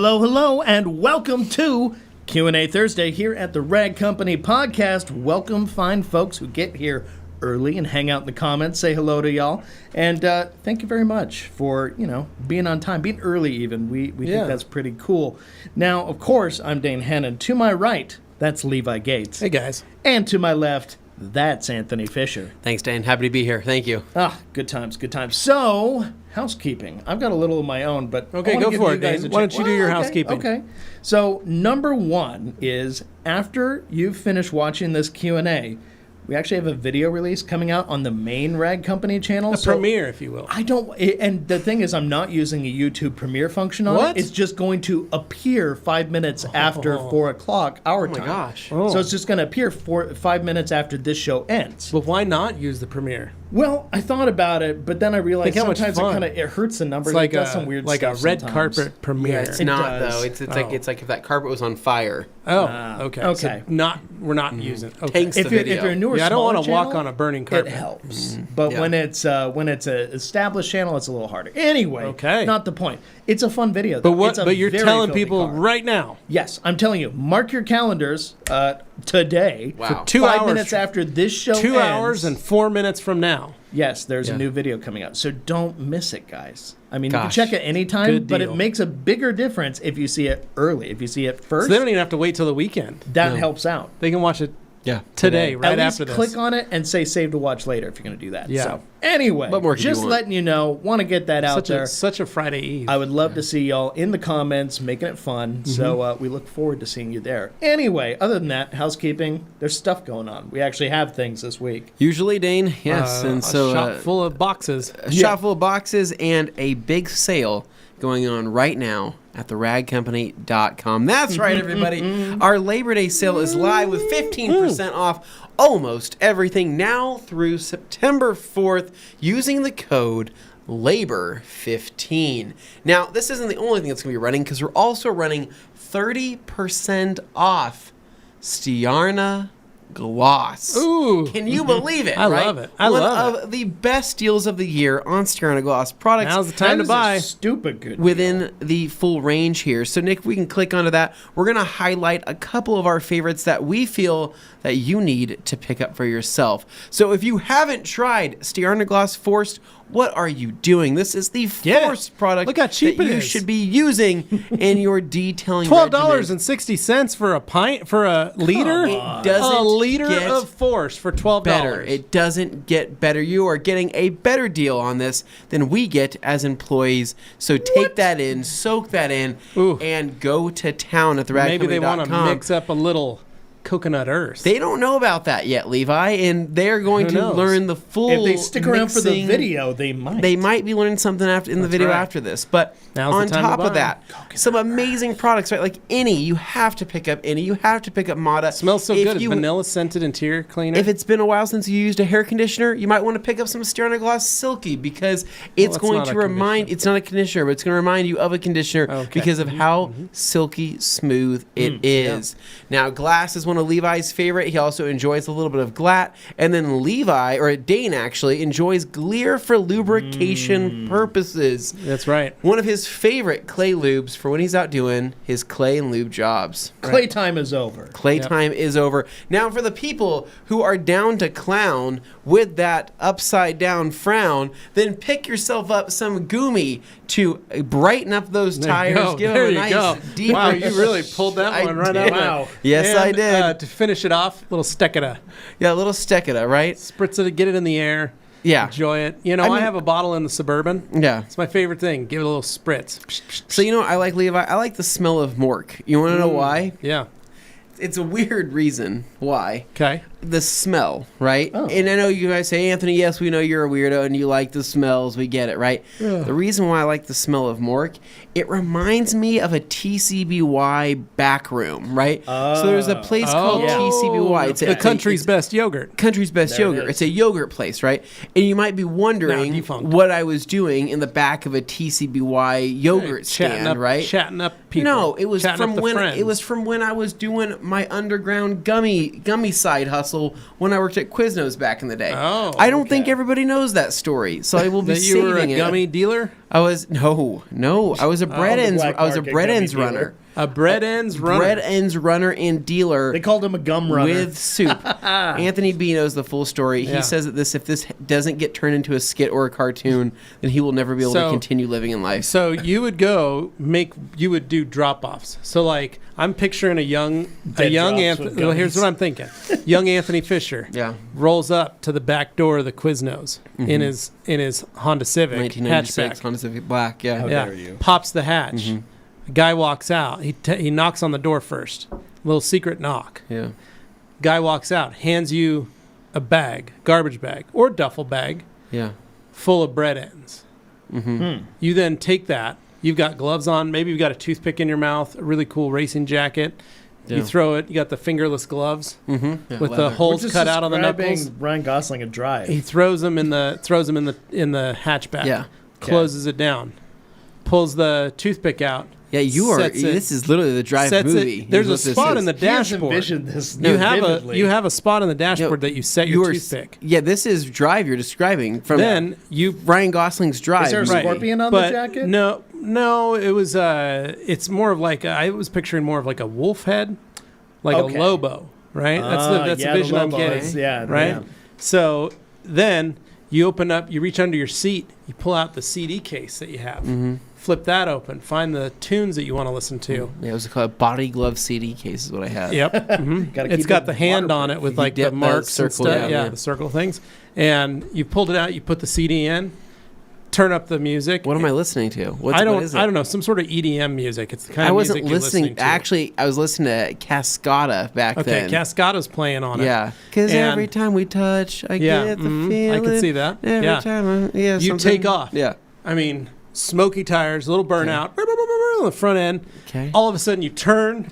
Hello, and welcome to Q&A Thursday here at the Rag Company Podcast. Welcome, fine folks who get here early and hang out in the comments, say hello to y'all. And thank you very much for, being on time, being early even. We think that's pretty cool. Now, of course, I'm Dane Hannon. To my right, that's Levi Gates. Hey, guys. And to my left, that's Anthony Fisher. Thanks, Dane. Happy to be here. Thank you. Good times. So, housekeeping. I've got a little of my own, but okay, go for it, Dane. Why don't you do your housekeeping? Okay. So, number one is after you've finished watching this Q&A, we actually have a video release coming out on the main Rag Company channel. A premiere, if you will. And the thing is, I'm not using a YouTube premiere function on it. It's just going to appear 5 minutes after 4 o'clock our time. Oh my gosh. So it's just going to appear 5 minutes after this show ends. But why not use the premiere? Well, I thought about it, but then I realized sometimes it hurts the numbers. It's like it does some weird like stuff a red sometimes. carpet premiere. Yeah, it's not though. It's like if that carpet was on fire. Okay. So we're not using it. Okay. Tanks the video. If you're a newer, I don't want to channel, walk on a burning carpet. It helps, but when it's an established channel, it's a little harder. Anyway, not the point. It's a fun video. But you're telling people right now. Yes, I'm telling you. Mark your calendars today for 2 hours. 5 minutes after this show ends. 2 hours and 4 minutes from now. Yes, there's a new video coming out. So don't miss it, guys. I mean, you can check it anytime, but it makes a bigger difference if you see it early. If you see it first. So they don't even have to wait till the weekend. That helps out. They can watch it today, right after this. Click on it and say save to watch later if you're going to do that. Yeah. So anyway, just letting you know, want to get that out there. Such a Friday Eve. I would love to see y'all in the comments making it fun. Mm-hmm. So we look forward to seeing you there. Anyway, other than that, housekeeping, there's stuff going on. We actually have things this week. Usually, Dane, yes. And so a shop full of boxes. A shop full of boxes and a big sale going on right now at theragcompany.com. That's right, everybody. Our Labor Day sale is live with 15% off almost everything now through September 4th using the code LABOR15. Now, this isn't the only thing that's going to be running because we're also running 30% off Stiarna Gloss. Ooh. Can you believe it? I love it. I love One of the best deals of the year on Stiarna Gloss products. Now's the time to buy. Stupid good within the full range here. So, Nick, we can click onto that. We're going to highlight a couple of our favorites that we feel that you need to pick up for yourself. So, if you haven't tried Stiarna Gloss Forced, what are you doing? This is the forced product. Look how cheap that it you is. should be using in your detailing regimen. $12.60 for a pint, for a liter? It doesn't a liter get of force for $12. better. It doesn't get better. You are getting a better deal on this than we get as employees. So take that in, soak that in, and go to town at theragcompany.com. Maybe they want to mix up a little coconut earth. They don't know about that yet, Levi, and they're going to learn the full If they stick around for the mixing. video, they might. They might be learning something in the video after this. But on top of that, some amazing products, right? Like any, you have to pick up any. You have to pick up Mata. Smells so good. It's vanilla scented interior cleaner. If it's been a while since you used a hair conditioner, you might want to pick up some Stiarna Gloss Silky because it's going to remind. It's not a conditioner, but it's going to remind you of a conditioner because of how silky smooth it is. Now, glass is one of Levi's favorite. He also enjoys a little bit of glatt. And then Levi, or Dane actually, enjoys Glear for lubrication purposes. That's right. One of his favorite clay lubes for when he's out doing his clay and lube jobs. Clay time is over. Clay time is over. Now, for the people who are down to clown with that upside down frown, then pick yourself up some Gumi to brighten up those tires. Give them a nice deep. Wow, you really pulled that one right out. Wow. Yes, and, I did. To finish it off, a little Stekita. Yeah, a little Stekita, right? Spritz it, get it in the air. Yeah. Enjoy it. You know, I have a bottle in the Suburban. Yeah. It's my favorite thing. Give it a little spritz. So, you know what I like, Levi? I like the smell of Mork. You want to know why? Yeah. It's a weird reason why. Okay. The smell, right? And I know you guys say, Anthony, yes, we know you're a weirdo and you like the smells. We get it, right? The reason why I like the smell of Mork, it reminds me of a TCBY back room, right? So there's a place called TCBY. It's the country's best yogurt. Country's best yogurt. It's a yogurt place, right? And you might be wondering what I was doing in the back of a TCBY yogurt stand, right? Chatting up people. No, it was from when I was doing my underground gummy side hustle when I worked at Quiznos back in the day. Oh, I don't think everybody knows that story, so I will be saving it. You were a gummy dealer? I was no. I was a bread ends. I was a bread ends runner. A bread ends runner. Bread ends runner and dealer. They called him a gum runner. With soup. Anthony B knows the full story. Yeah. He says that if this doesn't get turned into a skit or a cartoon, then he will never be able to continue living in life. So you would do drop-offs. So like I'm picturing a young Anthony. Well, here's what I'm thinking. Young Anthony Fisher rolls up to the back door of the Quiznos in his Honda Civic 1996 hatchback. Honda Civic Black. Yeah. How dare you. Pops the hatch. A guy walks out. He knocks on the door first. Little secret knock. Yeah. Guy walks out, hands you a bag, garbage bag, or duffel bag, full of bread ends. You then take that. You've got gloves on. Maybe you've got a toothpick in your mouth, a really cool racing jacket. Yeah. You throw it. You got the fingerless gloves with the holes cut out on the knuckles. Ryan Gosling a drive. He throws them in the hatchback. Yeah. Closes it down. Pulls the toothpick out. Yeah, this is literally the drive movie. There's a spot in the dashboard. This you have a spot in the dashboard that you set your toothpick. Yeah, this is Drive you're describing from Ryan Gosling's Drive. Is there a scorpion on the jacket? No, it was it's more of like I was picturing more of like a wolf head, like a lobo, right? That's the vision I'm getting. Right? Yeah. So then you open up, you reach under your seat, you pull out the CD case that you have. Flip that open. Find the tunes that you want to listen to. Yeah, it was called a body glove CD case is what I had. Yep. It's got the hand on it with like the marks and stuff. Yeah, the circle things. And you pulled it out. You put the CD in. Turn up the music. What am I listening to? What is it? I don't know. Some sort of EDM music. It's the kind of music you're listening to. Actually, I was listening to Cascada back then. Okay, Cascada's playing on it. Yeah. Because every time we touch, I get the feeling. I can see that. Every time you take off. Yeah. I mean, smoky tires, a little burnout on the front end. Okay. All of a sudden, you turn,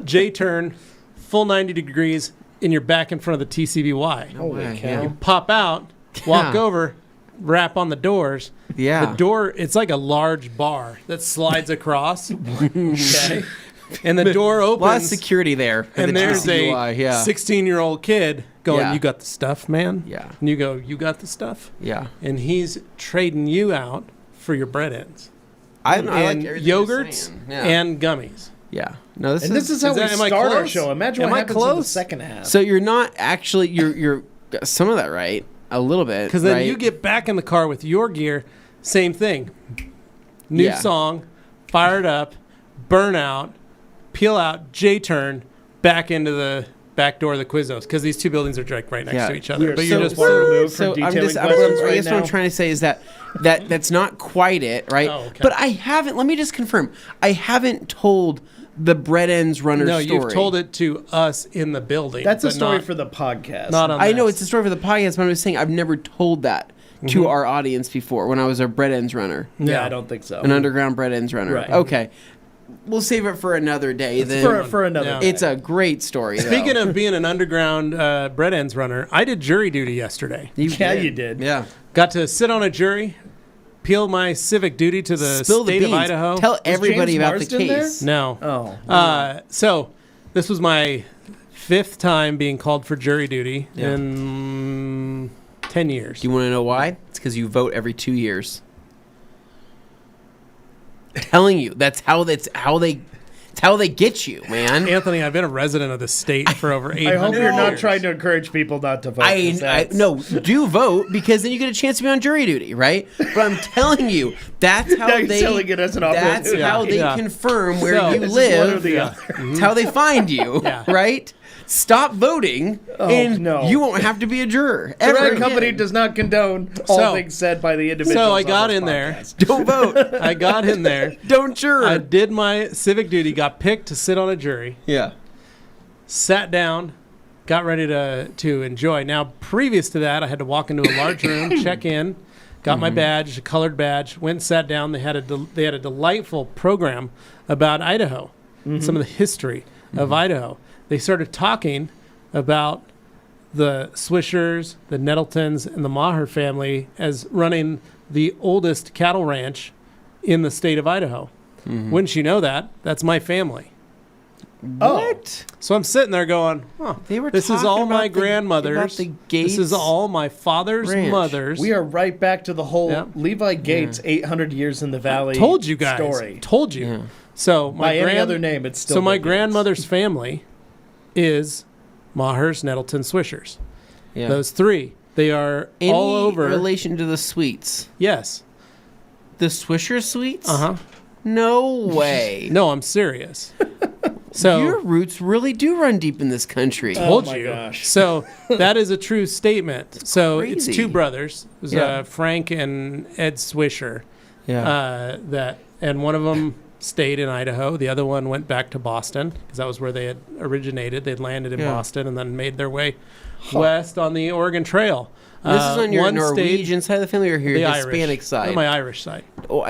J-turn, full 90 degrees, and you're back in front of the TCVY. Holy cow. You pop out, walk over, rap on the doors. Yeah. The door, it's like a large bar that slides across. Okay. And the door opens. A lot of security there. And there's a 16-year-old kid going, "You got the stuff, man?" Yeah. And you go, "You got the stuff?" Yeah. And he's trading you out for your bread ends. I like yogurts and gummies. Yeah. No, this is how we start our show. Imagine what happens in the second half. So you're not actually you're some of that right. A little bit. Because then you get back in the car with your gear, same thing. New song, fired up, burn out, peel out, J-turn, back into the back door of the Quiznos, because these two buildings are right next to each other. But you're just far removed from detailing questions right now. What I'm trying to say is that's not quite it, right? Oh, okay. But I haven't, let me just confirm, I haven't told the bread ends runner story. No, you've told it to us in the building. That's a story for the podcast. Not on I know it's a story for the podcast, but I'm just saying I've never told that to our audience before when I was a bread ends runner. Yeah, I don't think so. An underground bread ends runner. Right. Okay. We'll save it for another day. For another day. It's a great story. Speaking of being an underground bread ends runner, I did jury duty yesterday. You did. Yeah. Got to sit on a jury, peel my civic duty to the state of Idaho. Tell everybody about the case. There? No. Oh. So this was my 5th time being called for jury duty in 10 years. Do you want to know why? It's because you vote every 2 years. Telling you, that's how they get you, man. Anthony, I've been a resident of the state for over 800 years. I hope you're not trying to encourage people not to vote. No, do vote, because then you get a chance to be on jury duty, right? But I'm telling you, that's how they selling it as an opportunity. That's how they confirm where you live. That's how they find you, right? Stop voting, and you won't have to be a juror. The Red Company does not condone all things said by the individuals. So I got in there. Don't vote. I got in there. Don't juror. I did my civic duty, got picked to sit on a jury. Yeah. Sat down, got ready to enjoy. Now, previous to that, I had to walk into a large room, check in, got my badge, a colored badge, went and sat down. They had a delightful program about Idaho, some of the history of Idaho. They started talking about the Swishers, the Nettletons, and the Maher family as running the oldest cattle ranch in the state of Idaho. Wouldn't you know that? That's my family. What? So I'm sitting there going, this is all my grandmother's. This is all my father's mother's. We are right back to the whole Levi Gates 800 years in the valley told you guys. story. Told you. Yeah. So by any other name, it's still. So my grandmother's family is Maher's, Nettleton, Swishers. Yeah. Those three. They are all over. Any relation to the Sweets? Yes. The Swisher Sweets? Uh-huh. No way. No, I'm serious. So your roots really do run deep in this country. Told you. Gosh. So that is a true statement. So crazy. It's two brothers. It was Frank and Ed Swisher. Yeah. And one of them stayed in Idaho. The other one went back to Boston because that was where they had originated. They'd landed in Boston and then made their way west on the Oregon Trail. This is on your Norwegian side of the family or your Hispanic side? On my Irish side. Oh,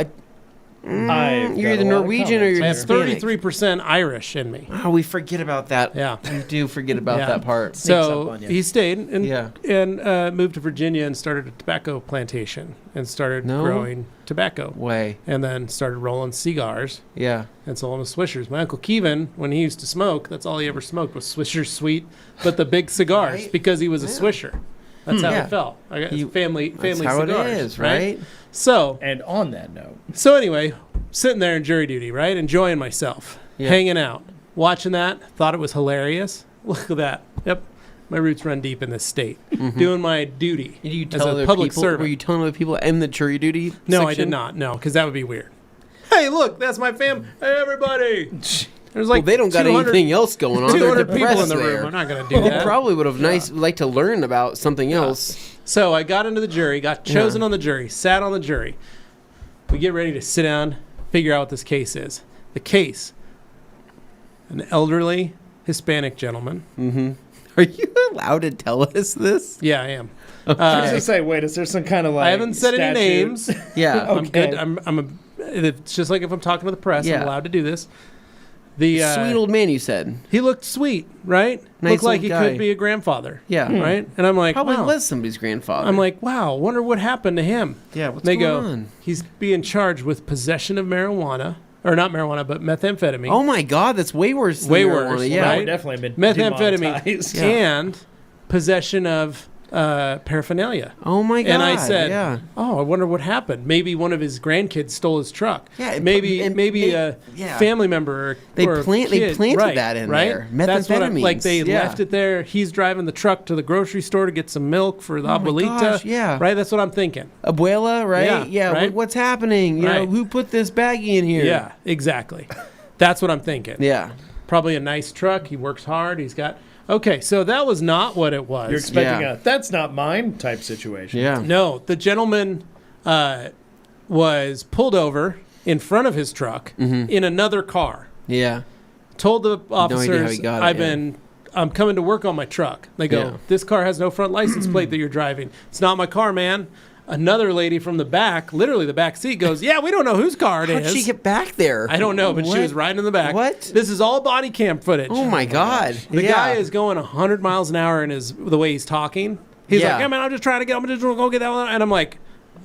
you're either Norwegian or you're Hispanic. I have 33% Irish in me. Oh, we forget about that. Yeah. We do forget about that part. So he stayed and moved to Virginia and started a tobacco plantation and started growing tobacco. And then started rolling cigars. Yeah. And sold them to Swishers. My Uncle Kevin, when he used to smoke, that's all he ever smoked was Swisher Sweet, but the big cigars because he was a Swisher. That's how it felt. I got family that's cigars. How it is, right? So, and on that note. So anyway, sitting there in jury duty, right? Enjoying myself. Hanging out. Watching that. Thought it was hilarious. Look at that. Yep. My roots run deep in this state. Mm-hmm. Doing my duty as a public servant. Were you telling other people in the jury duty No, section? I did not. No, because that would be weird. Hey, look, that's my fam. Hey, everybody. There's like they don't got anything else going on. 200 people in the room. I'm not going to do that. They probably would have liked to learn about something else. So I got into the jury, got chosen on the jury, sat on the jury. We get ready to sit down, figure out what this case is. The case, an elderly Hispanic gentleman. Mm-hmm. Are you allowed to tell us this? Yeah, I am. I was going to say, wait, is there some kind of like I haven't said any names. Yeah. I'm good. It's just like if I'm talking to the press, I'm allowed to do this. The sweet old man, you said. He looked sweet, right? Nice looked like he guy. could be a grandfather. Yeah. Right? And I'm like, probably wow. was somebody's grandfather. I'm like, wow, wonder what happened to him. Yeah, what's going on? He's being charged with possession of marijuana. Or not marijuana, but methamphetamine. Oh my God, that's way worse than marijuana. Yeah, right? Would definitely been methamphetamine and possession of paraphernalia. Oh my God! And I said, "Oh, I wonder what happened. Maybe one of his grandkids stole his truck. Yeah, maybe a family member or they planted that in there. Methamphetamine. They left it there. He's driving the truck to the grocery store to get some milk for the abuelita. Gosh, yeah, right. That's what I'm thinking. Abuela, right? Yeah. Right? What's happening? You know, who put this baggie in here? Yeah, exactly. That's what I'm thinking. Yeah, probably a nice truck. He works hard. He's got. Okay, so that was not what it was. You're expecting a "that's not mine" type situation. Yeah. No, the gentleman was pulled over in front of his truck in another car. Yeah. Told the officers, no I'm coming to work on my truck. They go, this car has no front license plate that you're driving. It's not my car, man. Another lady from the back, literally the back seat, goes, yeah, we don't know whose car it is. How'd she get back there? I don't know, but she was riding in the back. What? This is all body cam footage. Oh, my God. The guy is going 100 miles an hour in the way he's talking. He's like, yeah, man, I'm just going to go get that one. And I'm like,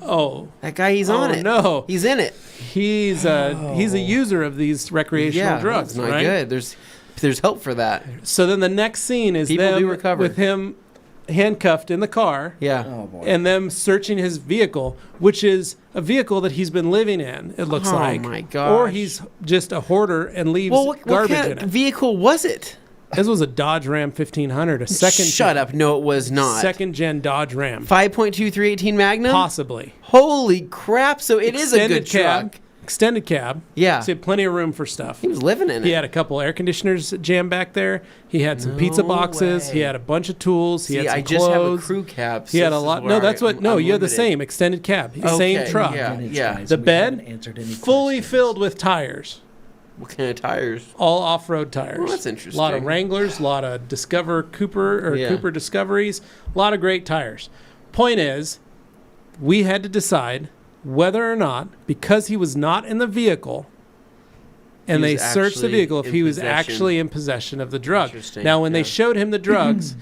oh. That guy, he's on it. No. He's in it. He's a user of these recreational drugs. It's not good. There's help for that. So then the next scene is with him handcuffed in the car, and them searching his vehicle, which is a vehicle that he's been living in, it looks like. Oh, my gosh. Or he's just a hoarder and leaves what garbage kind in it. What vehicle was it? This was a Dodge Ram 1500, a second Shut up. No, it was not. Second-gen Dodge Ram. 5.2 318 Magnum? Possibly. Holy crap. So it is a good truck. Extended cab. Yeah. So he had plenty of room for stuff. He was living in it. He had a couple air conditioners jammed back there. He had some pizza boxes. Way. He had a bunch of tools. He had some I clothes. just have a crew cab. So he had a lot. No, that's what. No, you had the same extended cab. Same truck. Yeah. The bed fully filled with tires. What kind of tires? All off-road tires. Well, that's interesting. A lot of Wranglers, a lot of Cooper Discoveries, a lot of great tires. Point is, we had to decide whether or not, because he was not in the vehicle, and they searched the vehicle, if he was actually in possession of the drug. Now, when they showed him the drugs,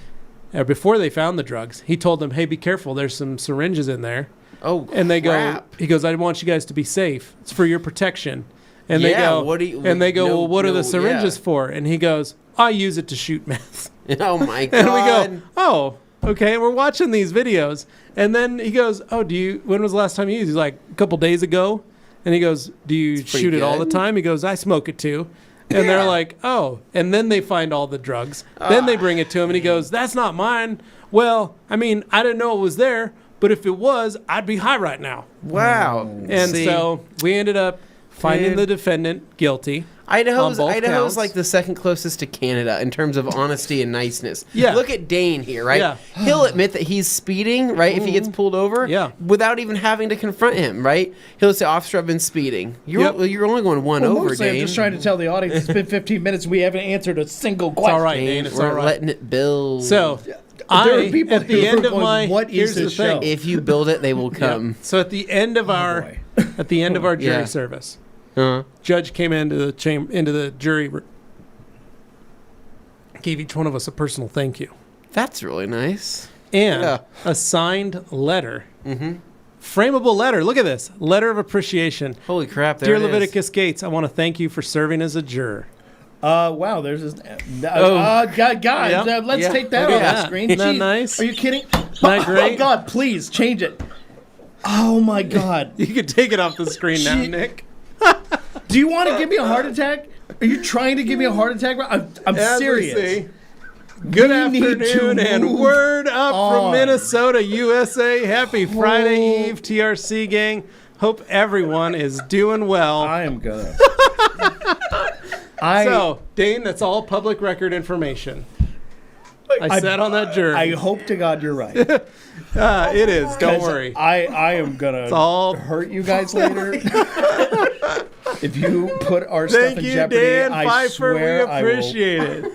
or before they found the drugs, he told them, hey, be careful, there's some syringes in there. Oh, and they crap. he goes, I want you guys to be safe. It's for your protection. And they go, well, what are the no, syringes for? And he goes, I use it to shoot meth. Oh my God. And we go, oh, okay. We're watching these videos. And then he goes, oh, when was the last time you used it? He's like, a couple days ago. And he goes, do you shoot it all the time? He goes, I smoke it too. And they're like, oh. And then they find all the drugs. Then they bring it to him and he goes, that's not mine. Well, I mean, I didn't know it was there, but if it was, I'd be high right now. Wow. And so we ended up finding the defendant guilty. Idaho's like the second closest to Canada in terms of honesty and niceness. Yeah. Look at Dane here, right? Yeah. He'll admit that he's speeding, right, if he gets pulled over, without even having to confront him, right? He'll say, officer, I've been speeding. You're only going one over, Dane. I'm just trying to tell the audience it's been 15 minutes and we haven't answered a single question. It's all right, Dane. It's all right. We're letting it build. So... There are people at the end of my what is this show? If you build it, they will come. So at the end of our jury service, judge came into the jury, gave each one of us a personal thank you. That's really nice. And a signed letter, frameable letter. Look at this letter of appreciation. Holy crap! Dear Leviticus Gates, I want to thank you for serving as a juror. Wow, there's this. Guys, let's take that off the screen. Isn't that nice? Are you kidding? Not great? Oh, God, please change it. Oh, my God. You can take it off the screen now, Nick. Do you want to give me a heart attack? Are you trying to give me a heart attack? I'm serious. Good afternoon and word up from Minnesota, USA. Happy Friday Eve, TRC gang. Hope everyone is doing well. I am good. So, Dane, that's all public record information. I sat on that jury. I hope to God you're right. It is. Don't worry. I am going to hurt you guys later. If you put our stuff in jeopardy, Dan I swear we appreciate it.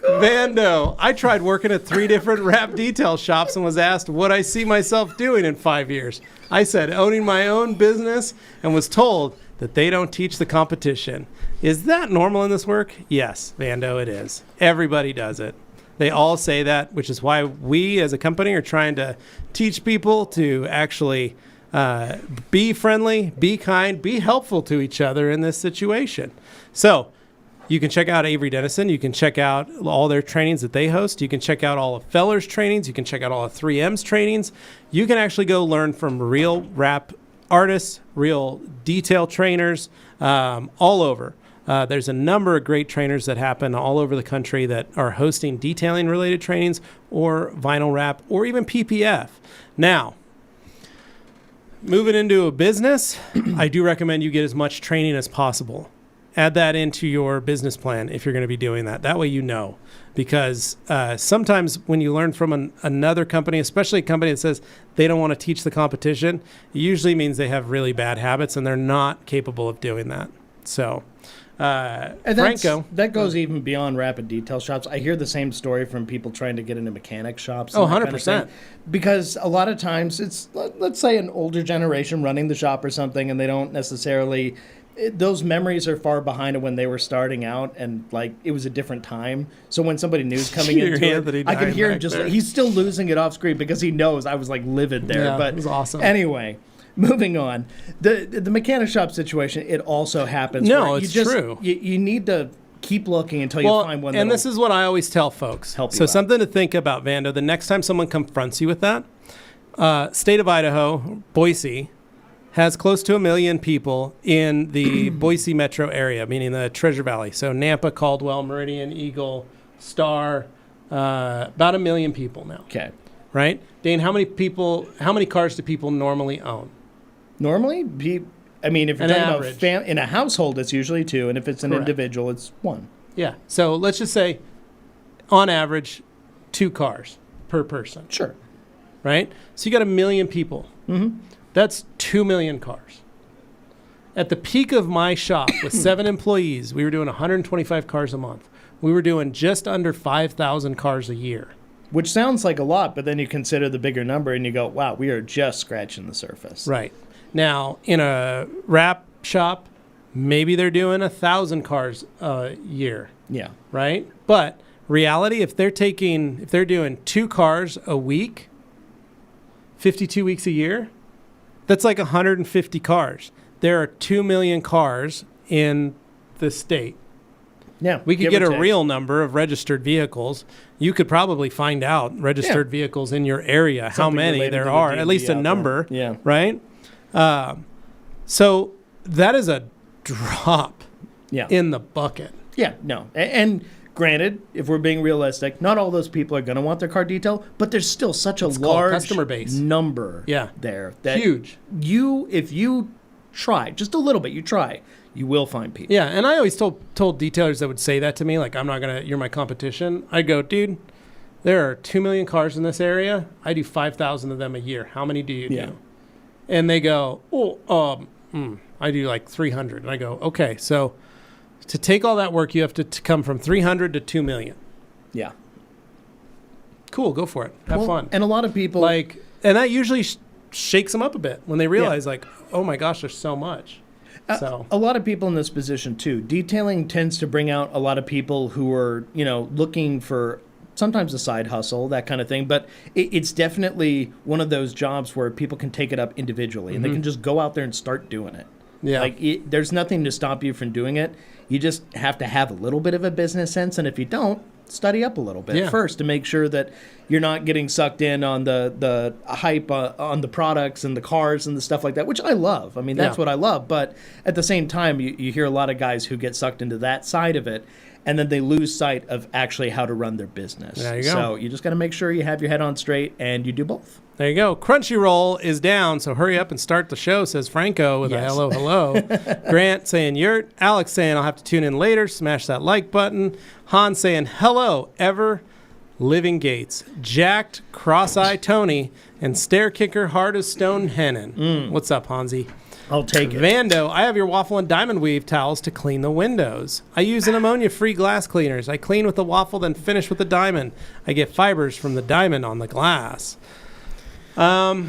Vando, I tried working at 3 different wrap detail shops and was asked what I see myself doing in 5 years. I said owning my own business and was told that they don't teach the competition. Is that normal in this work? Yes, Vando, it is. Everybody does it. They all say that, which is why we as a company are trying to teach people to actually be friendly, be kind, be helpful to each other in this situation. So you can check out Avery Dennison. You can check out all their trainings that they host. You can check out all of Feller's trainings. You can check out all of 3M's trainings. You can actually go learn from real wrap artists, real detail trainers, all over. There's a number of great trainers that happen all over the country that are hosting detailing related trainings or vinyl wrap or even PPF. Now, moving into a business, I do recommend you get as much training as possible. Add that into your business plan if you're going to be doing that. That way you know. Because sometimes when you learn from another company, especially a company that says they don't want to teach the competition, it usually means they have really bad habits and they're not capable of doing that. So... and Franco. That goes even beyond rapid detail shops. I hear the same story from people trying to get into mechanic shops. Oh, 100%. Because a lot of times it's, let's say, an older generation running the shop or something, and they don't necessarily... those memories are far behind of when they were starting out, and like it was a different time. So when somebody new's coming into it, I can hear him just... He's still losing it off screen because he knows I was like livid there. Yeah, but it was awesome. Anyway... Moving on, the mechanic shop situation, it also happens. No, it's true. You need to keep looking until you find one. And this is what I always tell folks. So something to think about, Vando. The next time someone confronts you with that, state of Idaho, Boise, has close to 1 million people in the Boise metro area, meaning the Treasure Valley. So Nampa, Caldwell, Meridian, Eagle, Star, about 1 million people now. Okay. Right? Dane, how many cars do people normally own? Normally, I mean, if you're talking about in a household, it's usually 2, and if it's an individual, it's 1. Yeah. So let's just say, on average, 2 cars per person. Sure. Right? So you got 1 million people. Mm-hmm. That's 2 million cars. At the peak of my shop with 7 employees, we were doing 125 cars a month. We were doing just under 5,000 cars a year. Which sounds like a lot, but then you consider the bigger number and you go, wow, we are just scratching the surface. Right. Now, in a wrap shop, maybe they're doing 1,000 cars a year. Yeah. Right? But reality, if they're doing 2 cars a week, 52 weeks a year, that's like 150 cars. There are 2 million cars in the state. Yeah, We could give get or a take. real number of registered vehicles. You could probably find out registered vehicles in your area, how Something many related there to the are, at least a DMV out number, there. Yeah. right? So that is a drop Yeah. in the bucket. Yeah, no. And granted, if we're being realistic, not all those people are going to want their car detailed, but there's still such a called large customer base. number Yeah. there. That Huge. if you try, just a little bit, you will find people. Yeah, and I always told detailers that would say that to me, like, I'm not going to, you're my competition. I'd go, dude, there are 2 million cars in this area. I do 5,000 of them a year. How many do you do? And they go, I do like 300. And I go, okay, so to take all that work, you have to come from 300 to 2 million. Yeah. Cool, go for it. Have fun. And a lot of people... And that usually shakes them up a bit when they realize, like, oh my gosh, there's so much. So a lot of people in this position too. Detailing tends to bring out a lot of people who are, looking for sometimes a side hustle, that kind of thing. But it's definitely one of those jobs where people can take it up individually and they can just go out there and start doing it. Yeah. Like there's nothing to stop you from doing it. You just have to have a little bit of a business sense, and if you don't, study up a little bit first to make sure that you're not getting sucked in on the hype on the products and the cars and the stuff like that, which I love. I mean, that's what I love. But at the same time, you hear a lot of guys who get sucked into that side of it, and then they lose sight of actually how to run their business. There you go. So you just got to make sure you have your head on straight and you do both. There you go. Crunchyroll is down, so hurry up and start the show, says Franco with a hello. Grant saying yurt. Alex saying I'll have to tune in later. Smash that like button. Han saying hello, ever living Gates. Jacked, cross-eye Tony, and stare kicker hard as stone Hennon. What's up, Hansi? I'll take it. Vando, I have your waffle and diamond weave towels to clean the windows. I use an ammonia-free glass cleaners. I clean with the waffle, then finish with the diamond. I get fibers from the diamond on the glass. I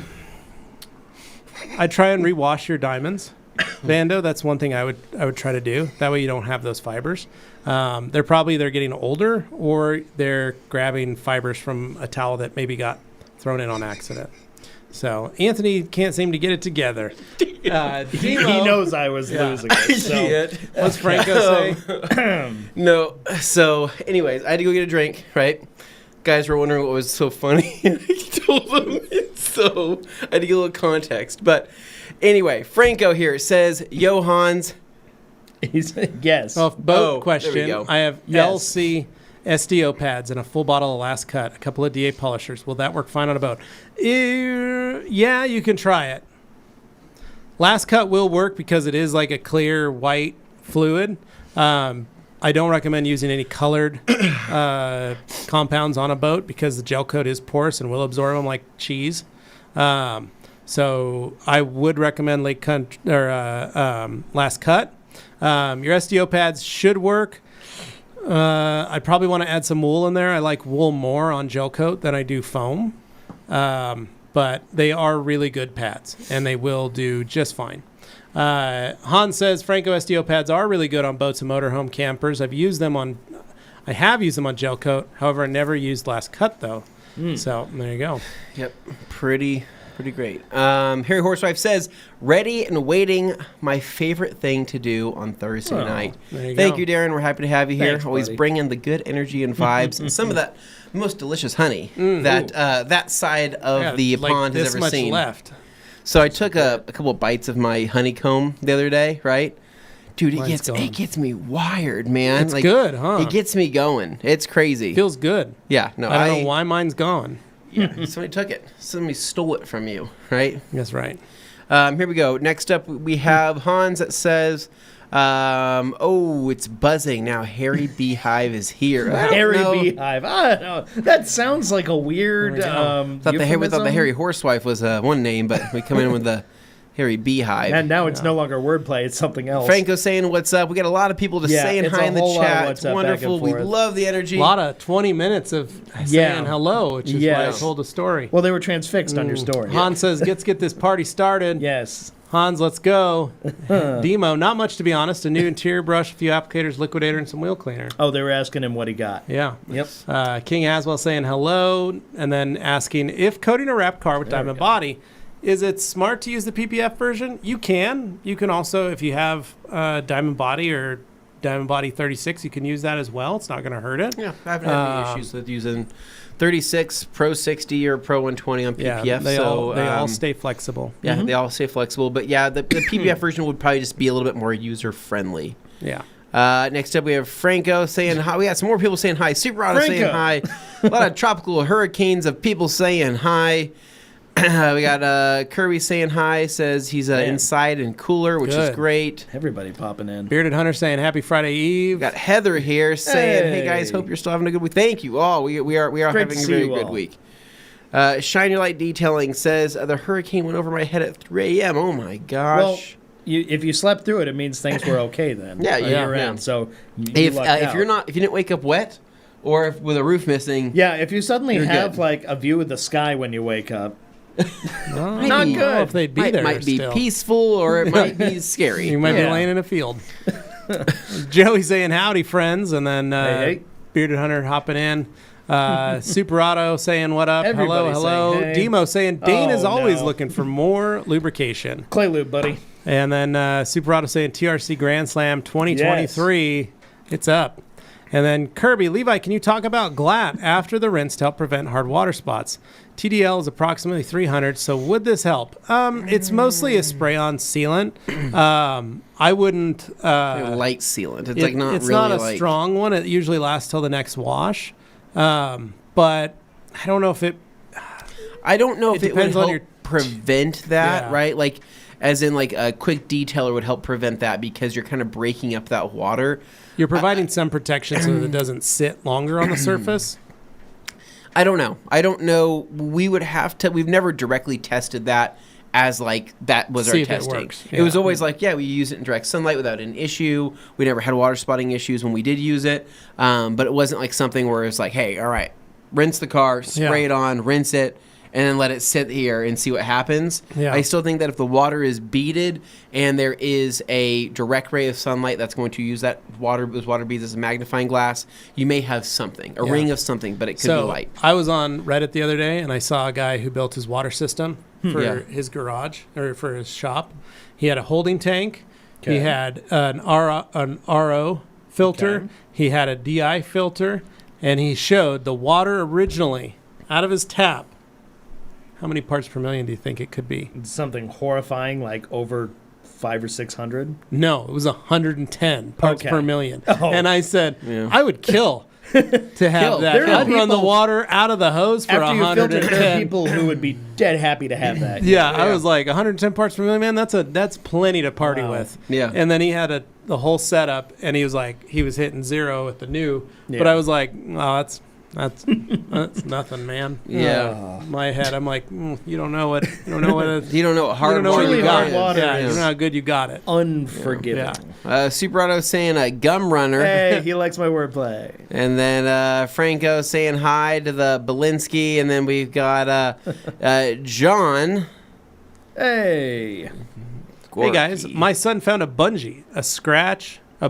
try and rewash your diamonds, Vando. That's one thing I would try to do. That way you don't have those fibers. They're getting older, or they're grabbing fibers from a towel that maybe got thrown in on accident. So Anthony can't seem to get it together. He knows I was losing it. So. What's Franco say? No. So, anyways, I had to go get a drink, right? Guys were wondering what was so funny. I told them so I had to get a little context. But anyway, Franco here says, Yo, Hans. Yes. Well, boat question. There we go. I have LC SDO pads and a full bottle of Last Cut, a couple of DA polishers. Will that work fine on a boat? Yeah, you can try it. Last Cut will work because it is like a clear white fluid. I don't recommend using any colored compounds on a boat because the gel coat is porous and will absorb them like cheese. So I would recommend Last Cut. Your SDO pads should work. I probably want to add some wool in there. I like wool more on gel coat than I do foam. But they are really good pads, and they will do just fine. Hans says Franco SDO pads are really good on boats and motorhome campers. I have used them on gel coat. However, I never used Last Cut though. So there you go. Yep, pretty great. Harry Horsewife says, ready and waiting, my favorite thing to do on Thursday night. Thank you, Darren. We're happy to have you here. Thanks, always buddy. bringing the good energy and vibes and some of that most delicious honey that side of the pond has ever seen. Left. So I took a couple bites of my honeycomb the other day, right? Dude, it gets me wired, man. It's good, huh? It gets me going. It's crazy. Feels good. Yeah, no, I don't know why mine's gone. Yeah, somebody took it. Somebody stole it from you, right? That's right. Here we go. Next up, we have Hans that says, it's buzzing now. Harry Beehive is here. Harry Beehive. I don't know. That sounds like a weird. We thought the Harry Horsewife was one name, but we come in with the Harry Beehive. And now it's no longer wordplay. It's something else. Franco saying what's up. We got a lot of people just saying hi in the chat. It's wonderful. We love the energy. A lot of 20 minutes of saying hello, which is why I told a story. Well, they were transfixed on your story. Hans says, let's get this party started. Yes. Hans, let's go. Demo, not much to be honest. A new interior brush, a few applicators, liquidator, and some wheel cleaner. Oh, they were asking him what he got. Yeah. Yep. King Aswell saying hello, and then asking if coating a wrapped car with diamond body Is it smart to use the PPF version? You can. You can also, if you have Diamond Body or Diamond Body 36, you can use that as well. It's not going to hurt it. Yeah, I haven't had any issues with using 36, Pro 60, or Pro 120 on PPF. Yeah, they all stay flexible. Yeah, they all stay flexible. But yeah, the PPF version would probably just be a little bit more user-friendly. Yeah. Next up, we have Franco saying hi. We got some more people saying hi. Super Auto saying hi. A lot of tropical hurricanes of people saying hi. We got Kirby saying hi. Says he's inside and cooler, which is great. Everybody popping in. Bearded Hunter saying happy Friday Eve. We got Heather here saying, "Hey guys, hope you're still having a good week." Thank you. Oh, we are having a very good week. Shine Your Light Detailing says the hurricane went over my head at 3 a.m. Oh my gosh. Well, if you slept through it, it means things were okay then. Yeah. So if you didn't wake up wet or with a roof missing, if you suddenly have like a view of the sky when you wake up. Not good. If they'd be there, might be peaceful or it might be scary. You might be laying in a field. Joey saying howdy, friends, and then Bearded Hunter hopping in. Super Auto saying what up? Everybody hello. Saying, hey. Demo saying Dane is always looking for more lubrication. Clay lube, buddy. And then Super Auto saying TRC Grand Slam 2023. It's up. And then Kirby, Levi, can you talk about GLAT after the rinse to help prevent hard water spots? TDL is approximately 300, so would this help? It's mostly a spray-on sealant. I wouldn't... light sealant. It's like not it's really not a strong one. It usually lasts till the next wash. But I don't know if it... I don't know if it would help prevent that, right? Like, as in like a quick detailer would help prevent that because you're kind of breaking up that water. You're providing some protection so that it doesn't sit longer on the surface. I don't know. We would have to. We've never directly tested that as like that was our testing. It was always like, we use it in direct sunlight without an issue. We never had water spotting issues when we did use it. But it wasn't like something where it's like, hey, all right, rinse the car, spray it on, rinse it, and then let it sit here and see what happens. I still think that if the water is beaded and there is a direct ray of sunlight that's going to use those water beads as a magnifying glass, you may have something, a ring of something, but it could be light. I was on Reddit the other day, and I saw a guy who built his water system for his garage, or for his shop. He had a holding tank. He had an RO filter. He had a DI filter, and he showed the water originally out of his tap. How many parts per million do you think it could be? Something horrifying, like over 500 or 600? No, it was 110 parts per million. Oh. And I said, I would kill to have that. I'd run the water out of the hose for 110. There are people who would be dead happy to have that. I was like, 110 parts per million, man, that's plenty to party with. Yeah. And then he had the whole setup, and he was like, he was hitting zero with the new. But I was like, oh, that's nothing, man. My head, I'm like, you don't know what you don't know what hard water you got. Water you don't know how good you got it. Unforgiving. Super Auto saying gum runner. Hey, he likes my wordplay. And then Franco saying hi to the Belinsky, and then we've got John. Hey. Hey guys, my son found a bungee, a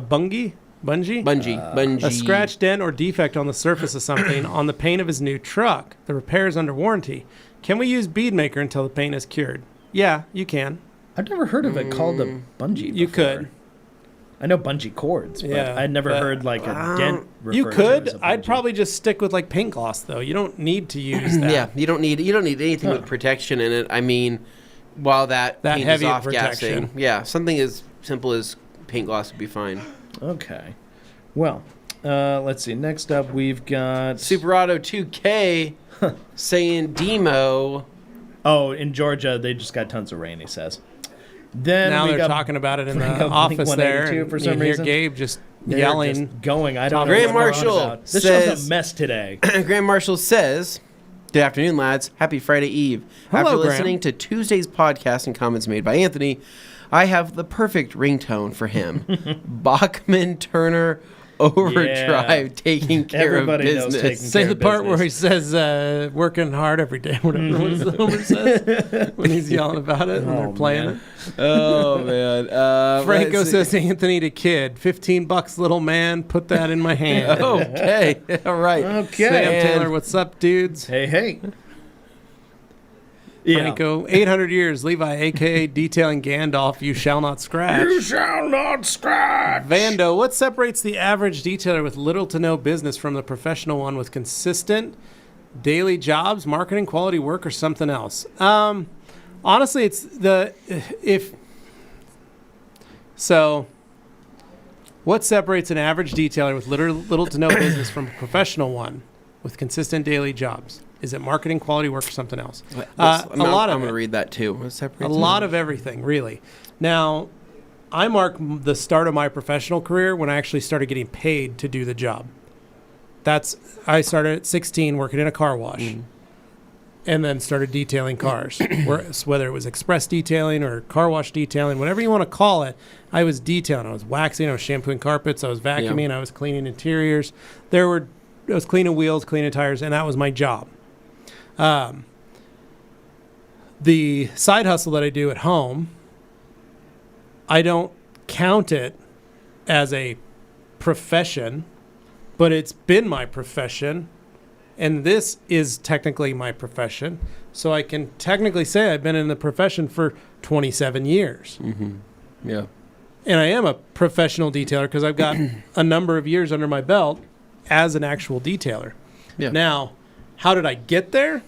bungee. Bungee. A scratch, dent, or defect on the surface of something on the paint of his new truck. The repair is under warranty. Can we use bead maker until the paint is cured? Yeah, you can. I've never heard of it called a bungee before. You could. I know bungee cords, but I'd never heard like a dent referred You could. to as a I'd bungee. probably just stick with like paint gloss though. You don't need to use that. Yeah, you don't need anything with protection in it. I mean, while that paint heavy is off protection. gassing. Something as simple as paint gloss would be fine. Okay. Well, let's see. Next up, we've got Super Auto 2K saying Demo. Oh, in Georgia, they just got tons of rain, he says. Then now we they're got talking about it in bring the up office there. Blink-182 for And some you hear reason. Gabe just They're yelling. just going. I don't know. Grand what they're on Marshal about. This says- show's a mess today. Grand Marshal says, good afternoon, lads. Happy Friday Eve. Hello, After Graham. listening to Tuesday's podcast and comments made by Anthony, I have the perfect ringtone for him. Bachman Turner Overdrive, taking care Everybody of knows business. taking Say care the of part where he business. says, working hard every day, whatever what is the Homer says when he's yelling about it and they're playing man. it. Oh, man. Franco let's see. says to Anthony to kid, $15 little man, put that in my hand. Okay. All right. Okay. Sam And- Taylor, what's up, dudes? Hey. Yeah. Franco, 800 years, Levi, a.k.a. detailing Gandalf, you shall not scratch. You shall not scratch. Vando, what separates the average detailer with little to no business from the professional one with consistent daily jobs, marketing, quality work, or something else? Honestly, it's what separates an average detailer with little to no business from a professional one with consistent daily jobs? Is it marketing, quality work, or something else? I'm going to read that too. What separates a lot of everything, really. Now, I mark the start of my professional career when I actually started getting paid to do the job. I started at 16 working in a car wash and then started detailing cars. Whether it was express detailing or car wash detailing, whatever you want to call it, I was detailing. I was waxing, I was shampooing carpets, I was vacuuming, I was cleaning interiors. I was cleaning wheels, cleaning tires, and that was my job. The side hustle that I do at home, I don't count it as a profession, but it's been my profession, and this is technically my profession. So I can technically say I've been in the profession for 27 years. Mm-hmm. Yeah. And I am a professional detailer because I've got a number of years under my belt as an actual detailer. Yeah. Now, how did I get there?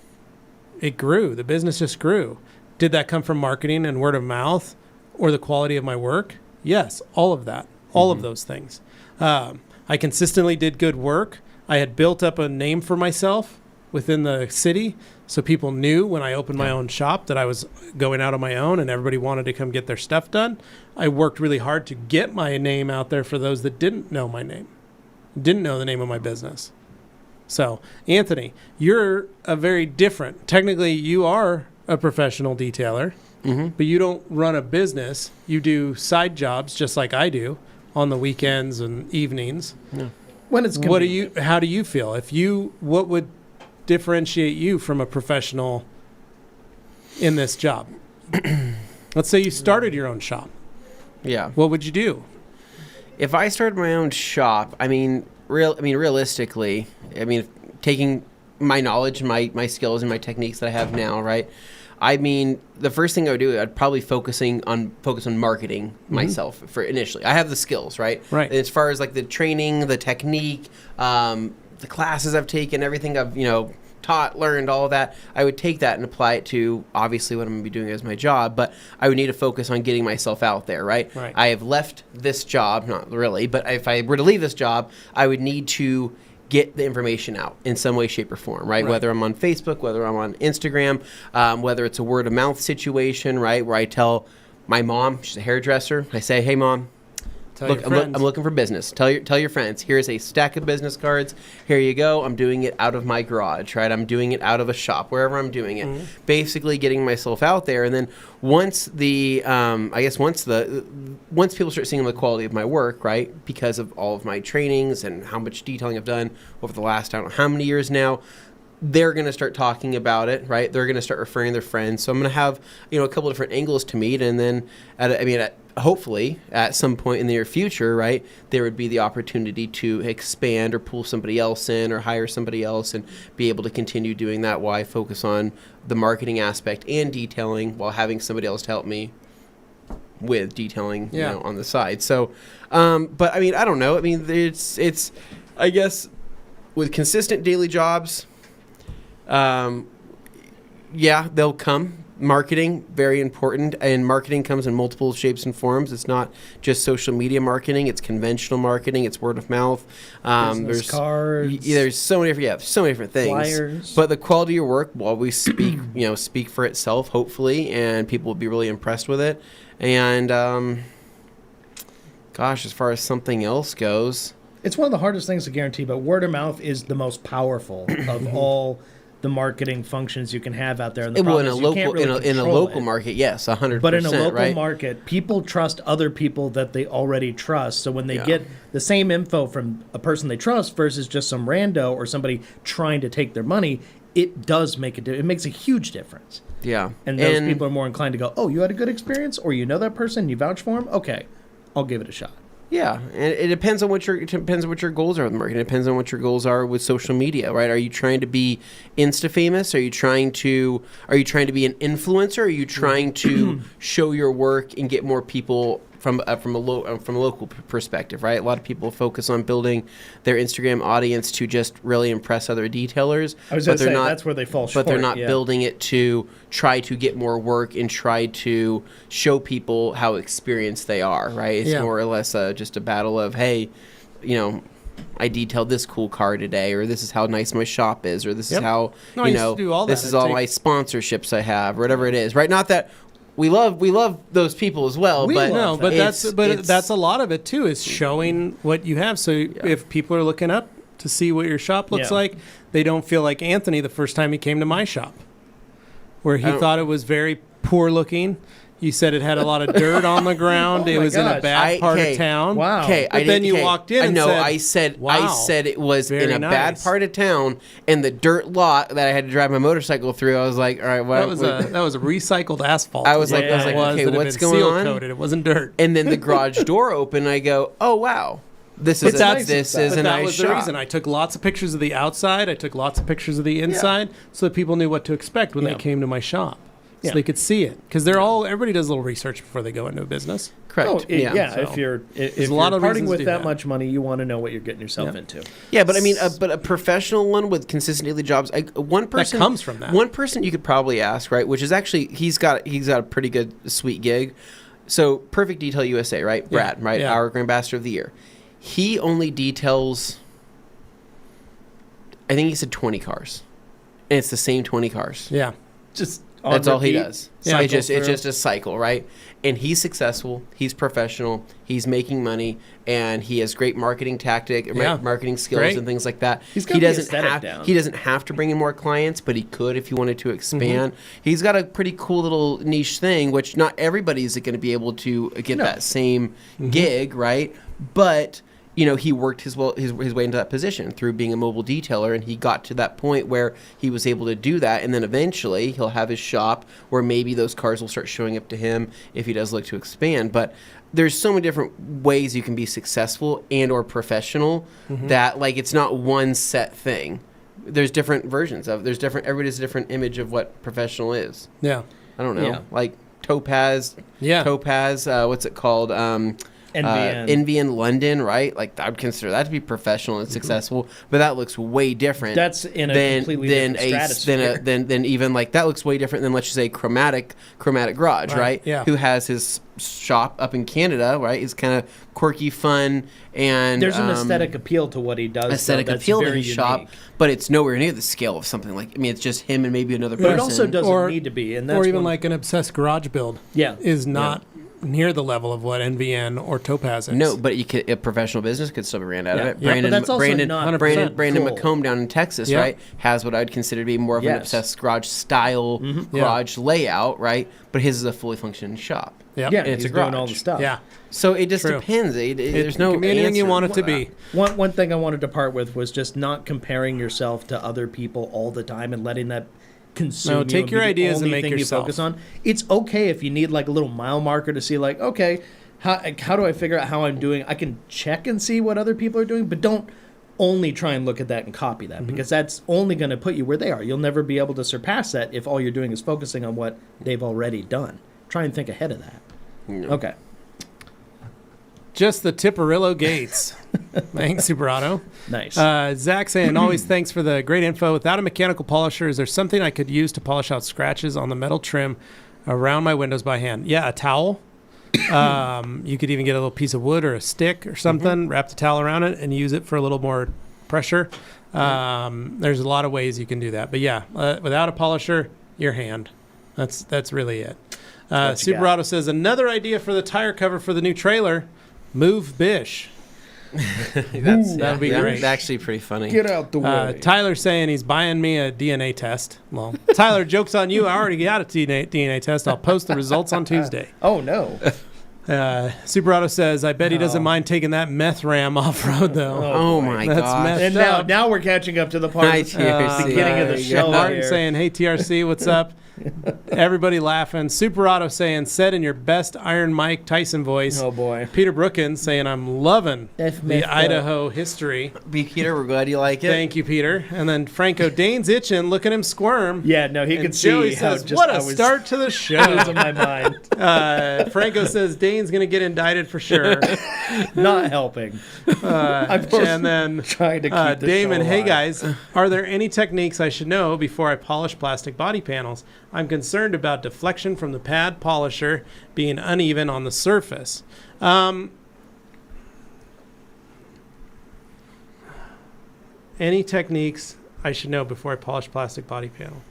It grew. The business just grew. Did that come from marketing and word of mouth or the quality of my work? Yes, all of that. All of those things. I consistently did good work. I had built up a name for myself within the city, so people knew when I opened my own shop that I was going out on my own and everybody wanted to come get their stuff done. I worked really hard to get my name out there for those that didn't know my name, didn't know the name of my business. So, Anthony, you're a very different. Technically, you are a professional detailer, but you don't run a business. You do side jobs just like I do on the weekends and evenings. Yeah. When it's convenient. How do you feel? What would differentiate you from a professional in this job? Let's say you started your own shop. Yeah. What would you do? If I started my own shop, realistically, taking my knowledge, my skills, and my techniques that I have now, right? The first thing I would do, I'd probably focus on marketing myself for initially. I have the skills, right? Right. And as far as like the training, the technique, the classes I've taken, everything I've taught, learned, all of that, I would take that and apply it to obviously what I'm going to be doing as my job. But I would need to focus on getting myself out there, right? I have left this job, not really, but if I were to leave this job, I would need to get the information out in some way, shape, or form, right? Whether I'm on Facebook, whether I'm on Instagram, whether it's a word of mouth situation, right? Where I tell my mom, she's a hairdresser, I say, hey mom, look, I'm looking for business. Tell your friends, here's a stack of business cards. Here you go. I'm doing it out of my garage, right? I'm doing it out of a shop, wherever I'm doing it. Basically getting myself out there. And then once once people start seeing the quality of my work, right? Because of all of my trainings and how much detailing I've done over the last, I don't know how many years now, they're going to start talking about it, right? They're going to start referring their friends. So I'm going to have, a couple different angles to meet. And then hopefully at some point in the near future, right, there would be the opportunity to expand or pull somebody else in or hire somebody else and be able to continue doing that while I focus on the marketing aspect and detailing while having somebody else to help me with detailing, on the side. So, but I don't know. It's, I guess with consistent daily jobs, they'll come. Marketing, very important, and marketing comes in multiple shapes and forms. It's not just social media marketing; it's conventional marketing, it's word of mouth. There's cards. There's so many different things. Flyers. But the quality of your work will always speak for itself, hopefully, and people will be really impressed with it. And as far as something else goes, it's one of the hardest things to guarantee. But word of mouth is the most powerful of all the marketing functions you can have out there. And in a local market, yes, 100%. But in a local market, people trust other people that they already trust. So when they get the same info from a person they trust versus just some rando or somebody trying to take their money, it does make it makes a huge difference. Yeah. And those people are more inclined to go, oh, you had a good experience, or you know that person, you vouch for him? Okay, I'll give it a shot. Yeah, and it depends on what your goals are with marketing. It depends on what your goals are with social media, right? Are you trying to be Insta famous? Are you trying to be an influencer? Are you trying to show your work and get more people from a local perspective, right? A lot of people focus on building their Instagram audience to just really impress other detailers. I was going to say that's where they fall short. But they're not building it to try to get more work and try to show people how experienced they are, right? It's more or less just a battle of, hey, I detailed this cool car today, or this is how nice my shop is, or this is how this is all my sponsorships I have, or whatever it is, right? Not that. We love those people as well, that's a lot of it too, is showing what you have. So if people are looking up to see what your shop looks like, they don't feel like Anthony the first time he came to my shop, where he thought it was very poor looking. You said it had a lot of dirt on the ground. It was in a bad part of town. Wow. Okay, but then you walked in and I said it was in a bad part of town, and the dirt lot that I had to drive my motorcycle through, I was like, all right, what? That was a recycled asphalt. I was like, okay, what's going on? Coated. It wasn't dirt. And then the garage door opened, I go, oh, wow. This is a nice shop. That was the reason. I took lots of pictures of the outside. I took lots of pictures of the inside so that people knew what to expect when they came to my shop. So they could see it, because everybody does a little research before they go into a business. Correct. So if you're parting with that much money, you want to know what you're getting yourself into. Yeah, but I mean, but a professional one with consistent daily jobs, one person that comes from that. One person you could probably ask, right? Which is actually he's got a pretty good sweet gig. So Perfect Detail USA, right? Brad, right? Yeah. Our Ambassador of the Year. He only details, I think he said 20 cars, and it's the same 20 cars. Yeah, that's all he does. Yeah, it's just a cycle, right? And he's successful. He's professional. He's making money, and he has great marketing marketing skills and things like that. He doesn't have to bring in more clients, but he could if he wanted to expand. He's got a pretty cool little niche thing, which not everybody's going to be able to get that same gig, right? But he worked his way into that position through being a mobile detailer, and he got to that point where he was able to do that. And then eventually he'll have his shop where maybe those cars will start showing up to him if he does look to expand. But there's so many different ways you can be successful and or professional that it's not one set thing. There's different versions of everybody has a different image of what professional is. Yeah. I don't know. Yeah. Like Topaz. Yeah. Topaz, what's it called? Envy in London, right? Like I would consider that to be professional and successful, but that looks way different. That's in a completely different stratosphere. Than even that looks way different than, let's just say, Chromatic Garage, right? Yeah. Who has his shop up in Canada, right? It's kind of quirky, fun, and there's an aesthetic appeal to what he does. Aesthetic appeal to his shop, but it's nowhere near the scale of something like. I mean, it's just him and maybe another person. But it also doesn't need to be, and that's or even like an obsessed garage build. Yeah, is not. Yeah. Near the level of what NVN or Topaz is. No, but a professional business could still be ran out of it. Brandon McComb down in Texas, right, has what I'd consider to be more of an obsessed garage style garage layout, right? But his is a fully functioning shop. Yeah, and it's he's a garage. doing all the stuff. Yeah. So it just depends. There's no anything answer. You want it to be. One thing I wanted to part with was just not comparing yourself to other people all the time and letting that consume. No, take your ideas and make yourself. You focus on. It's okay if you need like a little mile marker to see like, okay, how do I figure out how I'm doing? I can check and see what other people are doing, but don't only try and look at that and copy that, because that's only going to put you where they are. You'll never be able to surpass that if all you're doing is focusing on what they've already done. Try and think ahead of that. No. Okay. Just the Tipperillo Gates. Thanks, Super Auto. Nice. Zach saying, always thanks for the great info. Without a mechanical polisher, is there something I could use to polish out scratches on the metal trim around my windows by hand? Yeah, a towel. You could even get a little piece of wood or a stick or something, wrap the towel around it, and use it for a little more pressure. There's a lot of ways you can do that. But yeah, without a polisher, your hand. That's really it. Super Auto says, another idea for the tire cover for the new trailer. Move Bish. That'd be great. That's actually pretty funny. Get out the way. Tyler's saying he's buying me a DNA test. Well, Tyler, joke's on you. I already got a DNA test. I'll post the results on Tuesday. Oh, no. Super Auto says, I bet he doesn't mind taking that meth ram off-road, though. Oh my gosh. And now we're catching up to the part at the beginning of the show. Martin saying, hey, TRC, what's up? Everybody laughing. Super Auto saying, said in your best Iron Mike Tyson voice. Oh, boy. Peter Brookins saying, I'm loving the Idaho history. Peter, we're glad you like it. Thank you, Peter. And then Franco, Dane's itching. Look at him squirm. Yeah, no, he and could Joey see how says, just what I a was, start to the show. it was in my mind. Franco says, Dane's going to get indicted for sure. Not helping. And then trying to keep the Damon, show hey alive. guys, are there any techniques I should know before I polish plastic body panels? I'm concerned about deflection from the pad polisher being uneven on the surface. Any techniques I should know before I polish plastic body panel?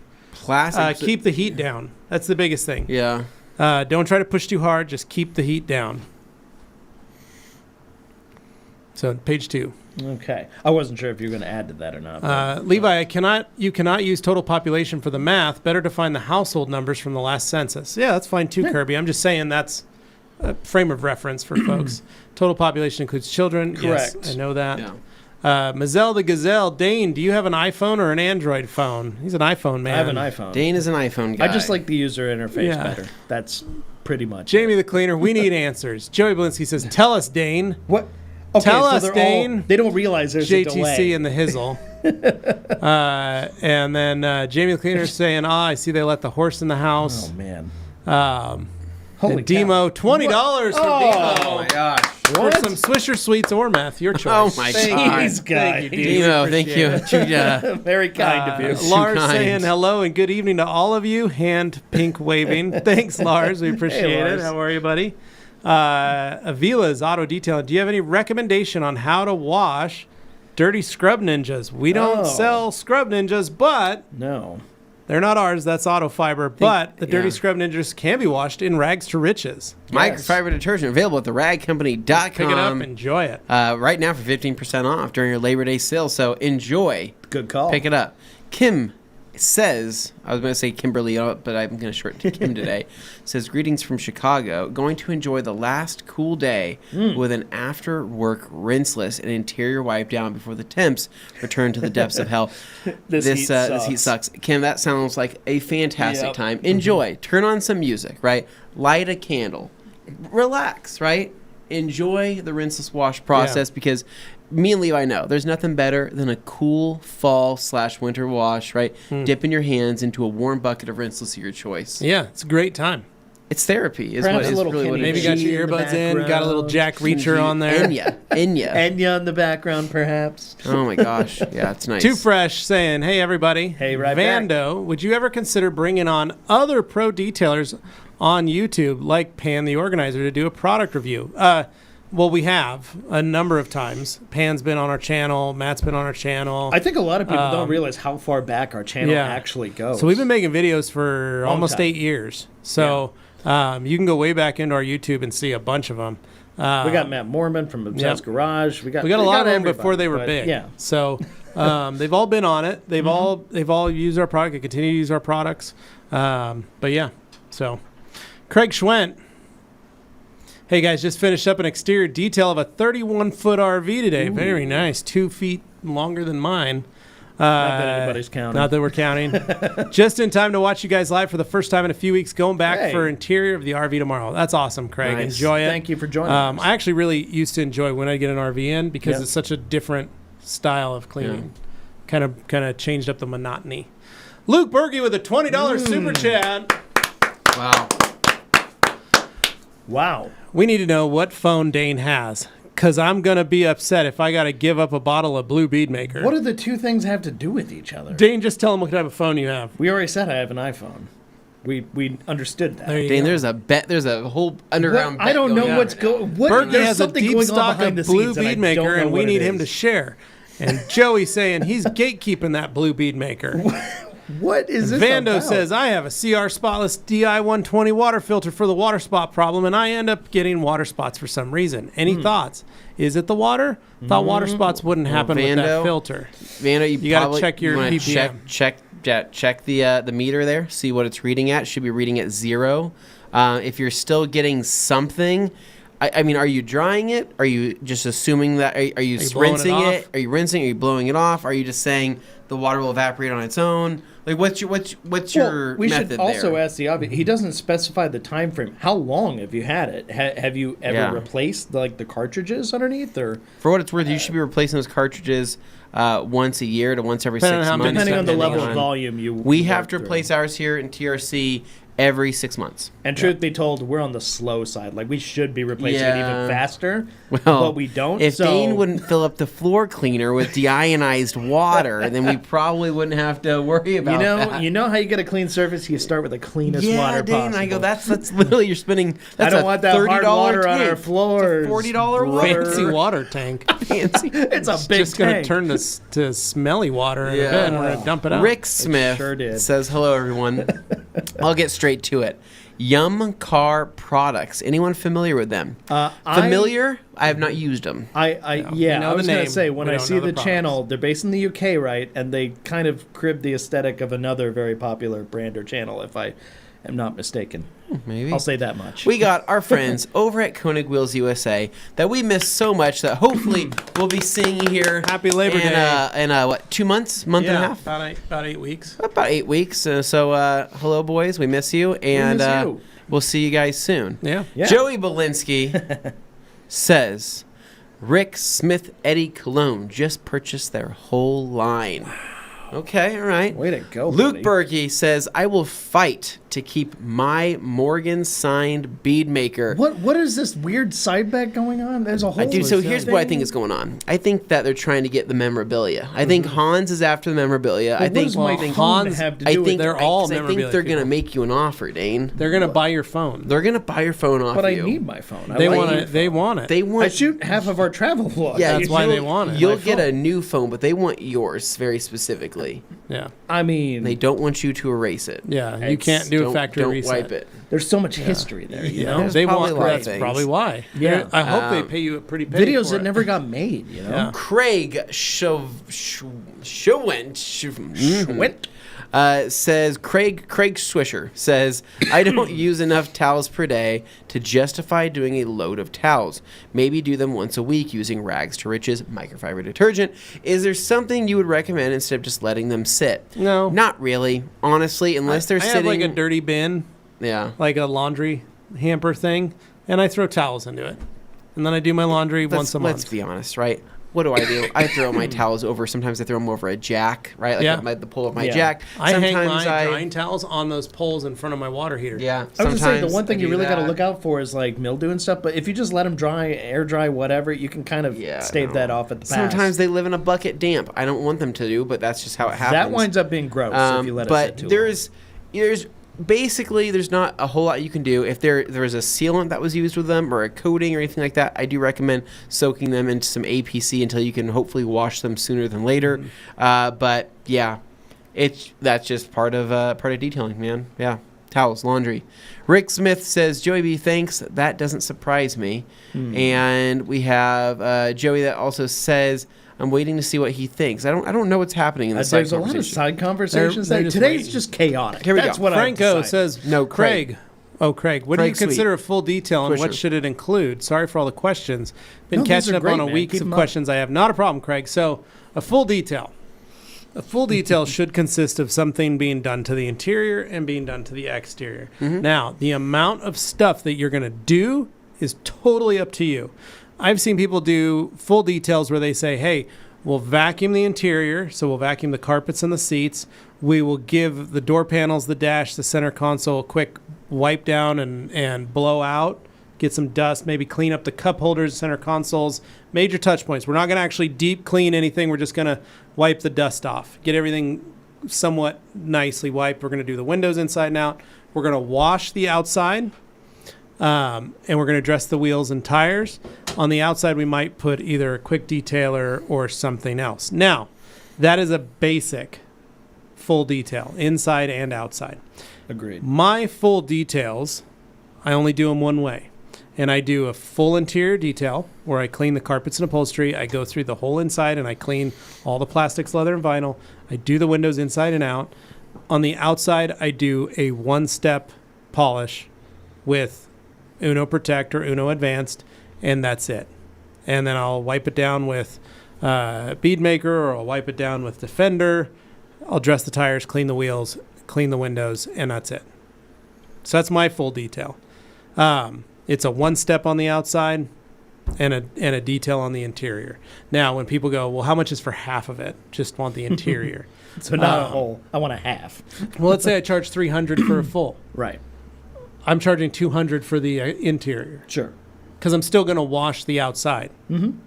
Keep the heat down. That's the biggest thing. Yeah. Don't try to push too hard. Just keep the heat down. So page 2. Okay. I wasn't sure if you were going to add to that or not. Levi, you cannot use total population for the math. Better to find the household numbers from the last census. Yeah, that's fine too, Kirby. I'm just saying that's a frame of reference for folks. Total population includes children. Correct. Yes, I know that. Yeah. Mazel the Gazelle. Dane, do you have an iPhone or an Android phone? He's an iPhone man. I have an iPhone. Dane is an iPhone guy. I just like the user interface Yeah. better. That's pretty much Jamie it. the Cleaner, we need answers. Joey Belinsky says, tell us, Dane. What? Okay, Tell so us, they're Dane. they don't realize there's a delay. JTC and the Hizzle. And then Jamie the Cleaner saying, I see they let the horse in the house. Oh, man. Holy Demo, $20 for Demo. Oh my gosh. For some Swisher Sweets or meth, your choice. Oh my Jeez, god. guy. Thank you, Dino, thank you. Very kind of you. Lars kind. saying hello and good evening to all of you. Hand pink waving. Thanks, Lars. We appreciate it. Lars. How are you, buddy? Avila's Auto Detailing. Do you have any recommendation on how to wash dirty Scrub Ninjas? We don't sell Scrub Ninjas, but No. they're not ours. That's Auto Fiber. But the dirty Scrub Ninjas can be washed in rags to riches. Microfiber detergent available at theragcompany.com. Pick it up, enjoy it. Right now for 15% off during your Labor Day sale. So enjoy. Good call. Pick it up. Kim says, I was going to say Kimberly, but I'm going to shorten to Kim today, says, greetings from Chicago. Going to enjoy the last cool day with an after-work rinseless and interior wipe down before the temps return to the depths of hell. This heat sucks. Kim, that sounds like a fantastic time. Enjoy. Turn on some music, right? Light a candle. Relax, right? Enjoy the rinseless wash process because me and Levi know there's nothing better than a cool fall/winter wash, right? Dipping your hands into a warm bucket of rinseless of your choice. Yeah, it's a great time. It's therapy. Is Perhaps what a is little really what it Maybe is. got G your in the earbuds in, got a background. little Jack Reacher on there. Enya. Enya in the background, perhaps. Oh my gosh. Yeah, it's nice. Too Fresh saying, hey, everybody. Hey, right Vando, would you ever consider bringing on other pro detailers on YouTube, like Pan the Organizer, to do a product review? Well, we have a number of times. Pan's been on our channel. Matt's been on our channel. I think a lot of people don't realize how far back our channel actually goes. So we've been making videos for almost time. 8 years. So you can go way back into our YouTube and see a bunch of them. We got Matt Mormon from Obsessed Garage. We got a lot of them everybody, before they were but big. Yeah. So they've all been on it. They've all used our product and continue to use our products. But yeah. So Craig Schwent. Hey guys, just finished up an exterior detail of a 31-foot RV today. Ooh. Very nice. 2 feet longer than mine. Not that anybody's counting. Not that we're counting. Just in time to watch you guys live for the first time in a few weeks. Going back for interior of the RV tomorrow. That's awesome, Craig. Nice. Enjoy it. Thank you for joining us. I actually really used to enjoy when I get an RV in because it's such a different style of cleaning. Kind of changed up the monotony. Luke Berge with a $20 super chat. Wow. Wow. We need to know what phone Dane has, because I'm going to be upset if I got to give up a bottle of Blue Bead Maker. What do the two things have to do with each other? Dane, just tell him what type of phone you have. We already said I have an iPhone. We understood that. There you Dane, go. there's a whole underground I don't know what's going. Berge There's has a something deep going on stock behind of the Blue scenes, and I Bead don't Maker, know and we what need it him to is. share. And Joey's saying he's gatekeeping that Blue Bead Maker. What is this Vando about? says, I have a CR Spotless DI-120 water filter for the water spot problem, and I end up getting water spots for some reason. Any thoughts? Is it the water? Thought water spots wouldn't happen with that filter. Vando, You got to check your wanna PPM. check the meter there. See what it's reading at. Should be reading at 0. If you're still getting something, I mean, are you drying it? Are you just assuming that? Are you blowing it rinsing off? it? Are you rinsing? Are you blowing it off? Are you just saying the water will evaporate on its own? Like, what's your we method should also there? ask the obvious. He doesn't specify the time frame. How long have you had it? Have you ever replaced the cartridges underneath, or? For what it's worth, you should be replacing those cartridges once a year to once every 6 months. Depending on the level of volume we have to replace ours here in TRC every 6 months. And truth be told, we're on the slow side. Like, we should be replacing it even faster, well, but we don't. If Dane wouldn't fill up the floor cleaner with deionized water, then we probably wouldn't have to worry about that. You know how you get a clean surface? You start with the cleanest water Dane, possible. I go, that's literally, you're spending, that's I don't want that hard water on our floors. It's a $40 water. Fancy water tank. Fancy. It's a big just going to tank. turn to smelly water in a bit, and we're going to dump it out. Rick Smith says, hello, everyone. I'll get straight to it. Yum Car Products. Anyone familiar with them? Familiar? I have not used them. I was going to say, when I see the channel, they're based in the UK, right? And they kind of crib the aesthetic of another very popular brand or channel, if I am not mistaken. Maybe. I'll say that much. We got our friends over at Koenig Wheels USA that we miss so much that hopefully we'll be seeing here. Happy Labor Day. In what, 2 months? Month and a half? About 8 weeks. About 8 weeks. So hello, boys. We miss you. And we'll see you guys soon. Yeah. Joey Belinsky says, Rick Smith Eddie Cologne just purchased their whole line. Okay, all right. Way to go, Luke Berkey says, I will fight to keep my Morgan signed bead maker. What is this weird side bet going on? There's a whole So here's what I think is going on. I think that they're trying to get the memorabilia. I think Hans is after the memorabilia. What does my phone have to do with they're all memorabilia. I think they're going to make you an offer, Dane. They're going to buy your phone. They're going to buy your phone off But you. I need my phone. They want it. I shoot half of our travel vlogs. Yeah, that's why they want it. You'll get a new phone, but they want yours very specifically. Yeah. I mean, they don't want you to erase it. Yeah, you can't do a factory reset. Don't wipe it. There's so much history there, you know? They want that's probably why. Yeah. I hope they pay you a pretty penny videos for that it. never got made, you know? Yeah. Craig says, Craig Swisher says, I don't use enough towels per day to justify doing a load of towels. Maybe do them once a week using Rags to Riches microfiber detergent. Is there something you would recommend instead of just letting them sit? No. Not really, honestly, unless they're I sitting. have like a dirty bin. Yeah. Like a laundry hamper thing, and I throw towels into it. And then I do my laundry once a month. Let's be honest, right? What do? I throw my towels over. Sometimes I throw them over a jack, right? Like the pole of my jack. I hang my drying towels on those poles in front of my water heater. Yeah. I was going to say, the one thing you really got to look out for is like mildew and stuff, but if you just let them dry, air dry, whatever, you can kind of stave that off at the pass. Sometimes they live in a bucket damp. I don't want them to do, but that's just how it happens. That winds up being gross if you let it sit too long. There's basically, there's not a whole lot you can do. If there is a sealant that was used with them or a coating or anything like that, I do recommend soaking them into some APC until you can hopefully wash them sooner than later. But yeah, that's just part of detailing, man. Yeah, towels, laundry. Rick Smith says, Joey B, thanks. That doesn't surprise me. And we have Joey that also says, I'm waiting to see what he thinks. I don't know what's happening in the side conversation. There's a lot of side conversations. Today's waiting. just chaotic. Here we That's go. what Franco I says, no, Craig. Oh, Craig, what do you consider a full detail and Swisher. what should it include? Sorry for all the questions. Been No, catching these are up great, on a man. weeks Keep of 'em up. questions I have. Not a problem, Craig. So, a full detail. A full detail should consist of something being done to the interior and being done to the exterior. Now, the amount of stuff that you're going to do is totally up to you. I've seen people do full details where they say, hey, we'll vacuum the interior, so we'll vacuum the carpets and the seats. We will give the door panels, the dash, the center console a quick wipe down and blow out, get some dust, maybe clean up the cup holders, center consoles, major touch points. We're not going to actually deep clean anything. We're just going to wipe the dust off, get everything somewhat nicely wiped. We're going to do the windows inside and out. We're going to wash the outside. And we're going to dress the wheels and tires. On the outside, we might put either a quick detailer or something else. Now, that is a basic full detail, inside and outside. Agreed. My full details, I only do them one way. And I do a full interior detail where I clean the carpets and upholstery. I go through the whole inside and I clean all the plastics, leather, and vinyl. I do the windows inside and out. On the outside, I do a one-step polish with Uno Protect or Uno Advanced, and that's it. And then I'll wipe it down with Bead Maker, or I'll wipe it down with Defender, I'll dress the tires, clean the wheels, clean the windows, and that's it. So that's my full detail. It's a one step on the outside and a detail on the interior. Now, when people go, well, how much is for half of it? Just want the interior. So not a whole. I want a half. Well, let's say I charge $300 for a full. Right. I'm charging $200 for the interior. Sure. Because I'm still going to wash the outside. Mm-hmm.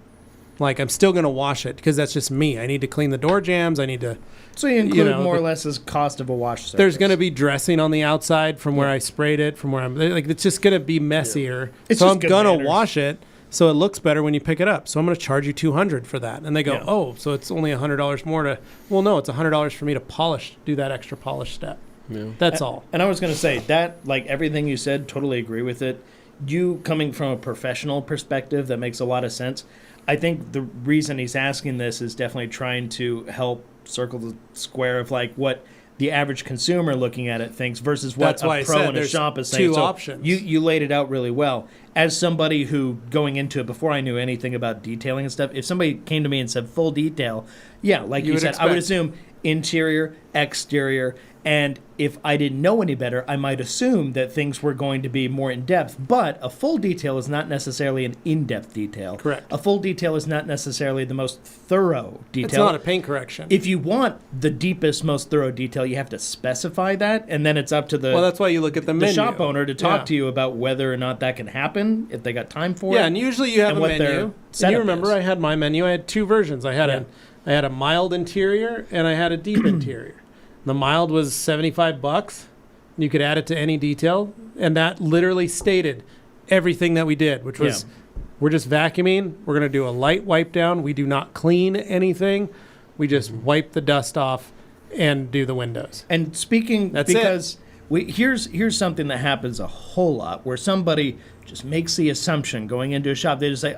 Like, I'm still going to wash it because that's just me. I need to clean the door jams. I need to... So you include more or less as cost of a wash service. There's going to be dressing on the outside from where I sprayed it, from where I'm... Like, it's just going to be messier. It's so just I'm good going to manners. wash it so it looks better when you pick it up. So I'm going to charge you $200 for that. And they go, Yeah. oh, so it's only $100 more to... Well, no, it's $100 for me to polish, do that extra polish step. Yeah. That's all. And I was going to say that, like everything you said, totally agree with it. You coming from a professional perspective, that makes a lot of sense. I think the reason he's asking this is definitely trying to help circle the square of like what the average consumer looking at it thinks versus what That's why a I pro said in a there's shop is saying. two So options. You laid it out really well. As somebody who, going into it, before I knew anything about detailing and stuff, if somebody came to me and said full detail, yeah, like you would said, I would expect. assume interior, exterior, and if I didn't know any better, I might assume that things were going to be more in-depth. But a full detail is not necessarily an in-depth detail. Correct. A full detail is not necessarily the most thorough detail. It's not a paint correction. If you want the deepest, most thorough detail, you have to specify that, and then it's up to the well, that's why you look at the menu. shop owner to talk Yeah. to you about whether or not that can happen, if they got time for Yeah, it. and usually you have and a what their menu. And setup you remember is. I had my menu. I had two versions. I had a mild interior and I had a deep interior. The mild was $75. You could add it to any detail, and that literally stated everything that we did, which was we're just vacuuming. We're going to do a light wipe down. We do not clean anything. We just wipe the dust off and do the windows. And speaking, That's because here's something that happens a whole lot, where somebody just makes the assumption going into a shop. They just say,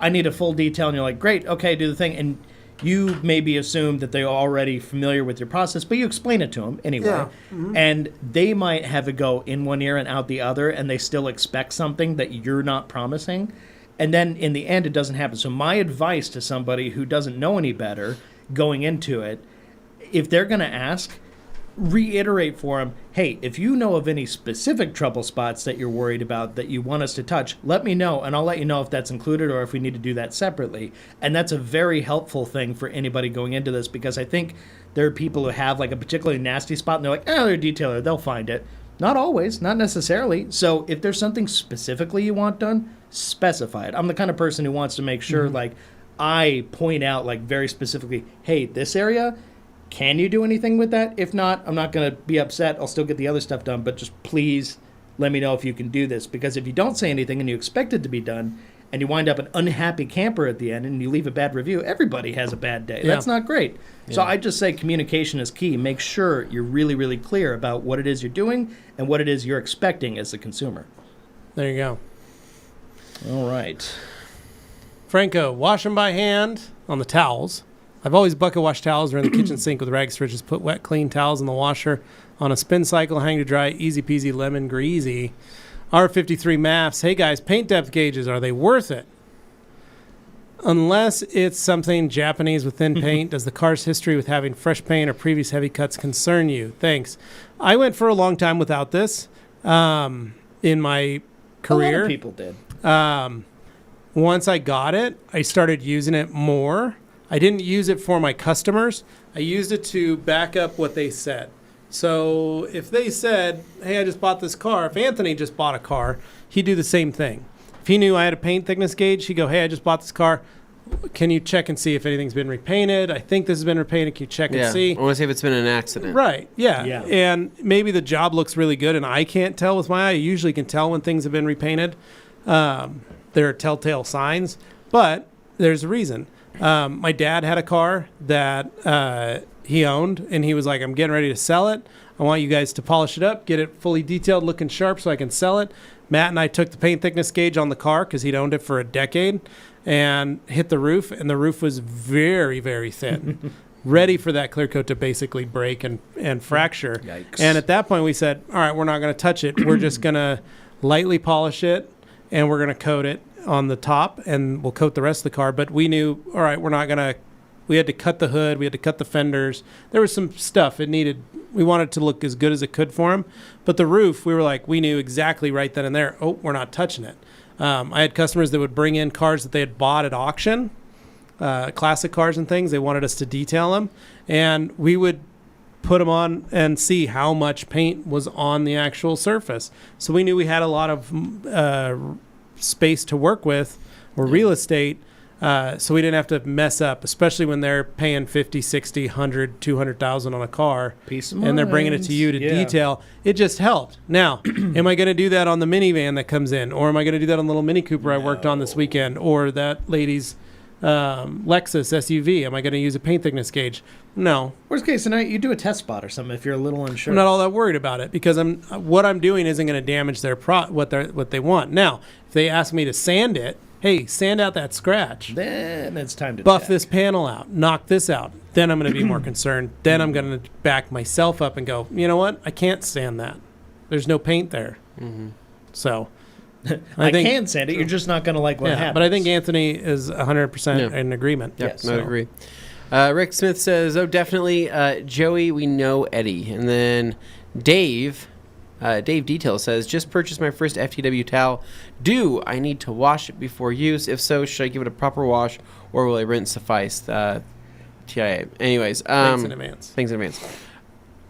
I need a full detail, and you're like, great, okay, do the thing. And you maybe assume that they're already familiar with your process, but you explain it to them anyway. Yeah. Mm-hmm. And they might have it go in one ear and out the other, and they still expect something that you're not promising. And then in the end, it doesn't happen. So my advice to somebody who doesn't know any better going into it, if they're going to ask, reiterate for them, hey, if you know of any specific trouble spots that you're worried about that you want us to touch, let me know, and I'll let you know if that's included or if we need to do that separately. And that's a very helpful thing for anybody going into this, because I think there are people who have like a particularly nasty spot and they're like, they're a detailer, they'll find it. Not always, not necessarily. So if there's something specifically you want done, specify it. I'm the kind of person who wants to make sure like I point out like very specifically, hey, this area, can you do anything with that? If not, I'm not going to be upset. I'll still get the other stuff done, but just please let me know if you can do this. Because if you don't say anything and you expect it to be done, and you wind up an unhappy camper at the end and you leave a bad review, everybody has a bad day. Yeah. That's not great. So I just say communication is key. Make sure you're really, really clear about what it is you're doing and what it is you're expecting as the consumer. There you go. All right. Franco, wash them by hand on the towels. I've always bucket washed towels or in the kitchen sink with rag switches. Put wet, clean towels in the washer on a spin cycle, hang to dry, easy peasy, lemon greasy. R53 maps. Hey guys, paint depth gauges, are they worth it? Unless it's something Japanese with thin paint, does the car's history with having fresh paint or previous heavy cuts concern you? Thanks. I went for a long time without this in my career. A lot of people did. Once I got it, I started using it more. I didn't use it for my customers. I used it to back up what they said. So if they said, hey, I just bought this car, if Anthony just bought a car, he'd do the same thing. If he knew I had a paint thickness gauge, he'd go, hey, I just bought this car. Can you check and see if anything's been repainted? I think this has been repainted. Can you check and see? I want to see if it's been an accident. Right, yeah. Yeah. And maybe the job looks really good and I can't tell with my eye. I usually can tell when things have been repainted. There are telltale signs, but there's a reason. My dad had a car that he owned, and he was like, I'm getting ready to sell it. I want you guys to polish it up, get it fully detailed, looking sharp so I can sell it. Matt and I took the paint thickness gauge on the car because he'd owned it for a decade and hit the roof, and the roof was very, very thin, ready for that clear coat to basically break and fracture. Yikes. And at that point, we said, all right, we're not going to touch it. We're just going to lightly polish it, and we're going to coat it on the top, and we'll coat the rest of the car. But we knew, all right, we're not going to We had to cut the hood. We had to cut the fenders. There was some stuff it needed. We wanted it to look as good as it could for him. But the roof, we were like, we knew exactly right then and there, we're not touching it. I had customers that would bring in cars that they had bought at auction, classic cars and things. They wanted us to detail them. And we would put them on and see how much paint was on the actual surface. So we knew we had a lot of space to work with, or real estate, so we didn't have to mess up, especially when they're paying 50, 60, 100, 200,000 on a car. Peace of and they're bringing it to you to detail. It just helped. Now, am I going to do that on the minivan that comes in? Or am I going to do that on the little Mini Cooper I worked on this weekend? Or that lady's Lexus SUV? Am I going to use a paint thickness gauge? No. Worst case scenario, you do a test spot or something if you're a little unsure. I'm not all that worried about it because what I'm doing isn't going to damage their what they want. Now, if they ask me to sand it, hey, sand out that scratch. Then it's time to buff this panel out, knock this out. Then I'm going to be more concerned. Then I'm going to back myself up and go, you know what? I can't sand that. There's no paint there. Mm-hmm. So I can sand it. You're just not going to like what happens. But I think Anthony is 100% in agreement. Yep, I agree. Rick Smith says, definitely. Joey, we know Eddie. And then Dave Detail says, just purchased my first FTW towel. Do I need to wash it before use? If so, should I give it a proper wash or will a rinse suffice? TIA. Anyways. Thanks in advance.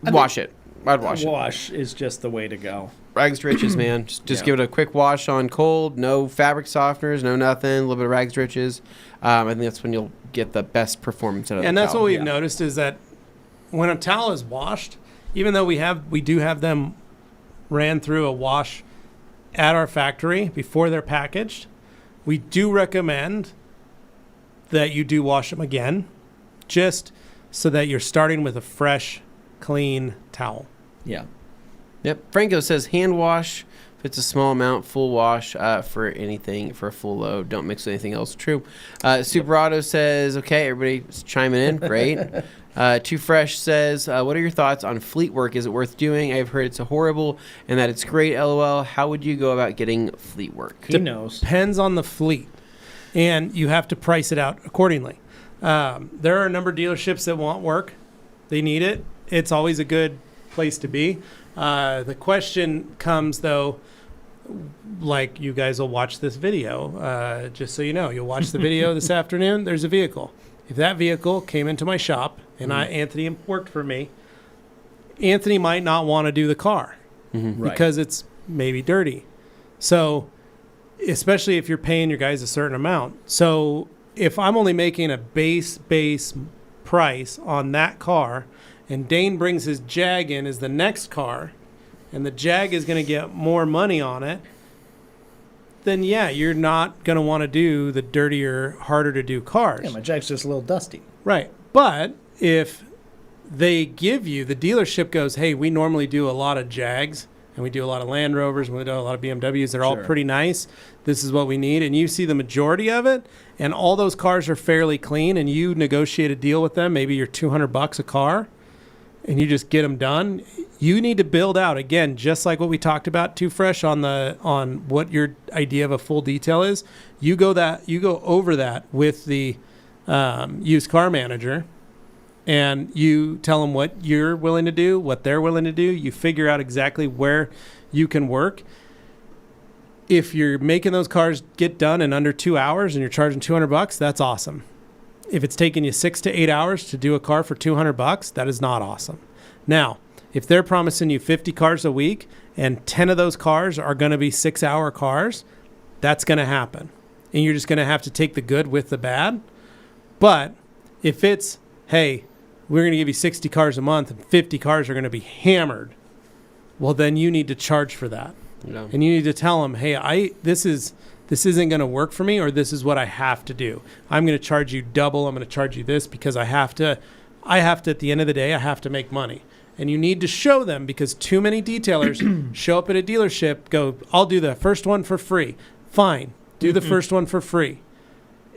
Wash it. I'd wash it. Wash is just the way to go. Rags to riches, man. Just give it a quick wash on cold. No fabric softeners, no nothing. A little bit of rags to riches. I think that's when you'll get the best performance out of the towel. And that's what we've noticed is that when a towel is washed, even though we do have them ran through a wash at our factory before they're packaged, we do recommend that you do wash them again, just so that you're starting with a fresh, clean towel. Yeah. Yep. Franco says hand wash. If it's a small amount, full wash for anything, for a full load. Don't mix with anything else. True. Super Auto says, okay, everybody's chiming in. Great. Too Fresh says, what are your thoughts on fleet work? Is it worth doing? I've heard it's horrible and that it's great, LOL. How would you go about getting fleet work? He knows. Depends on the fleet, and you have to price it out accordingly. There are a number of dealerships that want work. They need it. It's always a good place to be. The question comes, though, like you guys will watch this video, just so you know. You'll watch the video this afternoon. There's a vehicle. If that vehicle came into my shop and Anthony worked for me, Anthony might not want to do the car because it's maybe dirty. So, especially if you're paying your guys a certain amount. So, if I'm only making a base price on that car, and Dane brings his Jag in as the next car, and the Jag is going to get more money on it, then you're not going to want to do the dirtier, harder to do cars. Yeah, my Jag's just a little dusty. Right. But if they give you, the dealership goes, hey, we normally do a lot of Jags, and we do a lot of Land Rovers, and we do a lot of BMWs. They're all pretty nice. This is what we need. And you see the majority of it, and all those cars are fairly clean, and you negotiate a deal with them. Maybe you're $200 a car, and you just get them done. You need to build out, again, just like what we talked about, Too Fresh, on what your idea of a full detail is. You go over that with the used car manager, and you tell them what you're willing to do, what they're willing to do. You figure out exactly where you can work. If you're making those cars get done in under 2 hours and you're charging $200, that's awesome. If it's taking you 6 to 8 hours to do a car for $200, that is not awesome. Now, if they're promising you 50 cars a week and 10 of those cars are going to be 6-hour cars, that's going to happen. And you're just going to have to take the good with the bad. But if it's, hey, we're going to give you 60 cars a month and 50 cars are going to be hammered, well, then you need to charge for that. Yeah. And you need to tell them, hey, this isn't going to work for me, or this is what I have to do. I'm going to charge you double. I'm going to charge you this because I have to, at the end of the day, I have to make money. And you need to show them, because too many detailers show up at a dealership, go, I'll do the first one for free. Fine. Do the first one for free.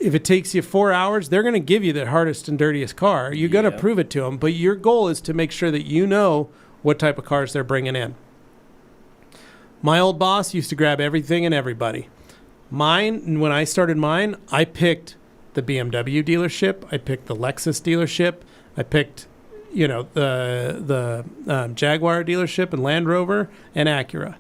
If it takes you 4 hours, they're going to give you the hardest and dirtiest car. You're going to prove it to them, but your goal is to make sure that you know what type of cars they're bringing in. My old boss used to grab everything and everybody. Mine, when I started mine, I picked the BMW dealership. I picked the Lexus dealership. I picked, the Jaguar dealership and Land Rover and Acura,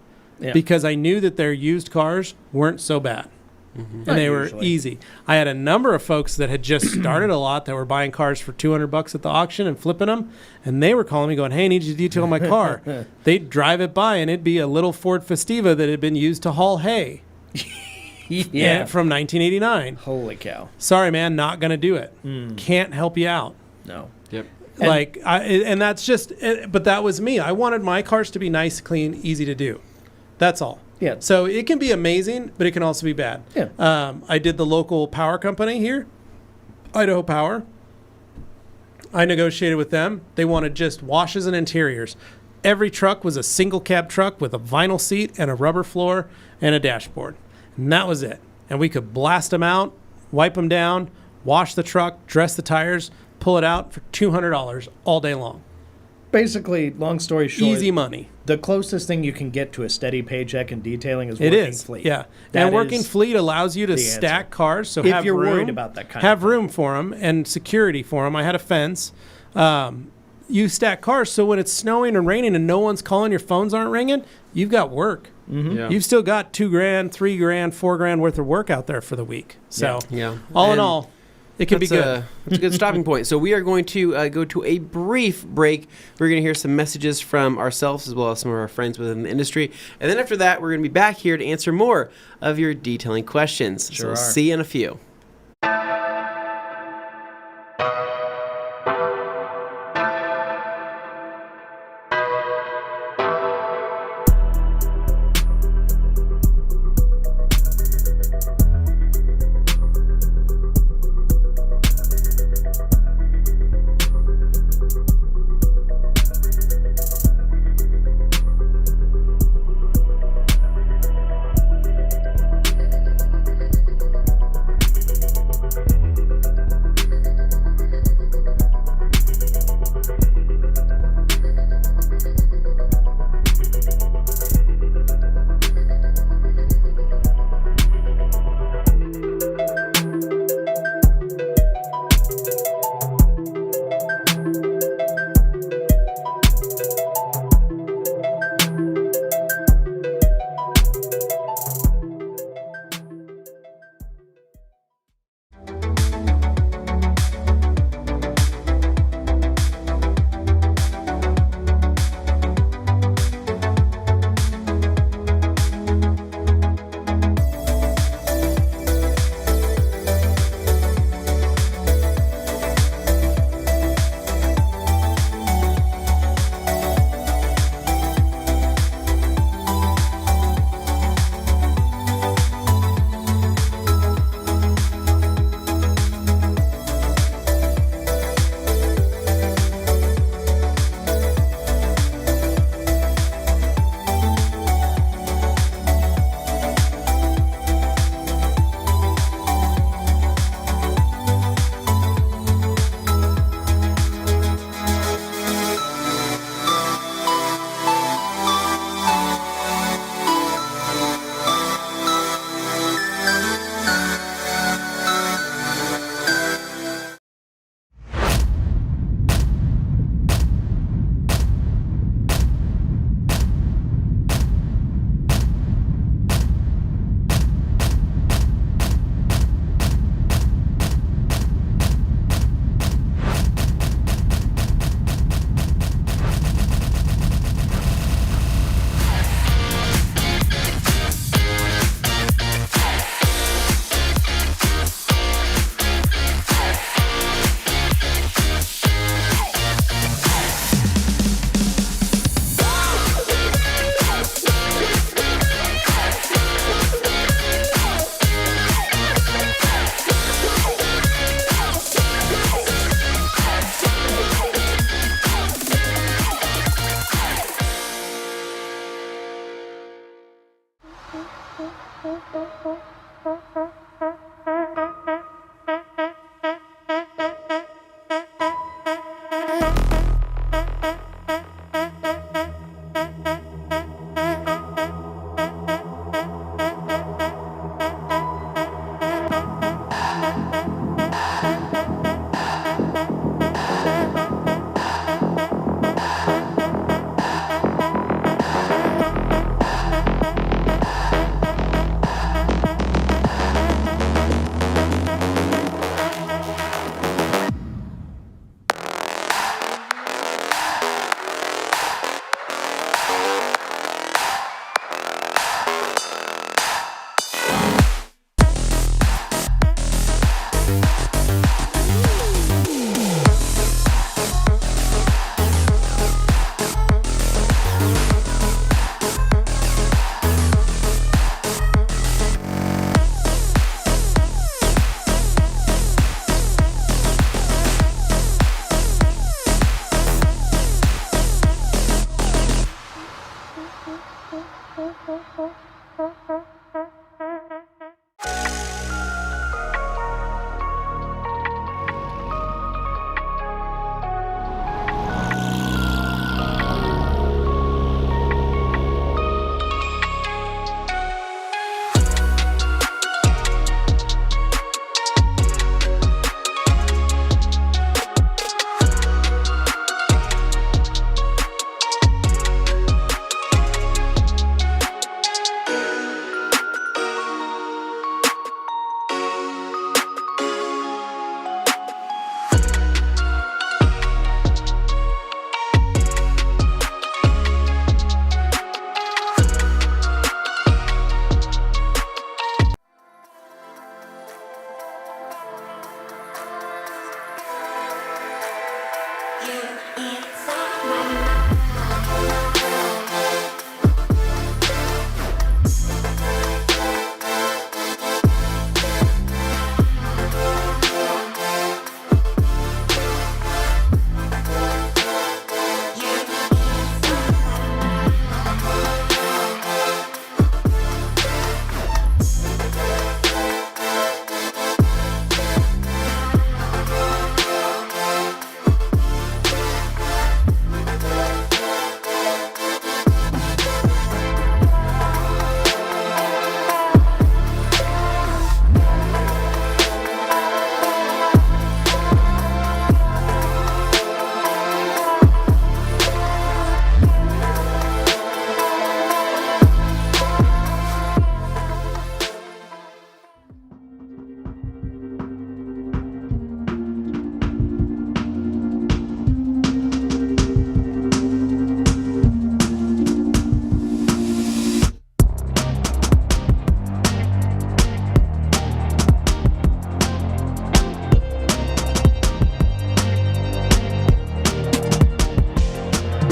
because I knew that their used cars weren't so bad. And they were easy. I had a number of folks that had just started a lot that were buying cars for $200 at the auction and flipping them, and they were calling me going, "Hey, I need you to detail my car." They'd drive it by, and it'd be a little Ford Festiva that had been used to haul hay. From 1989. Holy cow. Sorry, man, not going to do it. Can't help you out. No. Yep. And that's just, but that was me. I wanted my cars to be nice, clean, easy to do. That's all. Yeah. So it can be amazing, but it can also be bad. Yeah. I did the local power company here, Idaho Power. I negotiated with them. They wanted just washes and interiors. Every truck was a single cab truck with a vinyl seat and a rubber floor and a dashboard. And that was it. And we could blast them out, wipe them down, wash the truck, dress the tires, pull it out for $200 all day long. Basically, long story short, easy money. The closest thing you can get to a steady paycheck in detailing is It working is. fleet. Yeah. That And working is fleet allows you to the stack answer. cars. So If have you're room, worried about that kind have of thing. room for them and security for them. I had a fence. You stack cars, so when it's snowing and raining and no one's calling, your phones aren't ringing, you've got work. Yeah. You've still got $2,000, $3,000, $4,000 worth of work out there for the week. So all in And all, it could be good. That's a good stopping point. So we are going to go to a brief break. We're going to hear some messages from ourselves as well as some of our friends within the industry. And then after that, we're going to be back here to answer more of your detailing questions. Sure So are. see you in a few.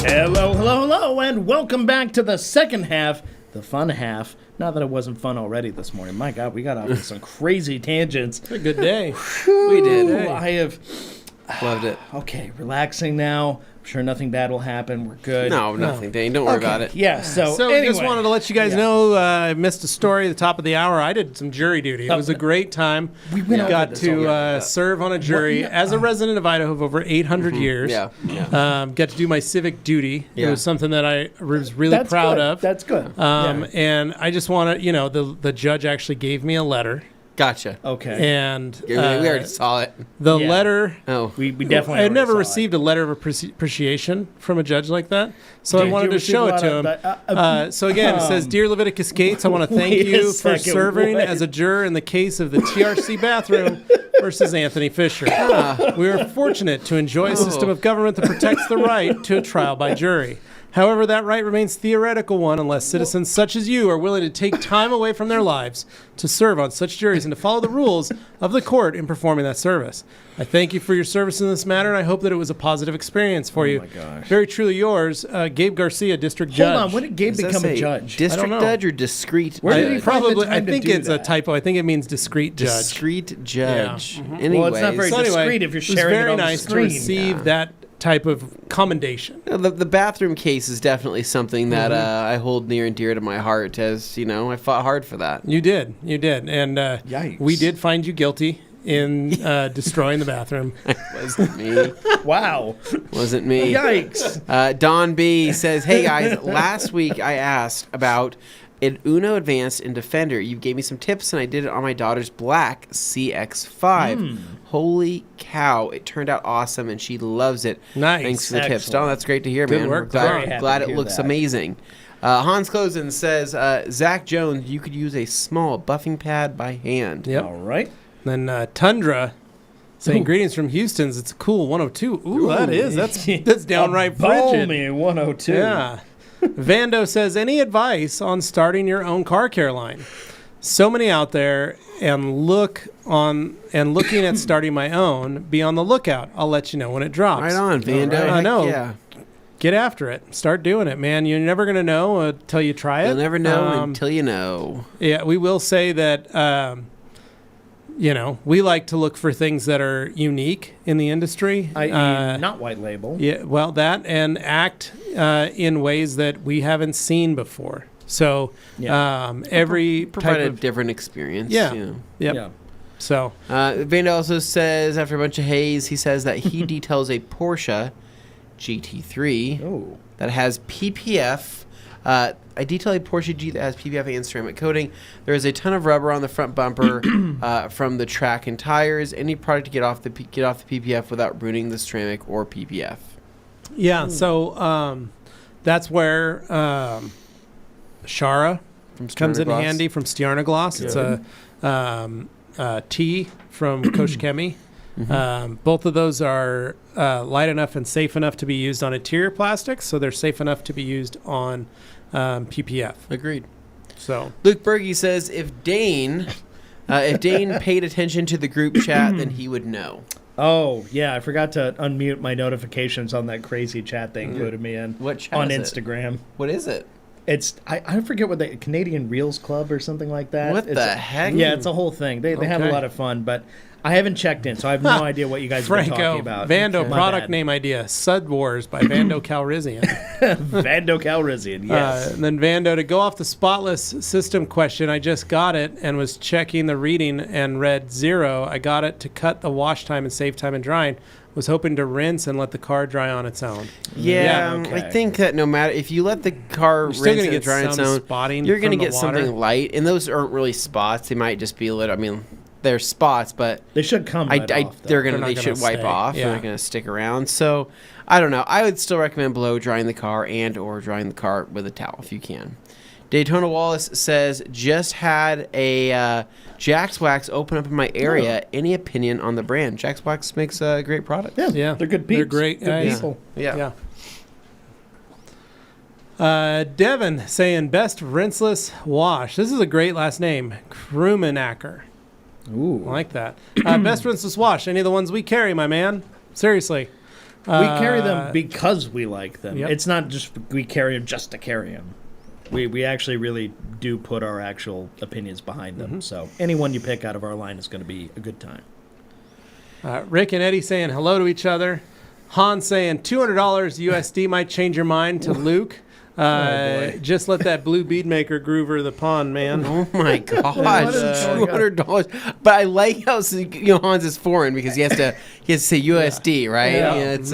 Hello, and welcome back to the second half, the fun half. Not that it wasn't fun already this morning. My God, we got off on some crazy tangents. It's a good day. We did. I have Loved it. Okay, relaxing now. I'm sure nothing bad will happen. We're good. No, nothing, Dane. Don't worry about it. Yeah, so I just anyway. wanted to let you guys know I missed a story at the top of the hour. I did some jury duty. It was a great time. We went over got this to already. serve on a jury as a resident of Idaho of over 800 years. Yeah. Got to do my civic duty. Yeah. It was something that I was really That's proud good. of. That's good. And I just want to, the judge actually gave me a letter. Gotcha. Okay. And We already saw it. the Yeah. letter. Oh. We definitely. I had never already saw received a letter of appreciation from a judge like that, so Did I wanted you to show receive it a to lot him. of So again, it says, "Dear Leviticus Gates, I want to thank Wait a you for second, serving what? as a juror in the case of the TRC bathroom versus Anthony Fisher. We are fortunate to enjoy a system of government that protects the right to a trial by jury. However, that right remains theoretical one unless citizens such as you are willing to take time away from their lives to serve on such juries and to follow the rules of the court in performing that service. I thank you for your service in this matter, and I hope that it was a positive experience for you. my gosh. Very truly yours, Gabe Garcia, District Judge." Hold on. When did Gabe become a judge? District know. judge or discreet Where did judge? he find the Probably, I time to think do it's a that? typo. I think it means discreet judge. Discreet judge. Yeah. Mhm. Anyways. Well, it's not very So anyway, discreet if you're it was sharing it very on the nice to screen. receive that type of commendation. The bathroom case is definitely something that I hold near and dear to my heart, as I fought hard for that. You did, and Yikes. we did find you guilty in destroying the bathroom. Wasn't me. Wow. Wasn't me. Yikes. Don B says, "Hey guys, last week I asked about an Uno Advanced and Defender. You gave me some tips, and I did it on my daughter's black CX-5. Holy cow! It turned out awesome, and she loves it. Nice. Thanks for the tips, Excellent. Don. That's great to hear, Good man. work, We're Don. Very happy glad to it hear looks that. amazing." Hans Closen says, "Zach Jones, you could use a small buffing pad by hand." Yep. All right. Then Tundra saying, "Greetings from Houston's. It's a cool 102." Ooh, that is. That's downright frigid. Balmy 102. Yeah. Vando says, "Any advice on starting your own car care line? So many out there, and looking at starting my own. Be on the lookout. I'll let you know when it drops." Right on, Vando. All right. I Heck know. Yeah. Get after it. Start doing it, man. You're never going to know until you try it. You'll never know until you know. Yeah, we will say that we like to look for things that are unique in the industry. Not white label. Yeah, well, that and act in ways that we haven't seen before. So every provide type a of different experience. Yeah. You know. Yep. Yeah. So Vanda also says, after a bunch of haze, he says that he details a Porsche GT3 that has PPF. I detail a Porsche G that has PPF and ceramic coating. There is a ton of rubber on the front bumper from the track and tires. Any product to get off the PPF without ruining the ceramic or PPF. Yeah, so that's where Shara comes in handy from Stiarna Gloss. It's a T from Koshkemi. Both of those are light enough and safe enough to be used on interior plastics, so they're safe enough to be used on PPF. Agreed. So Luke Berge says if Dane paid attention to the group chat, then he would know. Oh, yeah, I forgot to unmute my notifications on that crazy chat they included me in. What chat on is Instagram. It? What is it? It's I forget what the Canadian Reels Club or something like that. What the heck? Yeah, it's a whole thing. They have a lot of fun, but I haven't checked in, so I have no idea what you guys are talking about. Vando product name idea: Sud Wars by Vando Calrissian. Vando Calrissian, yes. And then Vando, to go off the spotless system question, I just got it and was checking the reading and read 0. I got it to cut the wash time and save time in drying. Was hoping to rinse and let the car dry on its own. Yeah, okay. I think that no matter if you let the car rinse and dry on its own, you're going to get something light, and those aren't really spots. They might just be a little. I mean, they're spots, but they should come. Right off, they should wipe off. They're not going to stick around. So I don't know. I would still recommend blow drying the car or drying the car with a towel if you can. Daytona Wallace says, just had a Jack's Wax open up in my area. Any opinion on the brand? Jack's Wax makes a great product. Yeah. They're good people. They're great guys. People. Yeah. Devin saying, best rinseless wash. This is a great last name. Krumenacker. Ooh. I like that. Best rinseless wash. Any of the ones we carry, my man? Seriously. We carry them because we like them. Yep. It's not just we carry them just to carry them. We actually really do put our actual opinions behind them. So anyone you pick out of our line is going to be a good time. Rick and Eddie saying hello to each other. Han saying $200 USD might change your mind to Luke. Just let that blue bead maker groover the pond, man. Oh my gosh, $200. But I like how Hans is foreign because he has to say USD, right? Yeah. It's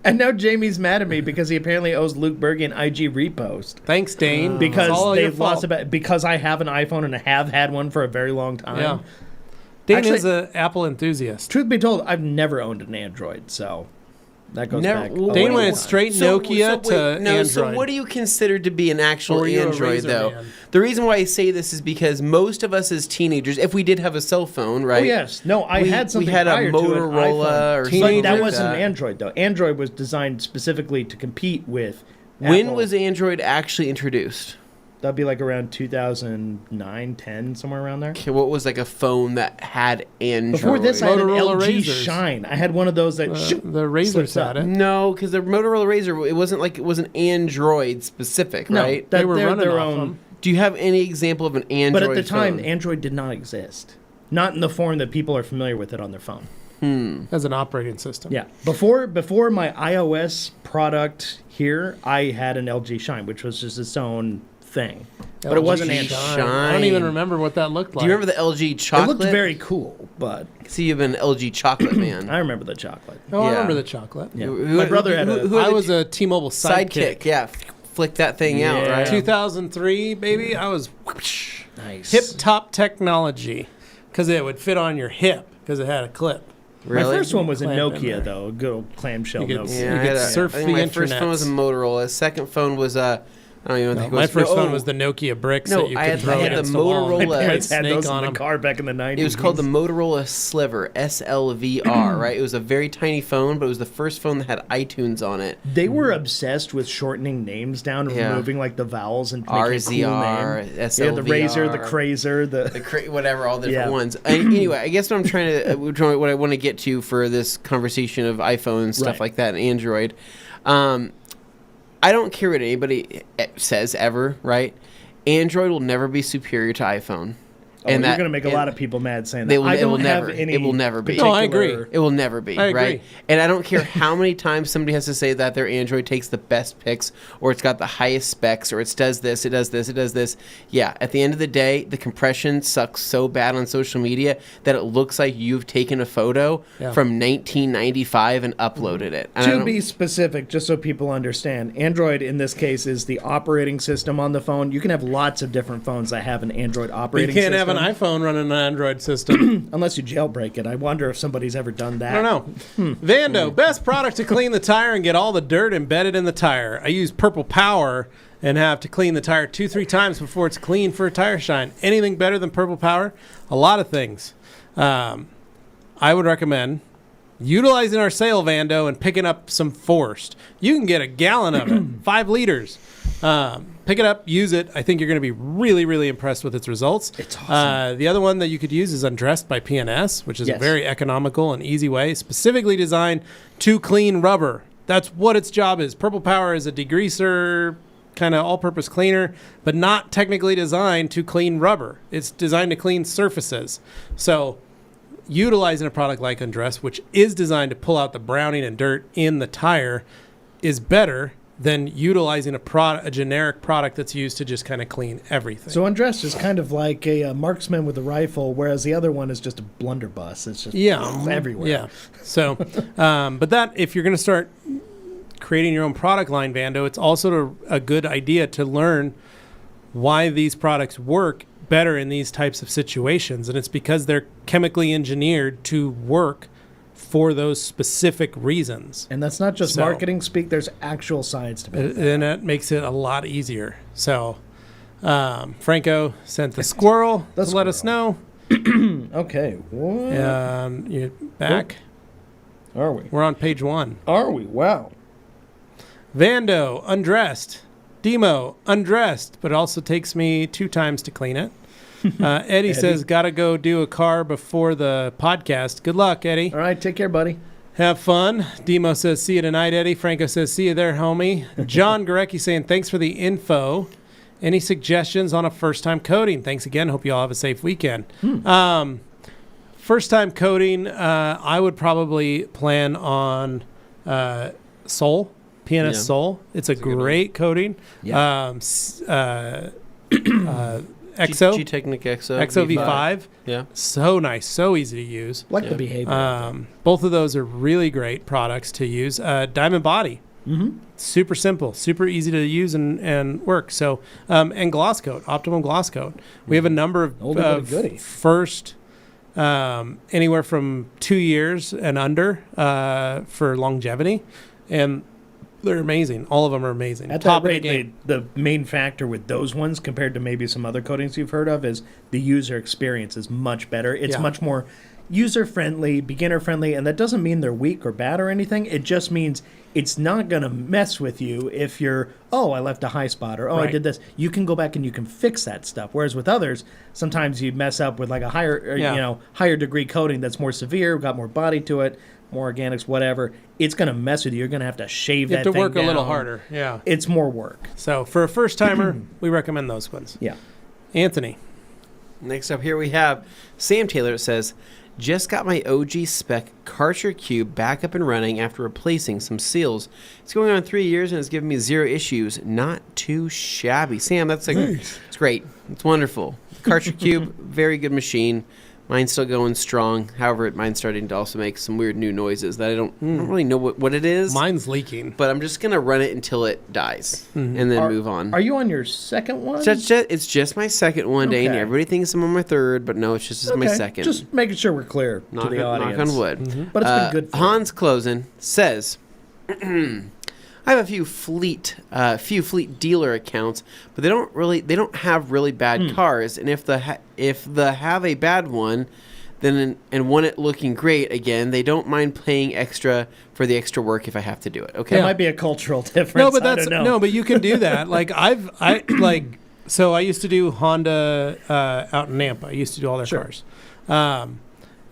And now Jamie's mad at me because he apparently owes Luke Berge an IG repost. Thanks, Dane. Because they've lost because I have an iPhone and I have had one for a very long time. Yeah. Dane is an Apple enthusiast. Truth be told, I've never owned an Android, so that goes back. Dane went straight Nokia to Android. So what do you consider to be an actual Android, though? Man? The reason why I say this is because most of us as teenagers, if we did have a cell phone, right? Oh, yes. No, I had something we had prior a to Motorola or something. something. But that like wasn't Android, though. Android was designed specifically to compete with When Apple. was Android actually introduced? That'd be like around 2009, 10, somewhere around there. Okay, what was like a phone that had Android? Before this, I had an Motorola LG Razors. Shine. I had one of those that The Razors had it. No, because the Motorola Razr, it wasn't Android specific, right? No, They were they're running their off own. them. Do you have any example of an Android But at the time, phone? Android did not exist. Not in the form that people are familiar with it on their phone. As an operating system. Yeah. Before my iOS product here, I had an LG Shine, which was just its own thing. But it wasn't LG Android. Shine. I don't even remember what that looked like. Do you remember the LG It chocolate? looked very cool, but See, you've been an LG chocolate man. I remember the chocolate. Oh, I Yeah. remember the chocolate. Yeah. Who- My brother had a... I was a T-Mobile sidekick. Yeah, flick that thing out, Yeah. right? 2003, baby. I was Nice. hip top technology because it would fit on your hip because it had a clip. Really? My first one was a Clamp in there. Nokia, though. A good old clamshell You could- Nokia. Yeah, You I had could surf I think the my first phone was a internets. Motorola. Second phone was I don't even know. My first phone was the Nokia bricks No, that you I could had- throw I had against the the wall. Motorola- and My put a parents had snake those in on the 'em. car back in the 90s. It was called the Motorola Sliver, SLVR, right? It was a very tiny phone, but it was the first phone that had iTunes on it. They were obsessed with shortening names down and Yeah. removing like the vowels and making a cool RZR, name. SLVR. Yeah, the Razor, the Crazer, the... Whatever, all the different Yeah. ones. Anyway, I guess what I'm trying to, what I want to get to for this conversation of iPhone and stuff Right. like that and Android, I don't care what anybody says ever, right? Android will never be superior to iPhone. And you're going to make a lot of people mad saying that. It will never be. No, I agree. It will never be, I agree. right? And I don't care how many times somebody has to say that their Android takes the best pics, or it's got the highest specs, or it does this, it does this, it does this. Yeah, at the end of the day, the compression sucks so bad on social media that it looks like you've taken a photo from 1995 and uploaded it. And to be specific, just so people understand, Android in this case is the operating system on the phone. You can have lots of different phones that have an Android operating system. You can't have an iPhone running an Android system. Unless you jailbreak it. I wonder if somebody's ever done that. I don't know. Vando, best product to clean the tire and get all the dirt embedded in the tire. I use Purple Power and have to clean the tire 2-3 times before it's clean for a tire shine. Anything better than Purple Power? A lot of things. I would recommend utilizing our sale, Vando, and picking up some Forced. You can get a gallon of it, 5 liters. Pick it up, use it. I think you're going to be really, really impressed with its results. It's awesome. The other one that you could use is Undressed by PNS, which is a very economical and easy way, specifically designed to clean rubber. That's what its job is. Purple Power is a degreaser, kind of all-purpose cleaner, but not technically designed to clean rubber. It's designed to clean surfaces. So utilizing a product like Undressed, which is designed to pull out the browning and dirt in the tire, is better than utilizing a generic product that's used to just kind of clean everything. So Undressed is kind of like a marksman with a rifle, whereas the other one is just a blunderbuss. It's just everywhere. Yeah. So, but that, if you're going to start creating your own product line, Vando, it's also a good idea to learn why these products work better in these types of situations. And it's because they're chemically engineered to work for those specific reasons. And that's not just marketing speak, there's actual science to it. And that makes it a lot easier. So Franco sent the squirrel to let us know. Okay. What? You're back? Are we? We're on page 1. Are we? Wow. Vando, Undressed. Demo, Undressed, but it also takes me 2 times to clean it. Eddie says, gotta go do a car before the podcast. Good luck, Eddie. All right, take care, buddy. Have fun. Demo says, see you tonight, Eddie. Franco says, see you there, homie. John Gorecki saying, thanks for the info. Any suggestions on a first-time coding? Thanks again. Hope you all have a safe weekend. First-time coding, I would probably plan on Soul, PNS Soul. It's a great coding. Yeah. Exo. G-Technic Exo. Exo V5. Yeah. So nice. So easy to use. Like the behavior. Both of those are really great products to use. Diamond Body. Mm-hmm. Super simple. Super easy to use and work. So, and Gloss Coat. Optimum Gloss Coat. We have a number of first, anywhere from 2 years and under for longevity. And they're amazing. All of them are amazing. At that rate, the main factor with those ones compared to maybe some other coatings you've heard of is the user experience is much better. It's much more user-friendly, beginner-friendly, and that doesn't mean they're weak or bad or anything. It just means it's not going to mess with you if you're, I left a high spot, or, I did this. You can go back and you can fix that stuff. Whereas with others, sometimes you mess up with like a higher degree coating that's more severe, got more body to it, more organics, whatever. It's going to mess with you. You're going to have to shave that thing down. You have to work a little harder. Yeah. It's more work. So for a first-timer, we recommend those ones. Yeah. Anthony. Next up here we have Sam Taylor. It says, just got my OG spec Karcher Cube back up and running after replacing some seals. It's going on 3 years and it's given me 0 issues. Not too shabby. Sam, that's it's great. It's wonderful. Karcher Cube, very good machine. Mine's still going strong. However, mine's starting to also make some weird new noises that I don't really know what it is. Mine's leaking. But I'm just going to run it until it dies and then move on. Are you on your second one? It's just my second one, Dane. Everybody thinks I'm on my third, but no, it's just my second. Just making sure we're clear to the audience. Knock on wood. Mm-hmm. But it's been good for Hans Closen says, I have a few fleet dealer accounts, but they don't have really bad cars. And if they have a bad one, then and want it looking great again, they don't mind paying extra for the extra work if I have to do it. Okay, it might be a cultural difference. But you can do that. So I used to do Honda out in Nampa. I used to do all their cars.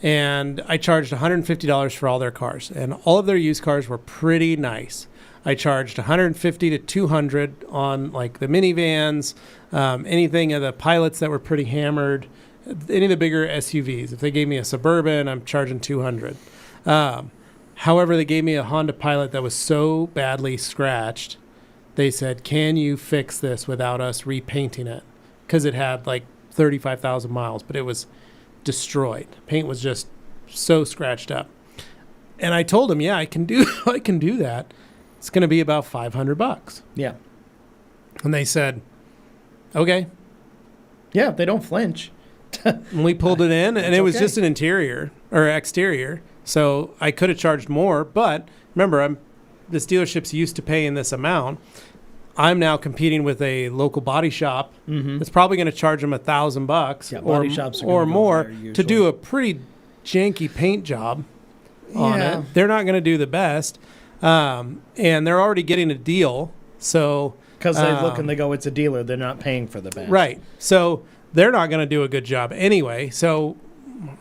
And I charged $150 for all their cars, and all of their used cars were pretty nice. I charged $150 to $200 on like the minivans, anything of the pilots that were pretty hammered, any of the bigger SUVs. If they gave me a Suburban, I'm charging $200. However, they gave me a Honda Pilot that was so badly scratched. They said, "Can you fix this without us repainting it?" Because it had like 35,000 miles, but it was destroyed. Paint was just so scratched up. And I told them, "Yeah, I can do that. It's going to be about $500." Yeah. And they said, "Okay." Yeah, they don't flinch. And we pulled it in, and it was okay. just an interior or exterior. So I could have charged more, but remember, this dealership's used to paying this amount. I'm now competing with a local body shop that's probably going to charge them $1,000 body shops are or gonna go more higher to do usually. a pretty janky paint job on Yeah. it. They're not going to do the best, and they're already getting a deal. So Because they look and they go, it's a dealer. They're not paying for the best. right, so they're not going to do a good job anyway. So,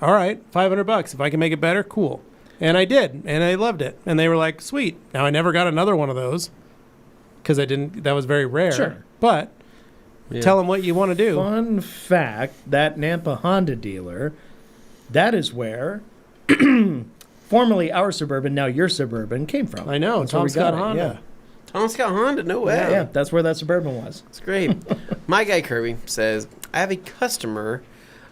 all right, $500. If I can make it better, cool. And I did, and I loved it. And they were like, "Sweet." Now I never got another one of those because I didn't. That was very rare. Sure. But tell them what you want to do. Fun fact, that Nampa Honda dealer, that is where formerly our Suburban, now your Suburban, came from. I know. That's where Tom we got Scott it, Honda. Tom Scott Honda, no way. Yeah, that's where that Suburban was. It's great. My guy Kirby says, I have a customer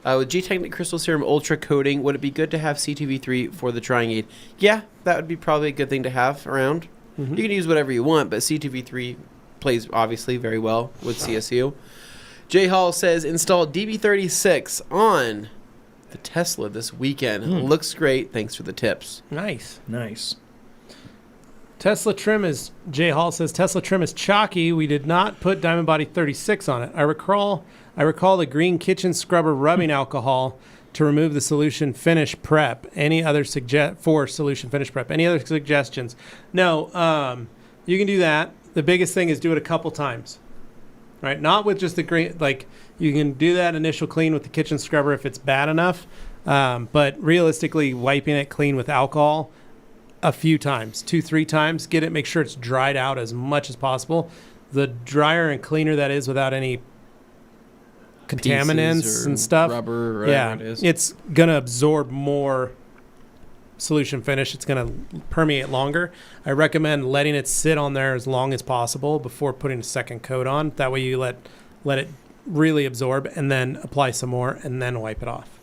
with G-Technic Crystal Serum Ultra Coating. Would it be good to have CTV3 for the drying aid? Yeah, that would be probably a good thing to have around. You can use whatever you want, but CTV3 plays obviously very well with CSU. Jay Hall says, install DB36 on the Tesla this weekend. Looks great. Thanks for the tips. Nice. Nice. Tesla trim is, Jay Hall says, Tesla trim is chalky. We did not put Diamond Body 36 on it. I recall the green kitchen scrubber rubbing alcohol to remove the solution finish prep. Any other solution finish prep? Any other suggestions? No, you can do that. The biggest thing is do it a couple times, right? Not with just the green, like you can do that initial clean with the kitchen scrubber if it's bad enough. But realistically, wiping it clean with alcohol a few times, 2-3 times, get it, make sure it's dried out as much as possible. The drier and cleaner that is without any contaminants and stuff, rubber or whatever it is. it's going to absorb more solution finish. It's going to permeate longer. I recommend letting it sit on there as long as possible before putting a second coat on. That way you let it really absorb and then apply some more and then wipe it off.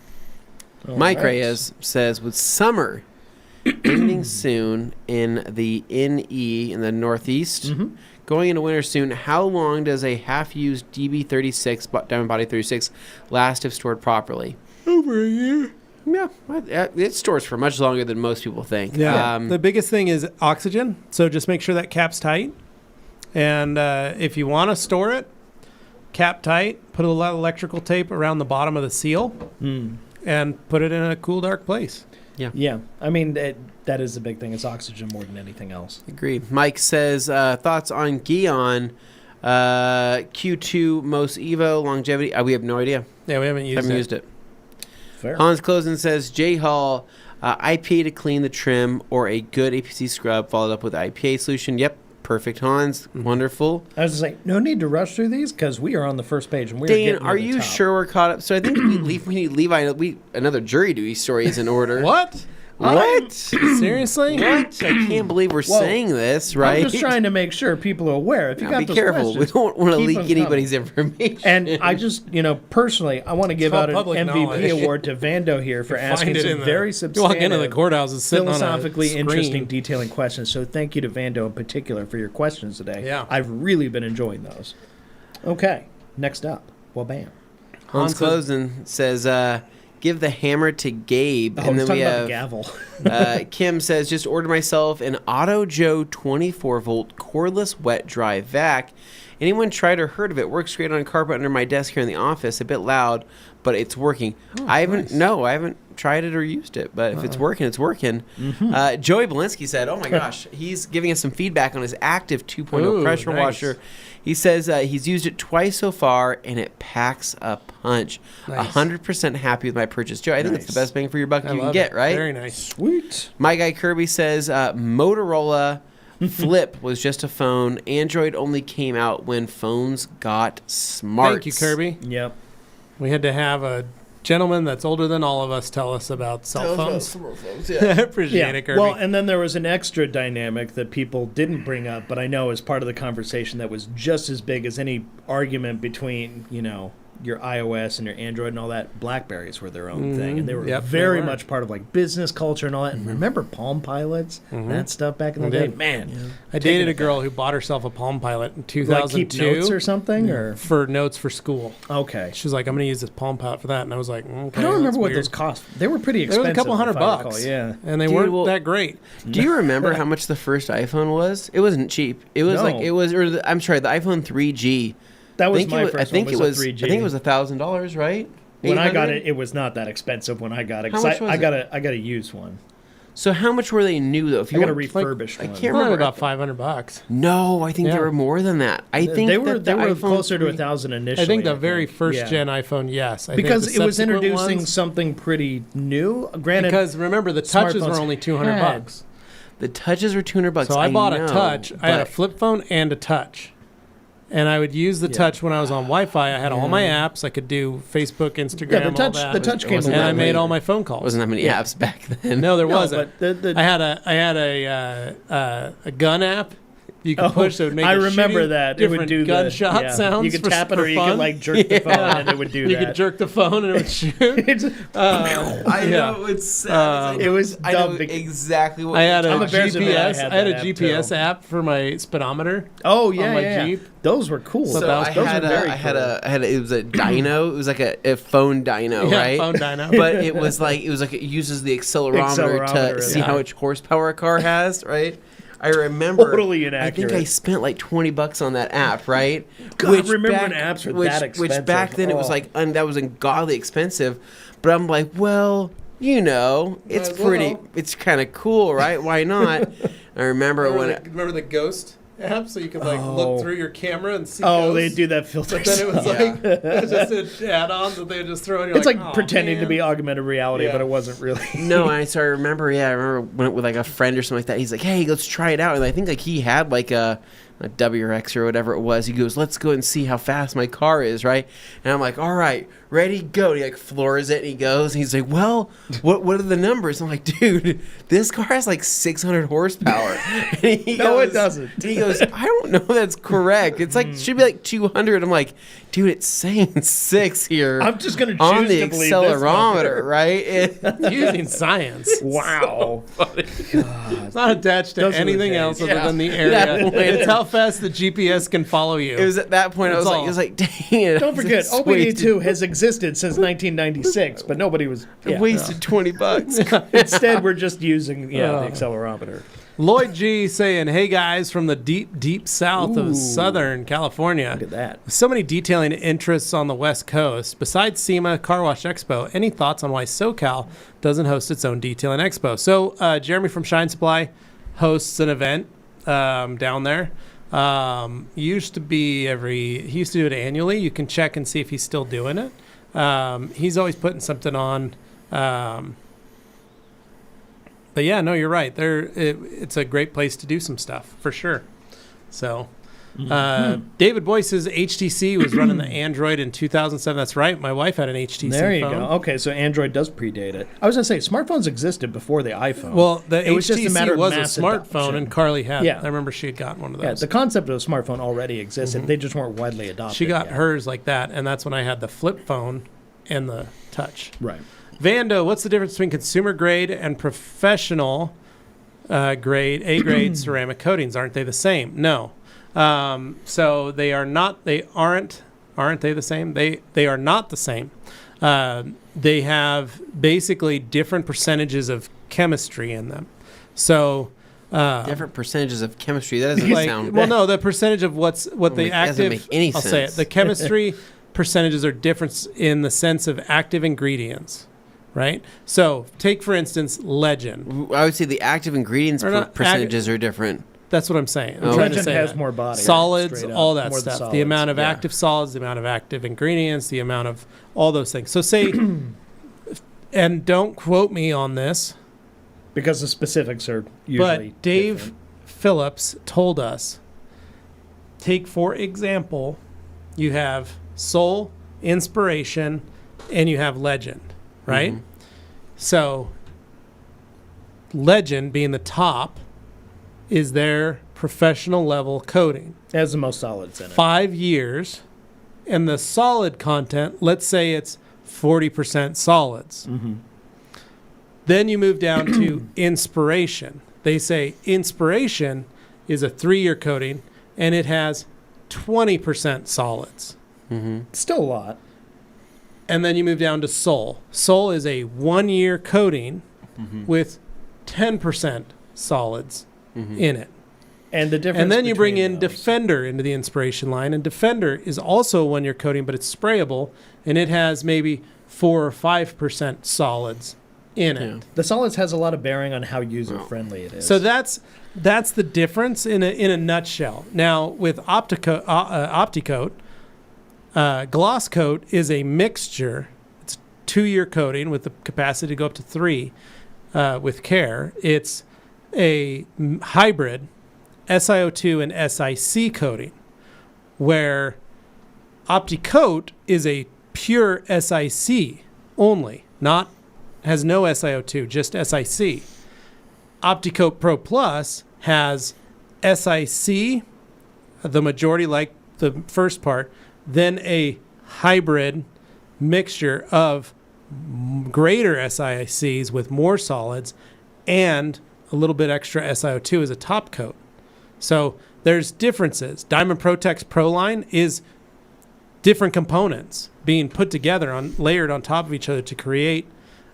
Mike Reyes says, with summer ending soon in the NE in the Northeast, going into winter soon, how long does a half-used DB36, Diamond Body 36, last if stored properly? Over a year. Yeah, it stores for much longer than most people think. Yeah. The biggest thing is oxygen. So just make sure that cap's tight. And if you want to store it, cap tight, put a little electrical tape around the bottom of the seal and put it in a cool, dark place. Yeah. I mean, that is the big thing. It's oxygen more than anything else. Agreed. Mike says, thoughts on Gion Q2 Most Evo longevity? We have no idea. Yeah, we haven't used it. Fair. Hans Closen says, J Hall, IPA to clean the trim or a good APC scrub followed up with IPA solution. Yep. Perfect, Hans. Wonderful. I was just like, no need to rush through these because we are on the first page and we're Dane, getting to are the you top. sure we're caught up? So I think we need Levi. Another jury duty story is in order. What? What? Seriously? What? I can't believe we're saying this, right? I'm just trying to make sure people are aware. If you Now, got be those careful. We questions, don't want to keep leak them anybody's information. And I just, personally, I want to give called out an public MVP knowledge. award to Vando here for asking Find it some in the- very You substantive, walk into the courthouse and sit on a philosophically screen. interesting, detailing questions. So thank you to Vando in particular for your questions today. Yeah. I've really been enjoying those. Okay, next up. Well, bam. Hans Closen says, give the hammer to Gabe. Oh, and let's then we talk about the have gavel. Kim says, just ordered myself an Auto Joe 24-volt cordless wet dry vac. Anyone tried or heard of it? Works great on carpet under my desk here in the office. A bit loud, but it's working. I haven't tried it or used it, but if it's working, it's working. Joey Belinsky said, oh my gosh, he's giving us some feedback on his active 2.0 pressure washer. He says he's used it twice so far, and it packs a punch. 100% happy with my purchase. Joe, I think it's the best bang for your buck you can get, right? Very nice. Sweet. My guy Kirby says Motorola Flip was just a phone. Android only came out when phones got smart. Thank you, Kirby. Yep. We had to have a gentleman that's older than all of us tell us about cell phones. Yeah. I appreciate it, Kirby. Well, and then there was an extra dynamic that people didn't bring up, but I know as part of the conversation that was just as big as any argument between, your iOS and your Android and all that. BlackBerries were their own thing, and they were very much part of like business culture and all that. And remember Palm Pilots, that stuff back in the day? Man, I dated a girl who bought herself a Palm Pilot in 2002. Like keep notes or something, or for notes for school. Okay, she was like, "I'm going to use this Palm Pilot for that," and I was like, "Okay." I don't remember what weird. those cost. They were pretty expensive. It was a couple $100, yeah, and they weren't that great. Do you remember how much the first iPhone was? It wasn't cheap. It was I'm sorry, the iPhone 3G. That was my first one. I think it was 3G. I think it was $1,000, right? When I got it, it was not that expensive. When I got it, How much was I got a used one. So how much were they new though? If you got a want- refurbished one. I can't Probably remember. about $500. No, I think they were more than that. I think they were iPhone closer to 3 1,000 initially. I think the very first gen iPhone, yes. I because think it the was subsequent introducing ones, something pretty new. Granted, because remember the touches were smartphones only $200. The touches were $200. So I bought a know, touch. I had a but- flip phone and a touch. And I would use the touch when I was on Wi-Fi. I had all my apps. I could do Facebook, Instagram, yeah, the touch, all that. the touch came and along I made later. all my phone calls. Wasn't that many apps back then? No, there No, wasn't. but the I had a gun app. You could push, so it would make I it remember shooty, that. It would different do gunshot sounds. You could for, tap it, for or you fun. could like jerk the phone, and it would do You that. could jerk the phone, and it would shoot. I know it's sad. it was I know dumb. exactly what I had a I'm embarrassed admit I GPS. had I had a that app, GPS too. app for my speedometer. Oh yeah, on my yeah. Jeep. Those were cool. So that was- I those had were very it was a dyno. It was like a phone dyno, Yeah, right? phone dyno. But it was like it uses the accelerometer Accelerometer, to see yeah. how much horsepower a car has, right? I remember. Totally I inaccurate. think I spent like $20 on that app, right? God, remember when apps were that Which expensive? back then it was Oh. like that was ungodly expensive. But I'm like, well, it's as pretty. well. It's kind of cool, right? Why not? I remember when. Remember the Ghost app, so you could like Oh. look through your camera and see. Oh, ghosts? they do that filter. But then it was stuff. like it was just an add-on that they just throw in. You're It's like "Oh, pretending to man." be augmented reality, Yeah. but it wasn't really. No, I remember when it with like a friend or something like that. He's like, "Hey, let's try it out." And I think like he had like a WRX or whatever it was. He goes, "Let's go and see how fast my car is," right? And I'm like, "All right, ready, go." And he like floors it and he goes and he's like, "Well, what are the numbers?" I'm like, "Dude, this car has like 600 horsepower." And he No, it goes- doesn't. And he goes, "I don't know if that's correct. It's like should be like 200." I'm like, "Dude, it's saying 6 here." I'm just gonna on choose the to believe this accelerometer, number. right? using science. Wow. It's not attached to Doesn't anything attach. else other Yeah. than the area. Yeah. It's how fast the GPS can follow you. It was at that point That's I all. was like, dang it. Don't forget, It's wasted- OBD2 has existed since 1996, but nobody was. Yeah. wasted $20. Instead, we're just using the Oh. accelerometer. Lloyd G saying, "Hey guys from the deep, deep south Ooh. of Southern California. Look at that. So many detailing interests on the West Coast. Besides SEMA Car Wash Expo, any thoughts on why SoCal doesn't host its own detailing expo?" So Jeremy from Shine Supply hosts an event down there. He used to do it annually. You can check and see if he's still doing it. He's always putting something on. But yeah, no, you're right. It's a great place to do some stuff for sure. So, David Boyce's HTC was running the Android in 2007. That's right. My wife had an HTC There you phone. go. Okay, so Android does predate it. I was gonna say smartphones existed before the iPhone. Well, the It was HTC just a matter of was a mass smartphone, adoption. and Carly had. Yeah. I remember she had gotten one of yeah, those. the concept of a smartphone already existed. They just weren't widely adopted. She got yet. hers like that, and that's when I had the flip phone and the touch. Right. Vando, what's the difference between consumer grade and professional grade, A grade ceramic coatings? Aren't they the same? No. So they are not. They aren't. Aren't they the same? They are not the same. They have basically different percentages of chemistry in them. So Different percentages of chemistry. That doesn't sound. well, no, the percentage of what the Doesn't active. make any I'll say it. sense. The chemistry percentages are different in the sense of active ingredients, right? So take for instance Legend. I would say the active ingredients Or not percentages are different. That's what I'm saying. I'm Oh, trying to Legend say has that. more body. Solids, straight up. all that More the stuff. The amount of yeah. active solids, the amount of active ingredients, the amount of all those things. So say, and don't quote me on this, because the specifics are usually. but Dave different. Phillips told us, take for example, you have soul, inspiration, and you have Legend, right? So Legend being the top is their professional level coating. It has the most solids in it. 5 years, and the solid content, let's say it's 40% solids. Then you move down to Inspiration. They say Inspiration is a 3-year coating, and it has 20% solids. Still a lot. And then you move down to Soul. Soul is a 1-year coating with 10% solids in it. And the difference. And then you bring in between those. Defender into the Inspiration line, and Defender is also a 1-year coating, but it's sprayable, and it has maybe 4 or 5% solids in it. The solids has a lot of bearing on how user friendly it is. So that's the difference in a nutshell. Now with Opticoat, Gloss Coat is a mixture. It's a 2-year coating with the capacity to go up to 3 with care. It's a hybrid SiO2 and SiC coating, where Opticoat is a pure SiC only, has no SiO2, just SiC. Opticoat Pro Plus has SiC, the majority like the first part, then a hybrid mixture of greater SiCs with more solids and a little bit extra SiO2 as a top coat. So there's differences. Diamond Protex Pro line is different components being put together layered on top of each other to create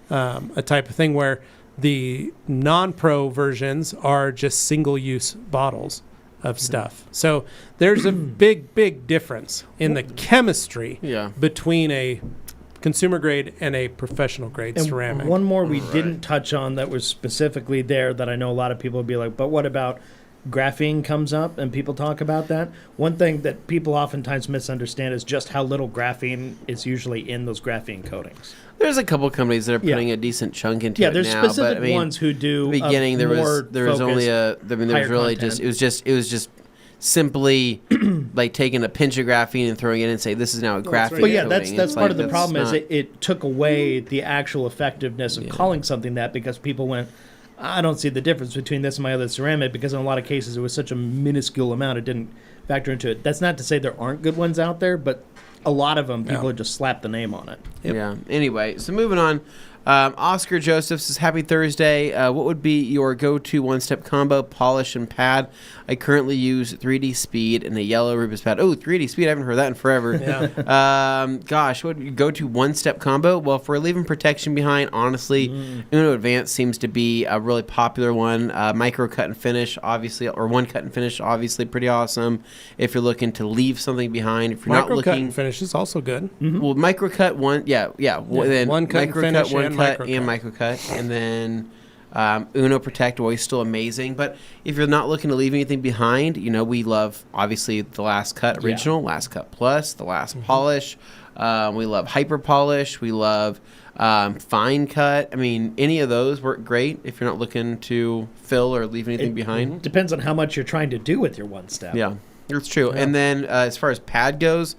a type of thing where the non-pro versions are just single-use bottles of stuff. So there's a big difference in the chemistry between a consumer grade and a professional grade ceramic. One more we didn't touch on that was specifically there that I know a lot of people would be like, but what about graphene comes up and people talk about that? One thing that people oftentimes misunderstand is just how little graphene is usually in those graphene coatings. There's a couple companies that are putting a decent chunk into it now. Yeah, there's specific ones who do. In the beginning, there was only it was just simply like taking a pinch of graphene and throwing it in and say this is now a graphene. But yeah, that's part of the problem is it took away the actual effectiveness of calling something that, because people went, I don't see the difference between this and my other ceramic, because in a lot of cases it was such a minuscule amount it didn't factor into it. That's not to say there aren't good ones out there, but a lot of them people just slap the name on it. Yeah. Anyway, so moving on. Oscar Joseph says, happy Thursday. What would be your go-to one-step combo, polish and pad? I currently use 3D Speed and a yellow Rubus pad. Oh, 3D Speed, I haven't heard that in forever. Gosh, what would your go-to one-step combo? Well, if we're leaving protection behind, honestly, Uno Advanced seems to be a really popular one. Micro cut and finish, obviously, or one cut and finish, obviously pretty awesome. If you're looking to leave something behind, if you're not looking... Micro cut and finish is also good. Well, micro cut, then one cut micro and finish cut, one and cut and micro cut, and then Uno Protect, always still amazing. But if you're not looking to leave anything behind, we love obviously the Last Cut Original, Last Cut Plus, the Last Polish. We love Hyper Polish. We love Fine Cut. I mean, any of those work great if you're not looking to fill or leave anything behind. It depends on how much you're trying to do with your one step. Yeah, that's true. Yeah. And then as far as pad goes,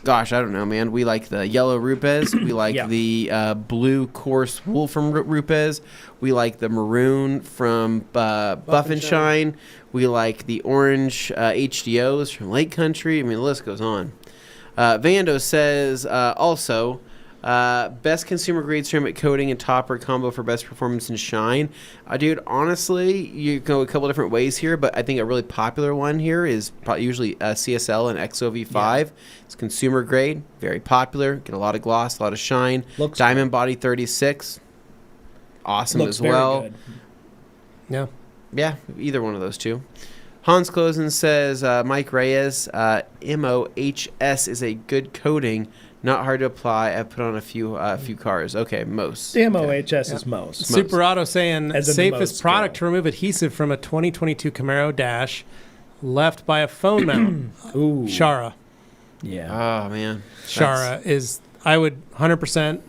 gosh, I don't know, man. We like the yellow Rupes. We like the blue coarse wool from Rupes. We like the maroon from Buff and Shine. We like the orange HDOs from Lake Country. I mean, the list goes on. Vando says also, best consumer grade ceramic coating and topper combo for best performance and shine. Dude, honestly, you go a couple different ways here, but I think a really popular one here is usually CSL and XOV5. Yeah. It's consumer grade, very popular, get a lot of gloss, a lot of shine. Looks Diamond good. Body 36, awesome Looks as well. Very good. Yeah. Yeah, either one of those two. Hans Klosen says, Mike Reyes, MOHS is a good coating. Not hard to apply. I've put on a few cars. Okay, most. The MOHS is most. Super Auto saying safest product to remove adhesive from a 2022 Camaro Dash left by a phone mount. Ooh. Shara. Yeah. Oh, man. Shara is, I would 100%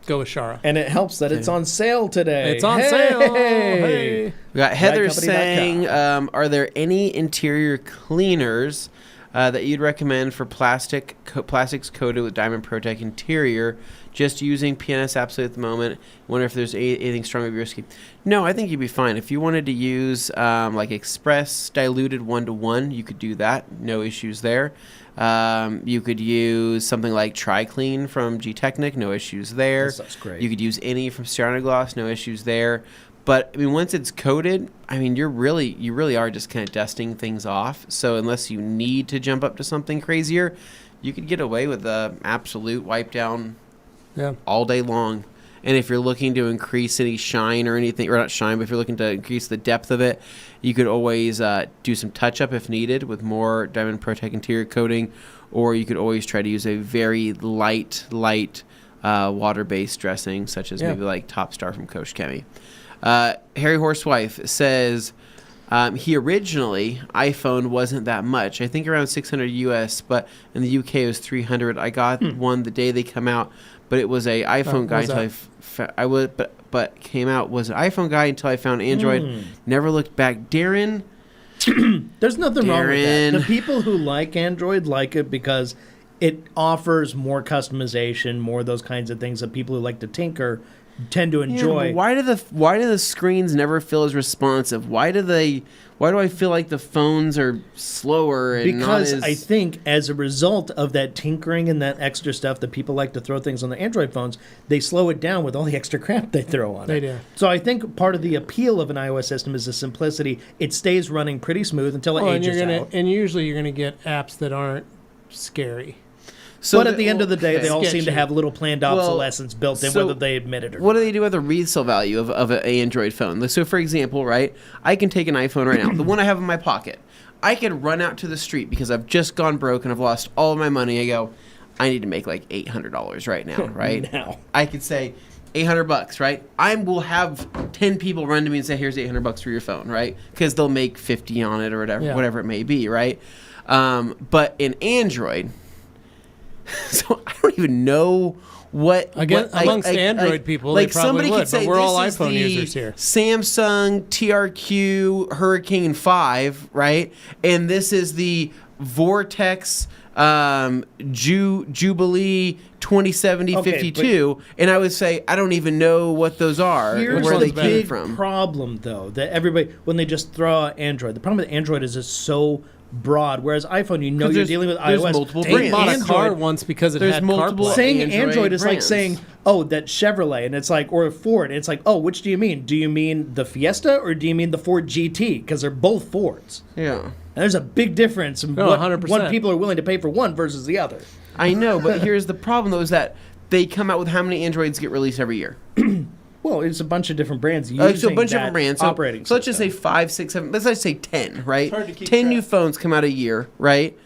go with Shara. And it helps that it's on sale today. It's on sale. Hey. We got Heather saying, are there any interior cleaners that you'd recommend for plastics coated with Diamond Protect interior, just using PNS Absolute at the moment. Wonder if there's anything stronger risky. No, I think you'd be fine. If you wanted to use like Express diluted 1-to-1, you could do that. No issues there. You could use something like Tri-Clean from G-Technic. No issues there. That's great. You could use any from Sternogloss. No issues there. But I mean, once it's coated, I mean, you really are just kind of dusting things off. So unless you need to jump up to something crazier, you could get away with the Absolute wipe down all day long. And if you're looking to increase any shine or anything, or not shine, but if you're looking to increase the depth of it, you could always do some touch-up if needed with more Diamond Protect interior coating, or you could always try to use a very light water-based dressing, such as maybe like Top Star from Coach Chemi. Harry Horsewife says he originally, iPhone wasn't that much. I think around 600 US, but in the UK it was 300. I got one the day they come out, but it was a iPhone guy until but came out was an iPhone guy until I found Android. Never looked back. Darren, there's nothing wrong with that. The people who like Android like it because it offers more customization, more of those kinds of things that people who like to tinker tend to enjoy. Why do the screens never feel as responsive? Why do I feel like the phones are slower and because not as... I think as a result of that tinkering and that extra stuff that people like to throw things on the Android phones, they slow it down with all the extra crap they throw on it. They do. So I think part of the appeal of an iOS system is the simplicity. It stays running pretty smooth until it ages out. And usually you're going to get apps that aren't scary. So but at the end of the day, they all seem to have little planned obsolescence built in, whether they admit it or not. What do they do with the resale value of an Android phone? So, for example, right, I can take an iPhone right now, the one I have in my pocket. I could run out to the street because I've just gone broke and I've lost all of my money. I go, I need to make like $800 right now, right? Now. I could say $800, right? I will have 10 people run to me and say, here's $800 for your phone, right? Because they'll make 50 on it or whatever it may be, right? But in Android... So I don't even know amongst Android people, they probably would, but we're all iPhone users here. Samsung TRQ Hurricane 5, right? And this is the Vortex Jubilee 2070 52, and I would say I don't even know what those are and where they came from. Here's the problem, though, that everybody, when they just throw out Android, the problem with Android is it's so broad, whereas iPhone, you're dealing with iOS. Multiple brands. Bought a car once because it had multiple. Saying Android is like saying, oh, that Chevrolet, and it's like, or Ford, and it's like, oh, which do you mean? Do you mean the Fiesta or do you mean the Ford GT? Because they're both Fords. Yeah. And there's a big difference in what people are willing to pay for one versus the other. I know, but here's the problem, though, is that they come out with how many Androids get released every year? Well, it's a bunch of different brands using so a bunch of different brands. So let's just say 5, 6, 7. Let's just say 10, right? 10 new phones come out a year, right?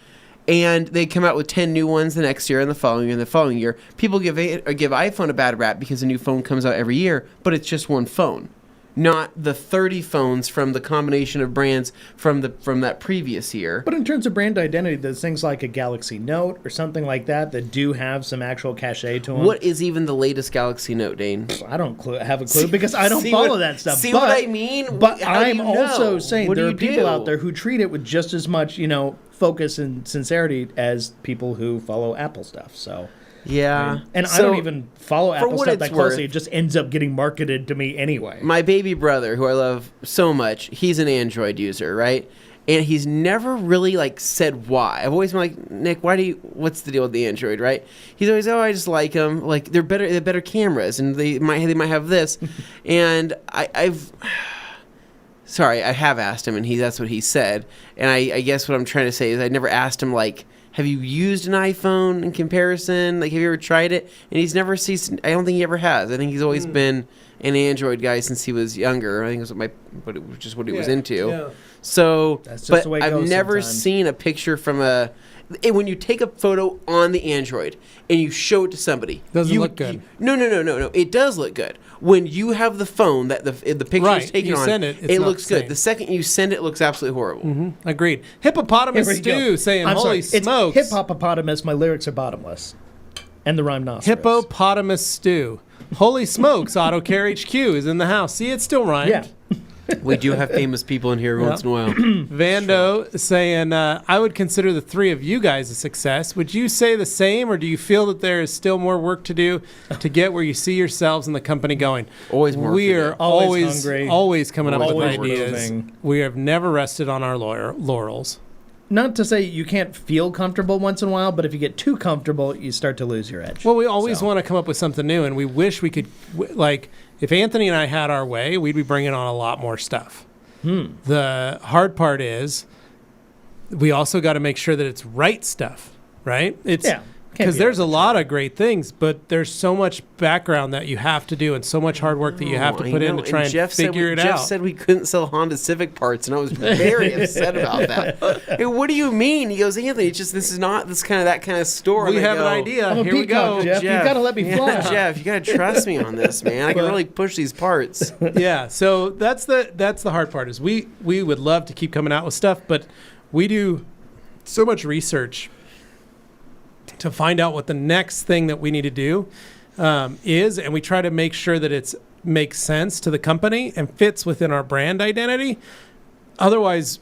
And they come out with 10 new ones the next year and the following year and the following year. People give iPhone a bad rap because a new phone comes out every year, but it's just one phone, not the 30 phones from the combination of brands from that previous year. But in terms of brand identity, there's things like a Galaxy Note or something like that do have some actual cachet to them. What is even the latest Galaxy Note, Dane? I don't have a clue because I don't follow that stuff. See what I mean? But I'm also saying there are people out there who treat it with just as much, focus and sincerity as people who follow Apple stuff. So. Yeah. And I don't even follow Apple stuff that closely. It just ends up getting marketed to me anyway. My baby brother, who I love so much, he's an Android user, right? And he's never really said why. I've always been like, Nick, what's the deal with the Android, right? He's always, I just like them. Like they're better cameras and they might have this. And I have asked him and that's what he said. And I guess what I'm trying to say is I never asked him have you used an iPhone in comparison? Have you ever tried it? And he's never ceased. I don't think he ever has. I think he's always been an Android guy since he was younger. I think it was just what he was into. Yeah. So, but I've never seen a picture from when you take a photo on the Android and you show it to somebody. Doesn't look good. No. It does look good. When you have the phone that the picture is taken on, it looks good. The second you send it looks absolutely horrible. Mm-hmm. Agreed. Hippopotamus Stew saying, holy smokes. It's hippopotamus, my lyrics are bottomless. And the rhyme nostrils. Hippopotamus Stew. Holy smokes, AutoCare HQ is in the house. See, it still rhymed. Yeah. We do have famous people in here once in a while. Vando saying, I would consider the three of you guys a success. Would you say the same, or do you feel that there is still more work to do to get where you see yourselves and the company going? Always more. We are always hungry, always coming up with always ideas. moving. We have never rested on our laurels. Not to say you can't feel comfortable once in a while, but if you get too comfortable, you start to lose your edge. Well, we always want to come up with something new, and we wish we could, like, if Anthony and I had our way, we'd be bringing on a lot more stuff. The hard part is we also got to make sure that it's right stuff, right? Because there's a lot of great things, but there's so much background that you have to do and so much hard work that you have to put in to try and figure it out. Jeff said we couldn't sell Honda Civic parts, and I was very upset about that. Hey, what do you mean? He goes, Anthony, it's just this is not that kind of store. We have an idea. Here we go. Jeff. You got to let me fly. Jeff, you got to trust me on this, man. I can really push these parts. Yeah, so that's the hard part is we would love to keep coming out with stuff, but we do so much research to find out what the next thing that we need to do is, and we try to make sure that it makes sense to the company and fits within our brand identity. Otherwise,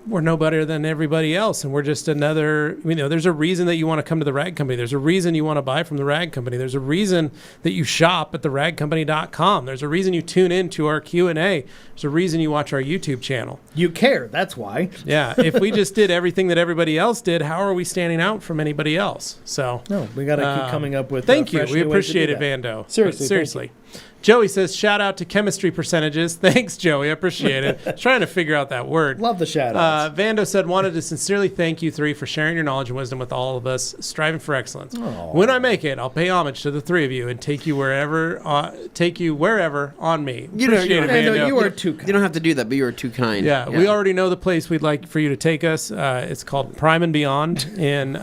we're no better than everybody else, and we're just another, there's a reason that you want to come to the Rag Company. There's a reason you want to buy from the Rag Company. There's a reason that you shop at theragcompany.com. There's a reason you tune in to our Q&A. There's a reason you watch our YouTube channel. You care, that's why. Yeah, if we just did everything that everybody else did, how are we standing out from anybody else? So no, we got to keep coming up with thank you. We appreciate it, Vando. Seriously. Joey says, shout out to chemistry percentages. Thanks, Joey. I appreciate it. Trying to figure out that word. Love the shout outs. Vando said, wanted to sincerely thank you three for sharing your knowledge and wisdom with all of us, striving for excellence. Aww. When I make it, I'll pay homage to the three of you and take you wherever on me. Appreciate it, Vando. You are too kind. You don't have to do that, but you are too kind. Yeah, we already know the place we'd like for you to take us. It's called Prime and Beyond in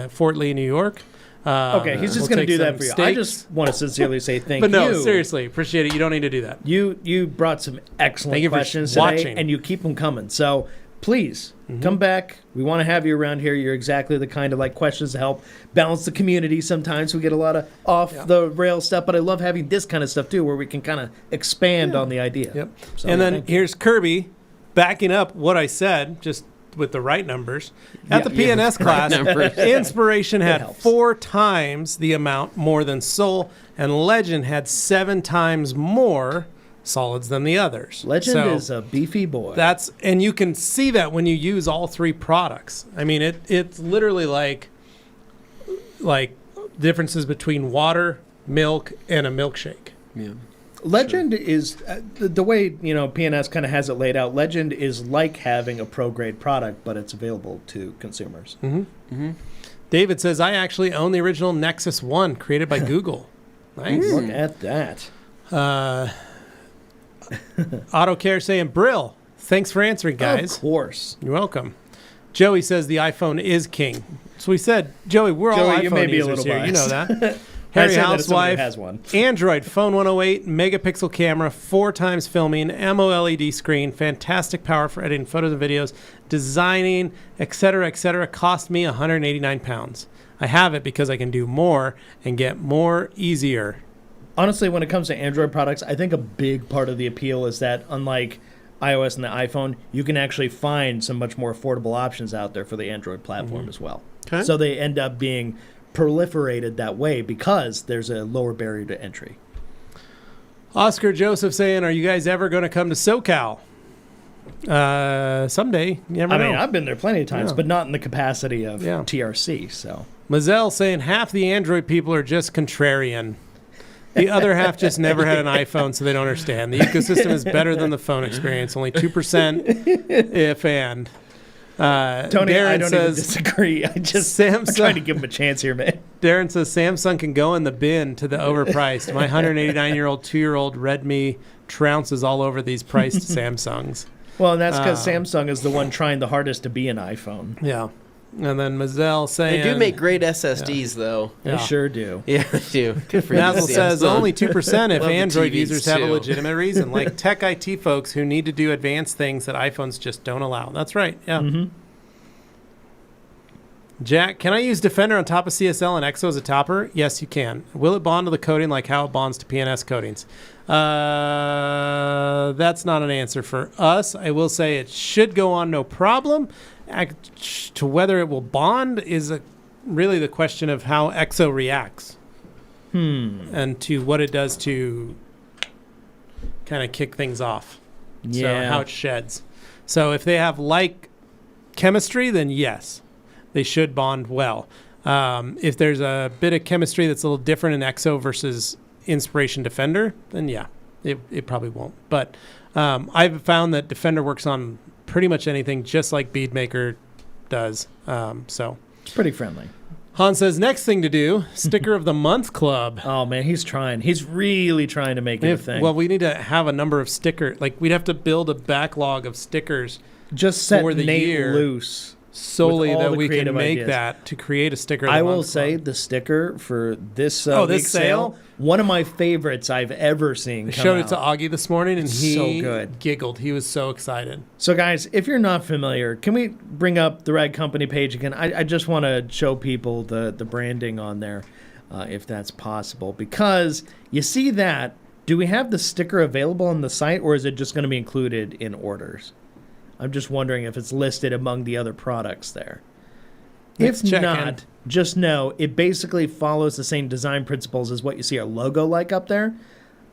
Fort Lee, New York. Okay, he's just going to do that for you. I just want to sincerely say thank you. But no, seriously, appreciate it. You don't need to do that. You brought some excellent questions today, and you keep them coming. So please come back. We want to have you around here. You're exactly the kind of questions to help balance the community. Sometimes we get a lot of off the rail stuff, but I love having this kind of stuff too, where we can kind of expand on the idea. Yep. So, and then here's Kirby backing up what I said, just with the right numbers. At the PNS class, Inspiration had 4 times the amount more than Soul, and Legend had 7 times more solids than the others. Legend is a beefy boy. And you can see that when you use all 3 products. I mean, it's literally like differences between water, milk, and a milkshake. Yeah. Legend is the way PNS kind of has it laid out. Legend is like having a pro grade product, but it's available to consumers. David says, I actually own the original Nexus 1 created by Google. Nice. Look at that. AutoCare saying, Brill, thanks for answering, guys. Of course. You're welcome. Joey says the iPhone is king. So we said, Joey, we're all iPhone you may be users a little here. biased. You know that. Harry Housewife, has one. Android phone 108, megapixel camera, 4 times filming, AMOLED screen, fantastic power for editing photos and videos, designing, etc., cost me 189 pounds. I have it because I can do more and get more easier. Honestly, when it comes to Android products, I think a big part of the appeal is that unlike iOS and the iPhone, you can actually find some much more affordable options out there for the Android platform as well. Okay. So they end up being proliferated that way because there's a lower barrier to entry. Oscar Joseph saying, are you guys ever going to come to SoCal? Someday. You never know. I mean, I've been there plenty of times, but not in the capacity of TRC. So Mazel saying half the Android people are just contrarian. The other half just never had an iPhone, so they don't understand. The ecosystem is better than the phone experience. Only 2% if and. Tony, Darren I don't says, even disagree. I'm trying to give him a chance here, man. Darren says Samsung can go in the bin to the overpriced. My 189-year-old, 2-year-old Redmi trounces all over these priced Samsungs. Well, and that's because Samsung is the one trying the hardest to be an iPhone. Yeah. And then Mazel saying... They do make great SSDs, though. They sure do. Yeah, they do. Good for Mazel says only 2% if Android users have a too. legitimate reason, like tech IT folks who need to do advanced things that iPhones just don't allow. That's right, yeah. Jack, can I use Defender on top of CSL and EXO as a topper? Yes, you can. Will it bond to the coating like how it bonds to PNS coatings? That's not an answer for us. I will say it should go on no problem. To whether it will bond is really the question of how EXO reacts. And to what it does to kind of kick things off. Yeah. So how it sheds. So if they have like chemistry, then yes, they should bond well. If there's a bit of chemistry that's a little different in EXO versus Inspiration Defender, then yeah, it probably won't. But I've found that Defender works on pretty much anything, just like Beadmaker does. So it's pretty friendly. Han says, next thing to do, Sticker of the Month Club. Oh, man, he's trying. He's really trying to make it a thing. Well, we need to have a number of stickers. Like, we'd have to build a backlog of stickers just set for the Nate year loose solely that we can make ideas. That to create a sticker of the I month will say club. the sticker for this this week's sale? one of my favorites I've ever seen I come showed out. it to Augie this morning, and he so good. giggled. He was so excited. So, guys, if you're not familiar, can we bring up the Rag Company page again? I just want to show people the branding on there, if that's possible. Because you see that, do we have the sticker available on the site, or is it just going to be included in orders? I'm just wondering if it's listed among the other products there. Let's If check not, in. just know it basically follows the same design principles as what you see our logo like up there.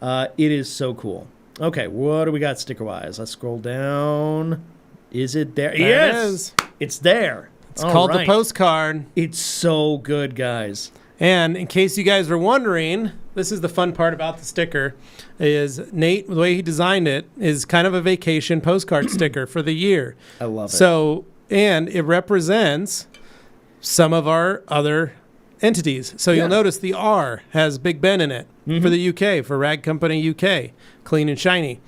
It is so cool. Okay, what do we got sticker-wise? Let's scroll down. Is it there? There Yes! it is. It's there. It's called the postcard. It's so good, guys. And in case you guys were wondering, this is the fun part about the sticker, is Nate, the way he designed it, is kind of a vacation postcard sticker for the year. I love it. So, and it represents some of our other entities. So you'll notice the R has Big Ben in it for the UK, for Rag Company UK, clean and shiny.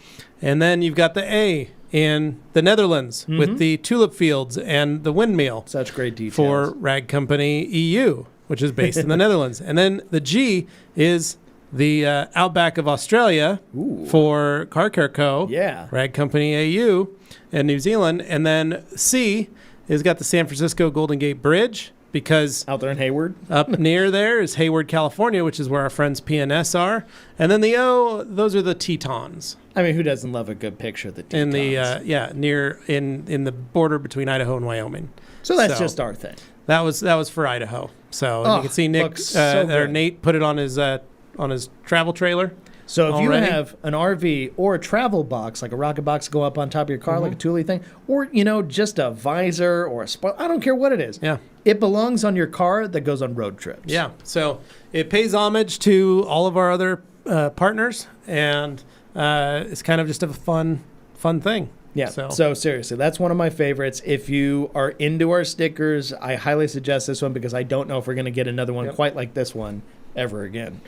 And then you've got the A in the Netherlands with the tulip fields and the windmill. Such great details. For Rag Company EU, which is based in the Netherlands. And then the G is the outback of Australia for Car Care Co. Yeah. Rag Company AU and New Zealand. And then C has got the San Francisco Golden Gate Bridge, because out there in Hayward. up near there is Hayward, California, which is where our friends PNS are. And then the O, those are the Tetons. I mean, who doesn't love a good picture of the Tetons? In the near in the border between Idaho and Wyoming. So that's just our thing. That was for Idaho. So you can see Nick looks so or good. Nate put it on his travel trailer. So if already. you have an RV or a travel box, like a rocket box, go up on top of your car, like a Thule thing, or just a visor or a spoiler, I don't care what it is. Yeah. It belongs on your car that goes on road trips. Yeah. So it pays homage to all of our other partners, and it's kind of just a fun thing. Yeah. So seriously, that's one of my favorites. If you are into our stickers, I highly suggest this one, because I don't know if we're going to get another one quite like this one ever again.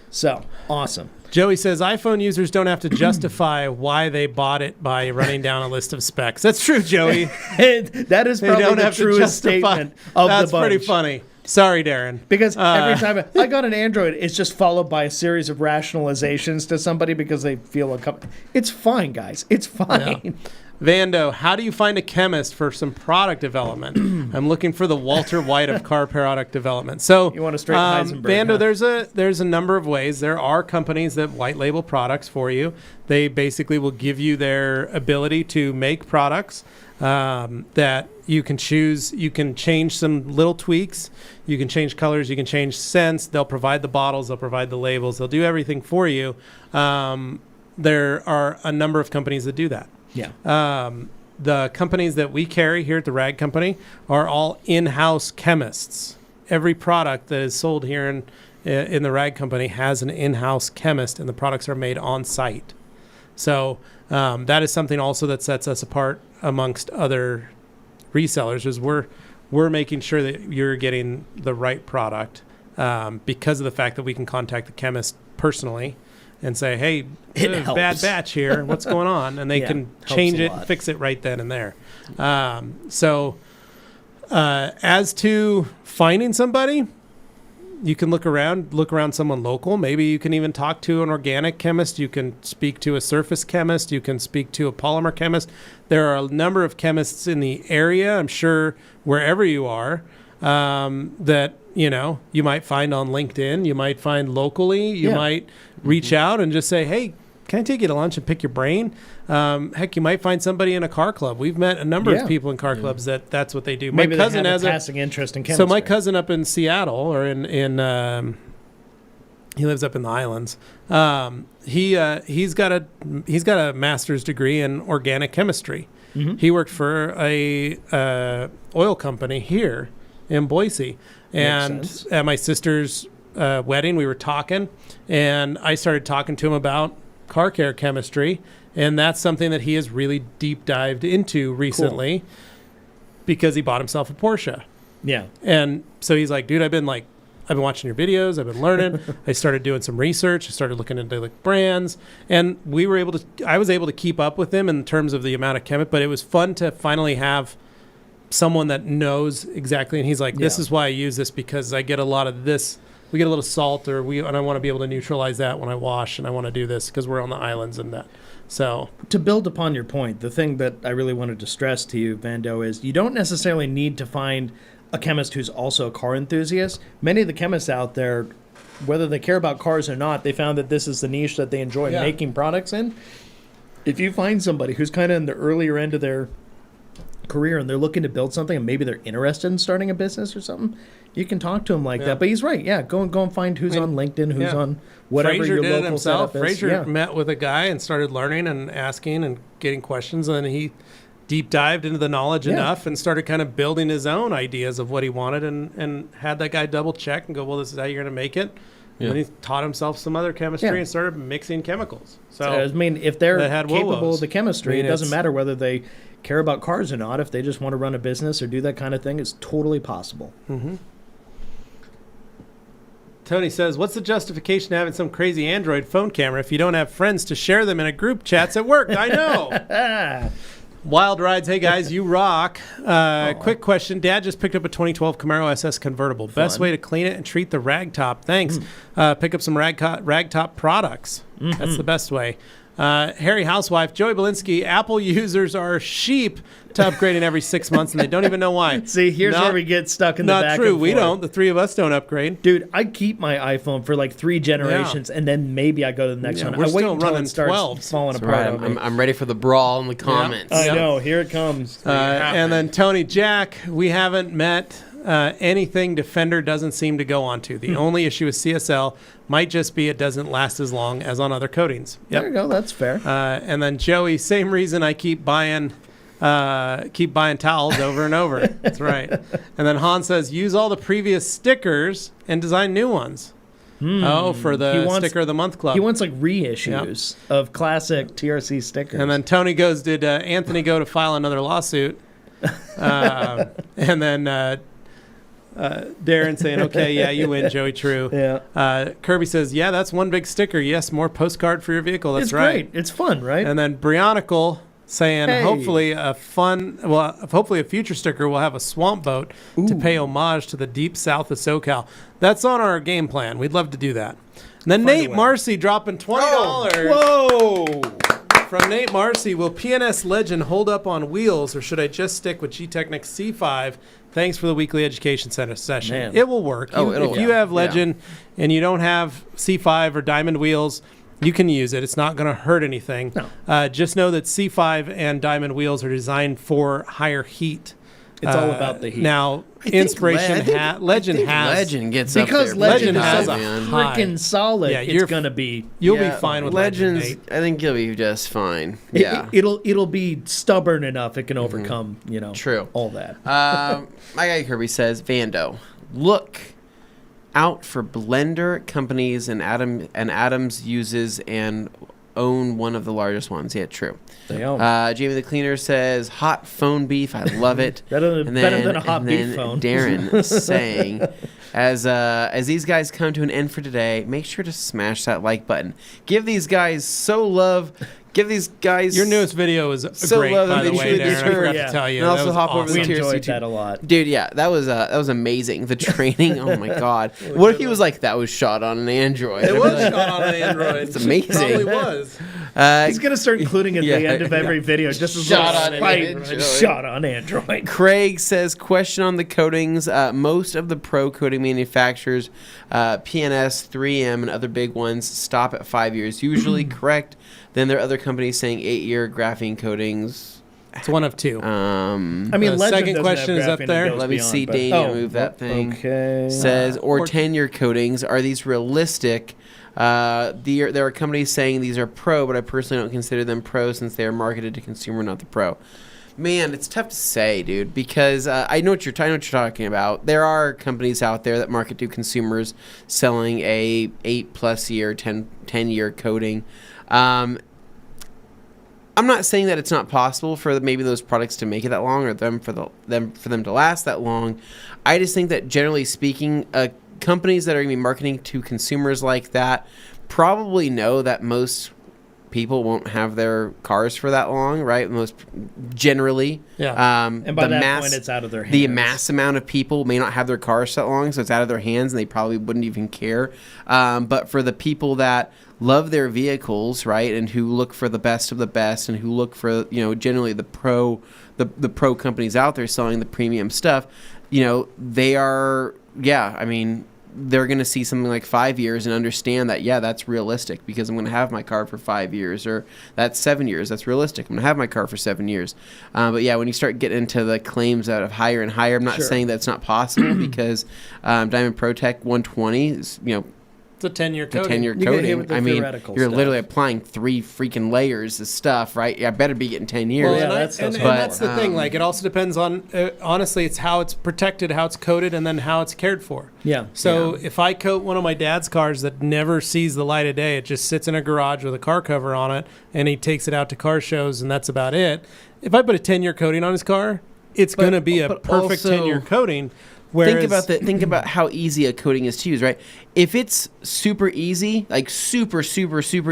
So awesome. Joey says iPhone users don't have to justify why they bought it by running down a list of specs. That's true, Joey. That is They probably don't the have to truest justify. statement of That's the bunch. pretty funny. Sorry, Darren. Because every time I got an Android, it's just followed by a series of rationalizations to somebody because they feel uncomfortable. It's fine, guys. It's fine. Yeah. Vando, how do you find a chemist for some product development? I'm looking for the Walter White of car product development. So You want a straight Heisenberg, Vando, huh? there's a number of ways. There are companies that white label products for you. They basically will give you their ability to make products that you can choose. You can change some little tweaks. You can change colors. You can change scents. They'll provide the bottles. They'll provide the labels. They'll do everything for you. There are a number of companies that do that. Yeah. The companies that we carry here at the Rag Company are all in-house chemists. Every product that is sold here in the Rag Company has an in-house chemist, and the products are made on site. So that is something also that sets us apart amongst other resellers, is we're making sure that you're getting the right product because of the fact that we can contact the chemist personally and say, hey, there's a bad batch here. What's going on? And they can change it, fix it right then and there. So as to finding somebody, you can look around someone local. Maybe you can even talk to an organic chemist. You can speak to a surface chemist. You can speak to a polymer chemist. There are a number of chemists in the area, I'm sure, wherever you are. that, you might find on LinkedIn, you might find locally, you might reach out and just say, hey, can I take you to lunch and pick your brain? Heck, you might find somebody in a car club. We've met a number of people in car clubs that's what they do. Maybe my cousin they have has a passing interest in chemistry. So my cousin up in Seattle, or in he lives up in the islands. He's got a master's degree in organic chemistry. Mm-hmm. He worked for a oil company here in Boise, and at my sister's wedding, we were talking, and I started talking to him about car care chemistry, and that's something that he has really deep dived into recently because he bought himself a Porsche. Yeah. And so he's like, dude, I've been watching your videos, I've been learning. I started doing some research, I started looking into brands, and I was able to keep up with him in terms of the amount of chemistry, but it was fun to finally have someone that knows exactly, and he's like, this is why I use this, because I get a lot of this. We get a little salt, and I want to be able to neutralize that when I wash, and I want to do this because we're on the islands and that. So to build upon your point, the thing that I really wanted to stress to you, Vando, is you don't necessarily need to find a chemist who's also a car enthusiast. Many of the chemists out there, whether they care about cars or not, they found that this is the niche that they enjoy making products in. If you find somebody who's kind of in the earlier end of their career and they're looking to build something, and maybe they're interested in starting a business or something, you can talk to them like that. But he's right. Yeah, go and find who's on LinkedIn, who's on whatever Fraser your did local it himself. setup is. Fraser met with a guy and started learning and asking and getting questions, and then he deep dived into the knowledge enough and started kind of building his own ideas of what he wanted, and had that guy double check and go, well, this is how you're going to make it. Yeah. And he taught himself some other chemistry and started mixing chemicals. So I mean, if they're capable of the chemistry, it doesn't matter whether they care about cars or not. If they just want to run a business or do that kind of thing, it's totally possible. Mm-hmm. Tony says, what's the justification of having some crazy Android phone camera if you don't have friends to share them in a group chats at work? I know. Wild Rides, hey guys, you rock. Quick question. Dad just picked up a 2012 Camaro SS convertible. Fun. Best way to clean it and treat the rag top. Thanks. Pick up some rag top products. Mm-hmm. That's the best way. Harry Housewife, Joey Belinsky, Apple users are sheep to upgrading every 6 months, and they don't even know why. See, here's where we get stuck in the back. Not true. We don't. The three of us don't upgrade. Dude, I keep my iPhone for like 3 generations, and then maybe I go to the next one. We're still until running it starts 12. falling apart. Right. I'm ready for the brawl in the comments. I know. Here it comes. And then Tony, Jack, we haven't met anything Defender doesn't seem to go onto. The only issue with CSL might just be it doesn't last as long as on other coatings. Yep. There you go. That's fair. And then Joey, same reason I keep buying towels over and over. That's right. And then Han says, use all the previous stickers and design new ones. For the Sticker of the Month Club. He wants like reissues of classic TRC stickers. And then Tony goes, did Anthony go to file another lawsuit? And then Darren saying, okay, yeah, you win, Joey, true. Yeah. Kirby says, yeah, that's one big sticker. Yes, more postcard for your vehicle. That's right. It's great. It's fun, right? And then Brionicle saying, hopefully a future sticker will have a swamp boat to pay homage to the deep south of SoCal. That's on our game plan. We'd love to do that. And then Nate Marcy dropping $20. Whoa! From Nate Marcy, will PNS Legend hold up on wheels, or should I just stick with G-Technics C5? Thanks for the weekly education center session. Man. It will work. If you have Legend and you don't have C5 or Diamond wheels, you can use it. It's not going to hurt anything. No. Just know that C5 and Diamond wheels are designed for higher heat. It's all about the heat. Now, Legend gets up there. Because Legend has a freaking solid. Yeah, it's going to be. You'll be fine with Legends. I think you'll be just fine. It'll be stubborn enough. It can overcome. True. All that. My guy Kirby says, Vando, look out for blender companies, and Adams uses and own one of the largest ones. Yeah, true. They own. Jamie the Cleaner says, hot phone beef. I love it. better than a hot beef phone. Darren saying, as these guys come to an end for today, make sure to smash that like button. Give these guys so love. Give these guys... Your newest video was So great, love by the them. way, They Darren. should I forgot yeah. to tell you. And That also was hop over awesome. the We Tier enjoyed C2. that a lot. Dude, yeah, that was amazing. The training, oh my god. What if he was like, that was shot on an Android? It I'd be was like, shot on an Android. It's amazing. Probably was. He's gonna start including at yeah, the end of every video, just as Shot little on an spite, Android. shot on Android. Craig says, question on the coatings. Most of the pro coating manufacturers, PNS, 3M, and other big ones, stop at 5 years. Usually correct. Then there are other companies saying 8-year graphene coatings. It's one of two. I mean, The Legend second doesn't question have is up graphene, it there. goes Let me beyond, see, but- Dane, move that thing. Okay. Says, or Or- 10-year coatings. Are these realistic? There are companies saying these are pro, but I personally don't consider them pro since they are marketed to consumer, not the pro. Man, it's tough to say, dude, because I know what you're talking about. There are companies out there that market to consumers selling a 8+ year, 10-year coating. I'm not saying that it's not possible for maybe those products to make it that long, or for them to last that long. I just think that generally speaking, companies that are going to be marketing to consumers like that probably know that most people won't have their cars for that long, right? Most generally. Yeah. And by that point, it's out of their hands. The mass amount of people may not have their cars that long, so it's out of their hands, and they probably wouldn't even care. But for the people that love their vehicles, right, and who look for the best of the best, and who look for, generally the pro companies out there selling the premium stuff, they are, they're going to see something like 5 years and understand that, that's realistic because I'm going to have my car for 5 years, or that's 7 years. That's realistic. I'm going to have my car for 7 years. But when you start getting into the claims out of higher and higher, I'm not saying that's not possible because Diamond ProTech 120 is, It's a 10-year coating. 10-year You get hit coating. with the I mean, theoretical you're stuff. literally applying 3 freaking layers of stuff, right? I better be getting 10 years. Well, Yeah, and, that's- and but, that's the thing. Like, it also depends on, honestly, it's how it's protected, how it's coated, and then how it's cared for. Yeah. So if I coat one of my dad's cars that never sees the light of day, it just sits in a garage with a car cover on it, and he takes it out to car shows, and that's about it. If I put a 10-year coating on his car, it's going to be a but perfect also 10-year coating. Whereas, Think about how easy a coating is to use, right? If it's super easy, like super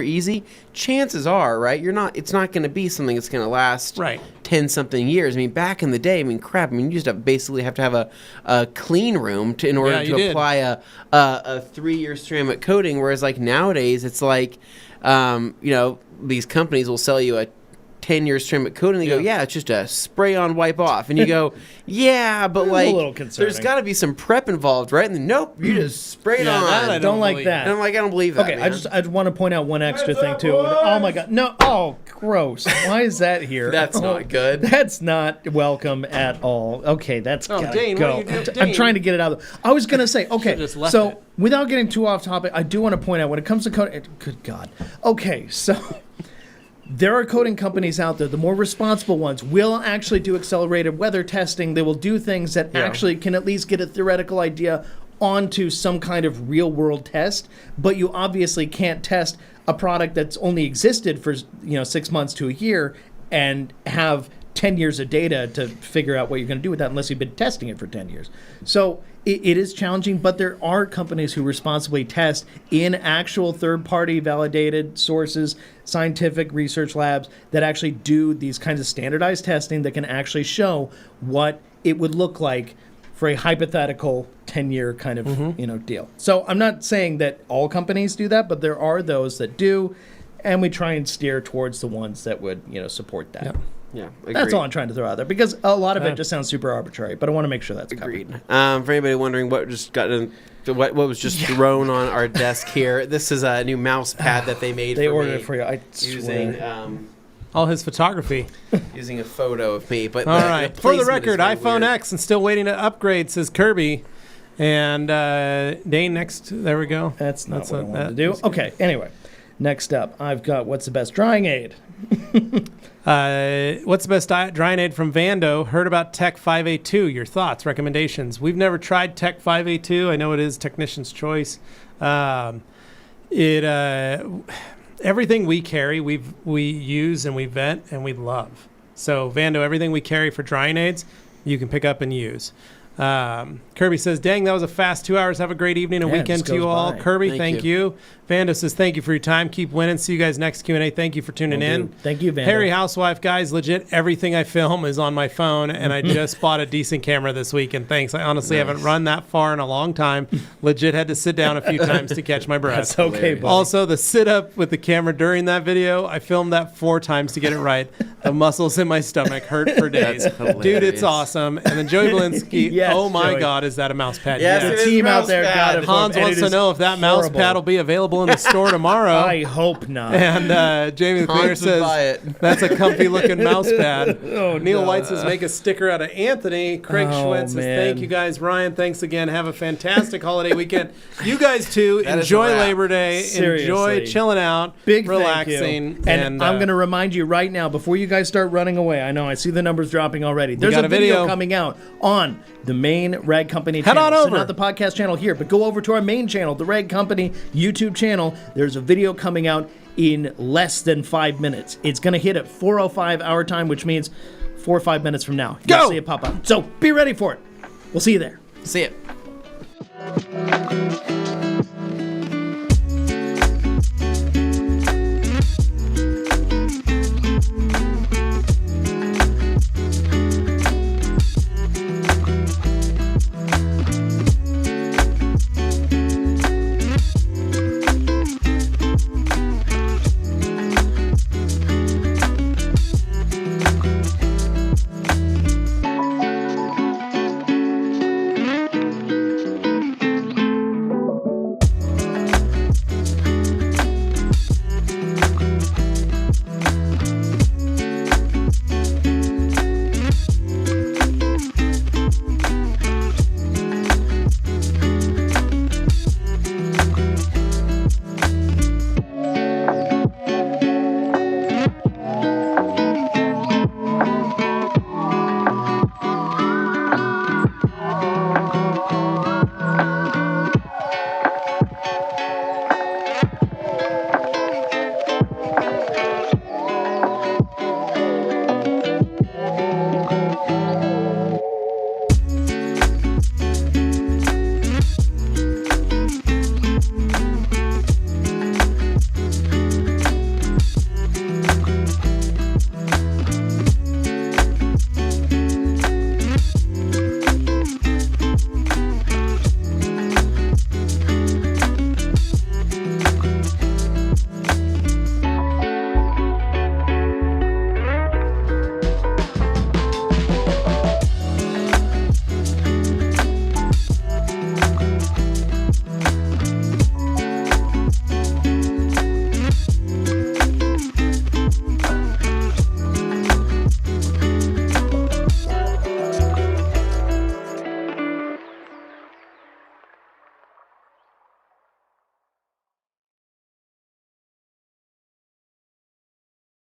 easy, chances are, right, it's not going to be something that's going to last Right. 10 something years. I mean, back in the day, you just basically have to have a clean room in order to apply a 3-year ceramic coating. Whereas like nowadays, it's like, these companies will sell you a 10-year ceramic coating. They go, it's just a spray on, wipe off, and you go, but like, a little concerning. there's got to be some prep involved, right? And then nope, you just spray it on. that I Don't like believe. that. And I'm like, I don't believe that. Okay, man. I want to point out one extra thing too. Oh my god, no! Oh, gross! Why is that here? That's not good. That's not welcome at all. Okay, that's gotta Dane, go. what are you doing? I'm Dane. trying to get it out. I was gonna say, okay, just left so it. without getting too off topic, I do want to point out when it comes to coating. Good God. Okay, so. There are coating companies out there, the more responsible ones, will actually do accelerated weather testing. They will do things that actually can at least get a theoretical idea onto some kind of real-world test. But you obviously can't test a product that's only existed for 6 months to a year and have 10 years of data to figure out what you're going to do with that unless you've been testing it for 10 years. So it is challenging, but there are companies who responsibly test in actual third-party validated sources, scientific research labs that actually do these kinds of standardized testing that can actually show what it would look like for a hypothetical 10-year kind of deal. So I'm not saying that all companies do that, but there are those that do, and we try and steer towards the ones that would support that. Yep. Yeah, That's agreed. all I'm trying to throw out there because a lot of it just sounds super arbitrary, but I want to make sure that's Agreed. covered. For anybody wondering what just got what was just thrown on our desk here, this is a new mouse pad that they made. They for ordered me it for you. I using swear. all his photography. using a photo of me. But All right. For the placement is record, very iPhone weird. X and still waiting to upgrade, says Kirby. And Dane next. There we go. That's not what I wanted that to do. is good. Okay, anyway. Next up, I've got what's the best drying aid? What's the best drying aid from Vando? Heard about Tech 5A2. Your thoughts, recommendations? We've never tried Tech 5A2. I know it is technician's choice. Everything we carry, we use and we vent and we love. So Vando, everything we carry for drying aids, you can pick up and use. Kirby says, dang, that was a fast 2 hours. Have a great evening and Yeah, it weekend just to you goes all. by. Kirby, thank you. Vando says, thank you for your time. Keep winning. See you guys next Q&A. Thank you for tuning in. Thank you, Vando. Harry Housewife, guys, legit, everything I film is on my phone, and I just bought a decent camera this week, and thanks. I honestly haven't run that far in a long time. Legit had to sit down a few times to catch my breath. That's okay, buddy. Also, the sit-up with the camera during that video, I filmed that 4 times to get it right. The muscles in my stomach hurt for days. Dude, it's awesome. And then Joey Belinsky, Yes, oh my Joey. God, is that a mouse pad? Yes, Yeah. it The is team out mouse there pad. got it. Hans wants to know if that mouse pad will be available in the store tomorrow. I hope not. And Jamie the Cleaner Hans would buy says, it. that's a comfy looking mouse pad. Oh, Neil no. White says, make a sticker out of Anthony. Craig Oh, Schwitz says, man. thank you guys. Ryan, thanks again. Have a fantastic holiday weekend. You guys too. That is a Enjoy wrap. Labor Day. Seriously. Enjoy chilling out. Big relaxing. Thank you. And I'm going to remind you right now, before you guys start running away, I know I see the numbers dropping already. There's got a a video video. coming out on the main Rag Company Head channel. on So over. not the podcast channel here, but go over to our main channel, the Rag Company YouTube channel. There's a video coming out in less than 5 minutes. It's going to hit at 4:05 our time, which means 4 or 5 minutes from now. You'll Go! see it pop up. So be ready for it. We'll see you there. See it.